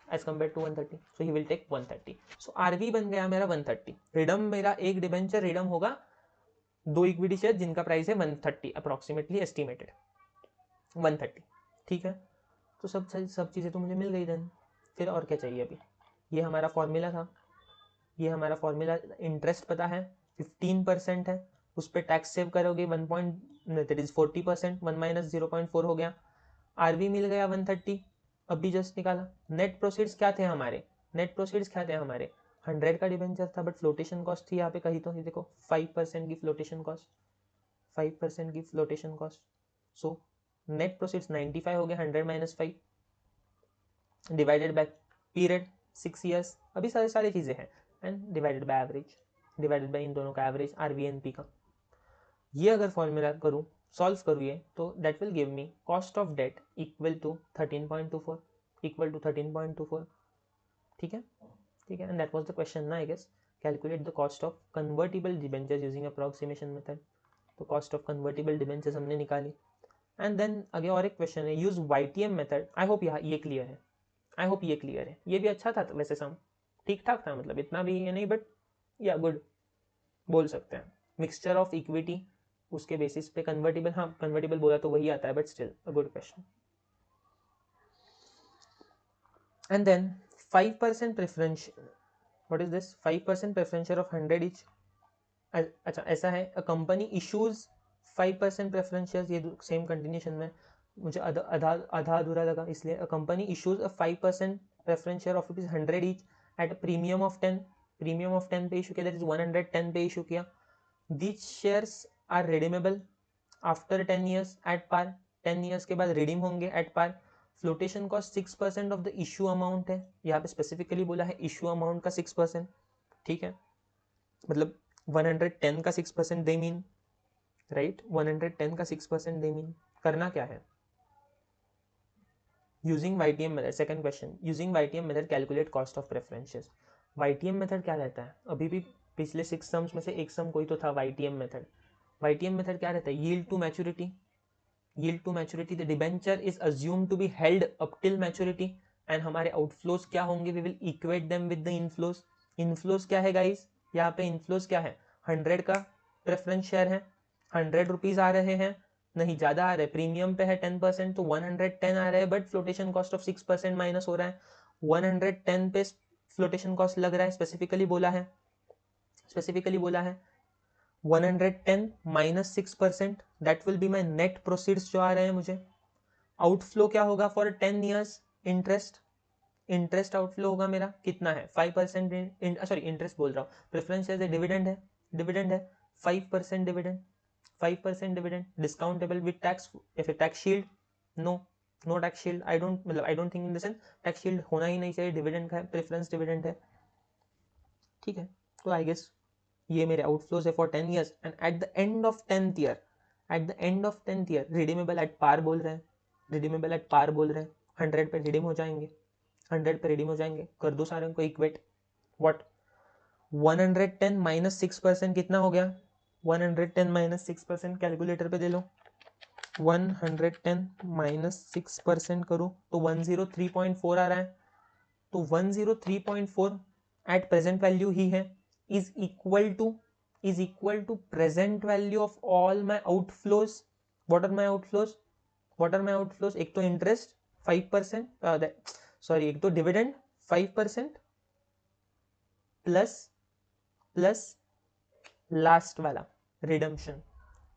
as compared to 130? So he will take 130. So RV बन गया मेरा 130। रिडम मेरा एक डिबेंचर रिडम होगा दो इक्विटी शेयर जिनका प्राइस है 130 अप्रोक्सीमेटली एस्टिमेटेड 130। ठीक है, तो सब चीज़ें तो मुझे मिल गई देन, फिर और क्या चाहिए अभी? ये हमारा फॉर्मूला था, ये हमारा फॉर्मूला, इंटरेस्ट पता है 15% है, उस पर टैक्स सेव करोगे 40%, 1 माइनस 0.4 हो गया। आरबी मिल गया 130, अभी जस्ट निकाला। नेट प्रोसीड्स क्या थे हमारे, 100 का डिबेंचर था, बट फ्लोटेशन कॉस्ट थी यहाँ पे कहीं तो, ये देखो 5% की फ्लोटेशन कॉस्ट, 5% की flotation cost. So net proceeds 95 हो गया, 100 minus 5 divided by period 6 years. अभी सारी चीजें हैं, and divided by average, divided by इन दोनों का एवरेज RVNP का। ये अगर फॉर्मूला करूँ, सॉल्व करूँ ये, तो that will give me cost of debt equal to 13.24, equal to 13.24। ठीक है, ठीक है, and that was the question ना I guess. Calculate the cost of convertible debentures using approximation method. तो कॉस्ट ऑफ कन्वर्टिबल डिबेंचर्स हमने निकाली। And then आगे और एक क्वेश्चन है, use YTM method. I hope ये क्लियर है, आई होप ये क्लियर है। ये भी अच्छा था वैसे, सम ठीक ठाक था, मतलब इतना भी ये नहीं, बट या गुड बोल सकते हैं। मिक्सचर ऑफ इक्विटी, उसके बेसिस पे कन्वर्टिबल, हाँ कन्वर्टिबल बोला तो वही आता है, but still a good question. And then 5% preference, what is this? 5% preferential of 100 each. अच्छा ऐसा है, a company issues 5% preference shares, ये सेम कंटिन्यूशन में मुझे आधा अधूरा लगा, इसलिए a company issues a 5% preference share of ₹100 each at a premium of 10, premium of 10 पे इशू किया, दैट इज 110 पे इशू किया। These shares are redeemable after 10 years at par, 10 years के बाद रिडीम होंगे at par. Flotation cost 6% of the issue amount है, यहाँ पे स्पेसिफिकली बोला है इशू अमाउंट का 6%। ठीक है, मतलब 110 का 6% दे मीन, राइट, 110 का 6% दे मीन। करना क्या है? Using YTM method, second question, using YTM method calculate cost of preferences. YTM method क्या रहता है? अभी भी पिछले 6 सम्स में से एक सम कोई तो था YTM मेथड। YTM मेथड क्या रहता है? Yield to maturity, yield to maturity, the debenture is assumed to be held up till maturity, and हमारे आउटफ्लोज क्या होंगे? We will equate them with the inflows. Inflows क्या है गाइस? यहाँ पे इनफ्लोज क्या है? 100 का प्रेफरेंस शेयर है, 100 रुपीज आ रहे हैं, नहीं ज्यादा आ रहे, प्रीमियम पे है 10%, तो 110 आ रहे हैं, but flotation cost of 6% minus हो रहा है। 110 पे फ्लोटेशन कॉस्ट लग रहा है, स्पेसिफिकली बोला है, स्पेसिफिकली बोला है 110 minus 6%, that will be my net proceeds जो आ रहे हैं मुझे। आउटफ्लो क्या होगा for 10 years? Interest, interest outflow होगा मेरा, कितना है? 5%, सॉरी इंटरेस्ट बोल रहा हूँ, प्रेफरेंस है, डिविडेंड है, डिविडेंड है 5% dividend, 5% dividend discountable with tax, या फिर tax shield? No, no tax shield, I don't, मतलब I don't think in the sense tax shield होना ही नहीं चाहिए, डिविडेंड का है, प्रेफरेंस डिविडेंड है। ठीक है, तो आई गेस ये मेरे आउटफ्लोज है for 10 years, and at the end of 10th year, at the end of 10th year redeemable at par बोल रहे हैं, रिडीमेबल एट पार बोल रहे हैं, 100 पे रिडीम हो जाएंगे, 100 पे रिडीम हो जाएंगे। कर दो सारे को इक्वेट, व्हाट 110 माइनस 6% कितना हो गया? 110 माइनस 6% कैलकुलेटर पे दे लो, 110 माइनस 6% करो तो 103.4 आ रहा है, तो 103.4 एट प्रेजेंट वैल्यू ही है, is equal to present value of all my outflows. What are my outflows? What are my outflows? एक तो interest 5%, सॉरी एक तो डिविडेंड 5% प्लस लास्ट वाला रिडम्पशन,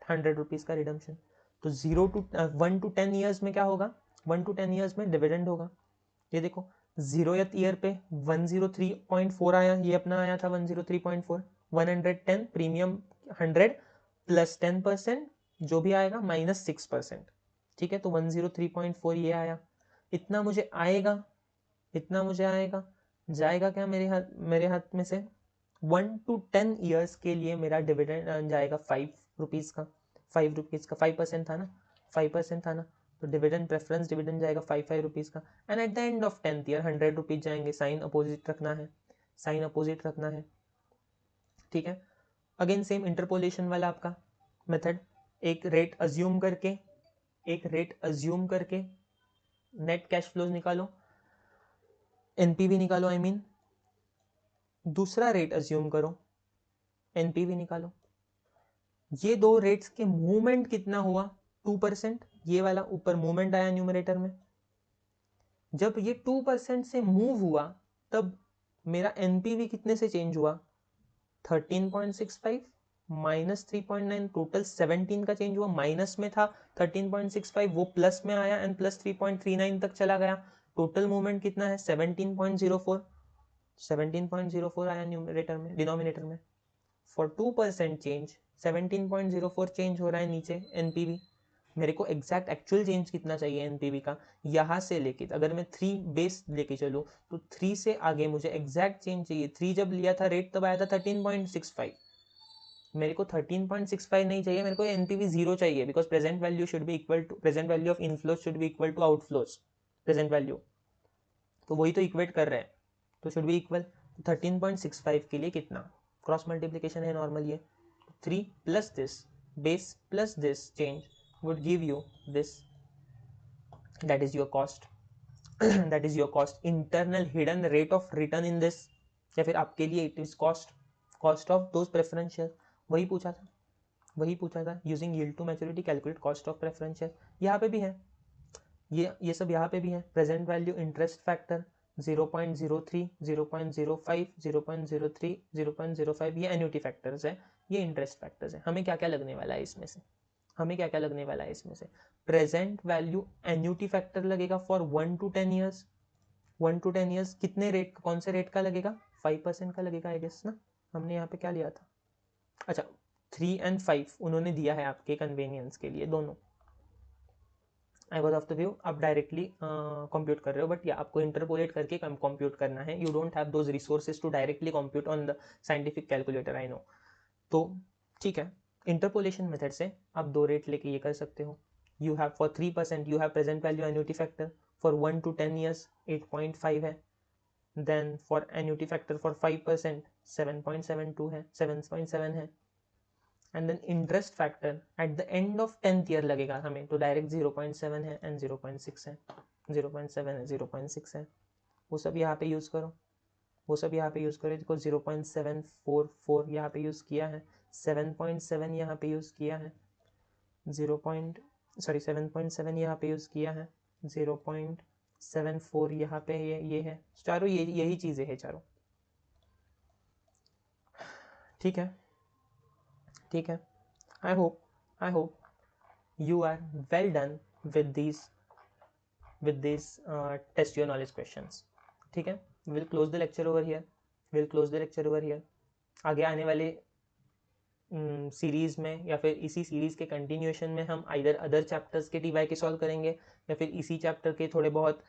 100 रुपीज का रिडम्पशन। तो 1 to 10 ईयर्स में क्या होगा? 1 to 10 ईयर्स में डिविडेंड होगा। ये देखो 0th ईयर पे 103.4 आया, ये अपना आया था 103.4, 110 प्रीमियम 100 प्लस 10% जो भी आएगा माइनस 6%। ठीक है, तो 103.4 ये आया, इतना मुझे आएगा, इतना मुझे आएगा, जाएगा क्या मेरे हाथ में से? 1 to 10 ईयर्स के लिए मेरा डिविडेंड जाएगा 5 रुपीज का, 5 रुपीज का 5% था ना, 5% था ना, तो डिविडेंड प्रेफरेंस डिविडेंड जाएगा 5 रुपीज का, and at the end of 10th year 100 rupees जाएंगे, साइन अपोजिट रखना है, साइन अपोजिट रखना है। ठीक है, अगेन सेम इंटरपोलेशन वाला आपका मेथड, एक रेट अज्यूम करके, एक रेट अज्यूम करके नेट कैश फ्लोज निकालो, एनपीवी निकालो, आई मीन दूसरा रेट अज्यूम करो, एनपीवी निकालो। ये दो रेट्स के मूवमेंट कितना हुआ? 2%, ये वाला ऊपर मूवमेंट आया न्यूमरेटर में। जब ये 2% से मूव हुआ तब मेरा एनपीवी कितने से चेंज हुआ? 13.65 माइनस 3.9, टोटल 17 का चेंज हुआ, माइनस में था 13.65, वो प्लस में आया एंड प्लस 3.39 तक चला गया। टोटल मूवमेंट कितना है? 17.04, 17.04 आया न्यूमरेटर में, डिनोमिनेटर में। फॉर 2% चेंज 17.04 चेंज हो रहा है नीचे एनपीवी, मेरे को एग्जैक्ट एक्चुअल चेंज कितना चाहिए एनपीवी का, यहाँ से लेके अगर मैं 3 बेस लेके चलूँ तो 3 से आगे मुझे एग्जैक्ट चेंज चाहिए। 3 जब लिया था रेट तब आया था 13.65, मेरे को 13.65 नहीं चाहिए, मेरे को एनपीवी 0 चाहिए, because present value should be equal to, present value of inflows should be equal to outflows present value, तो वही तो इक्वेट कर रहे हैं, तो शुड बी इक्वल। 13.65 के लिए कितना क्रॉस मल्टीप्लीकेशन है नॉर्मल, ये 3 plus this base plus this change would give you this, that is your cost that is your cost, internal hidden rate of return in this, या फिर आपके लिए it is cost of those preference share, वही पूछा था using yield to maturity calculate cost of preference share, यहाँ पे भी है ये सब यहाँ पे भी है। प्रेजेंट वैल्यू इंटरेस्ट फैक्टर 0.03 0.05 0.03 0.05 ये एन्युटी फैक्टर्स है, ये इंटरेस्ट फैक्टर्स है। हमें क्या क्या लगने वाला है इसमें से, प्रेजेंट वैल्यू एन्युटी फैक्टर लगेगा for 1 to 10 years, 1 to 10 years कितने रेट, कौन से रेट का लगेगा, 5% का लगेगा आई गेस ना। हमने यहाँ पे क्या लिया था, अच्छा 3 and 5 उन्होंने दिया है आपके कन्वीनियंस के लिए दोनों। I was of the view आप डायरेक्टली कंप्यूट कर रहे हो, बट या आपको इंटरपोलेट करके कंप्यूट करना है, you don't have those resources to directly compute on the scientific calculator, I know. तो ठीक है, इंटरपोलेशन मेथड से आप 2 रेट लेके ये कर सकते हो। You have for 3% you have present value annuity factor, for 1 to 10 years 8.5 है, then for annuity factor for 5% 7.72 है, 7.7 है, and then interest factor at the end of 10th year लगेगा हमें, तो डायरेक्ट 0.7 है एंड 0.6 है, 0.7 है 0.6 है, वो सब यहाँ पे यूज़ करो, देखो 0.744 यहाँ पे यूज़ किया है, 7.7 यहाँ पे यूज़ किया है, 7.7 यहाँ पे यूज़ किया है, 0.74 यहाँ पे ये है, चारों यही चीज़ें हैं चारों, ठीक है। I hope you are well done with these test your knowledge questions, ठीक है। we'll close the lecture over here, आगे आने वाले सीरीज़ में या फिर इसी सीरीज़ के कंटिन्यूएशन में हम आइदर अदर चैप्टर्स के टी वाई के सॉल्व करेंगे, या फिर इसी चैप्टर के थोड़े बहुत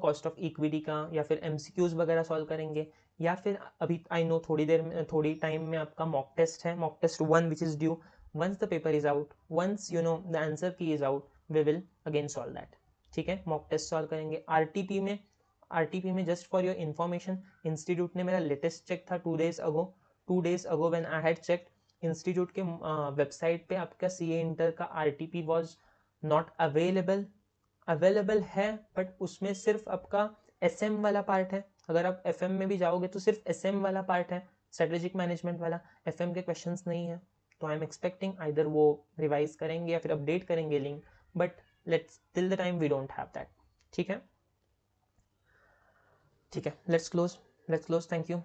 कॉस्ट ऑफ इक्विटी का या फिर एमसीक्यूज वगैरह सॉल्व करेंगे, या फिर अभी आई नो थोड़ी टाइम में आपका मॉक टेस्ट है, mock test 1 which is due, once the paper is out, once the answer key is out, we will again solve that, ठीक है। मॉक टेस्ट सॉल्व करेंगे। आरटीपी में just for your information, institute ने मेरा latest check था 2 days ago when I had checked, institute के website पे आपका CA इंटर का आरटीपी वॉज नॉट अवेलेबल है, बट उसमें सिर्फ आपका SM वाला पार्ट है। अगर आप FM में भी जाओगे तो सिर्फ SM वाला पार्ट है, स्ट्रेटेजिक मैनेजमेंट वाला, FM के क्वेश्चंस नहीं है। तो आई एम एक्सपेक्टिंग आइदर वो रिवाइज करेंगे या फिर अपडेट करेंगे link, but let's till the time we don't have that, ठीक है। Let's close, thank you.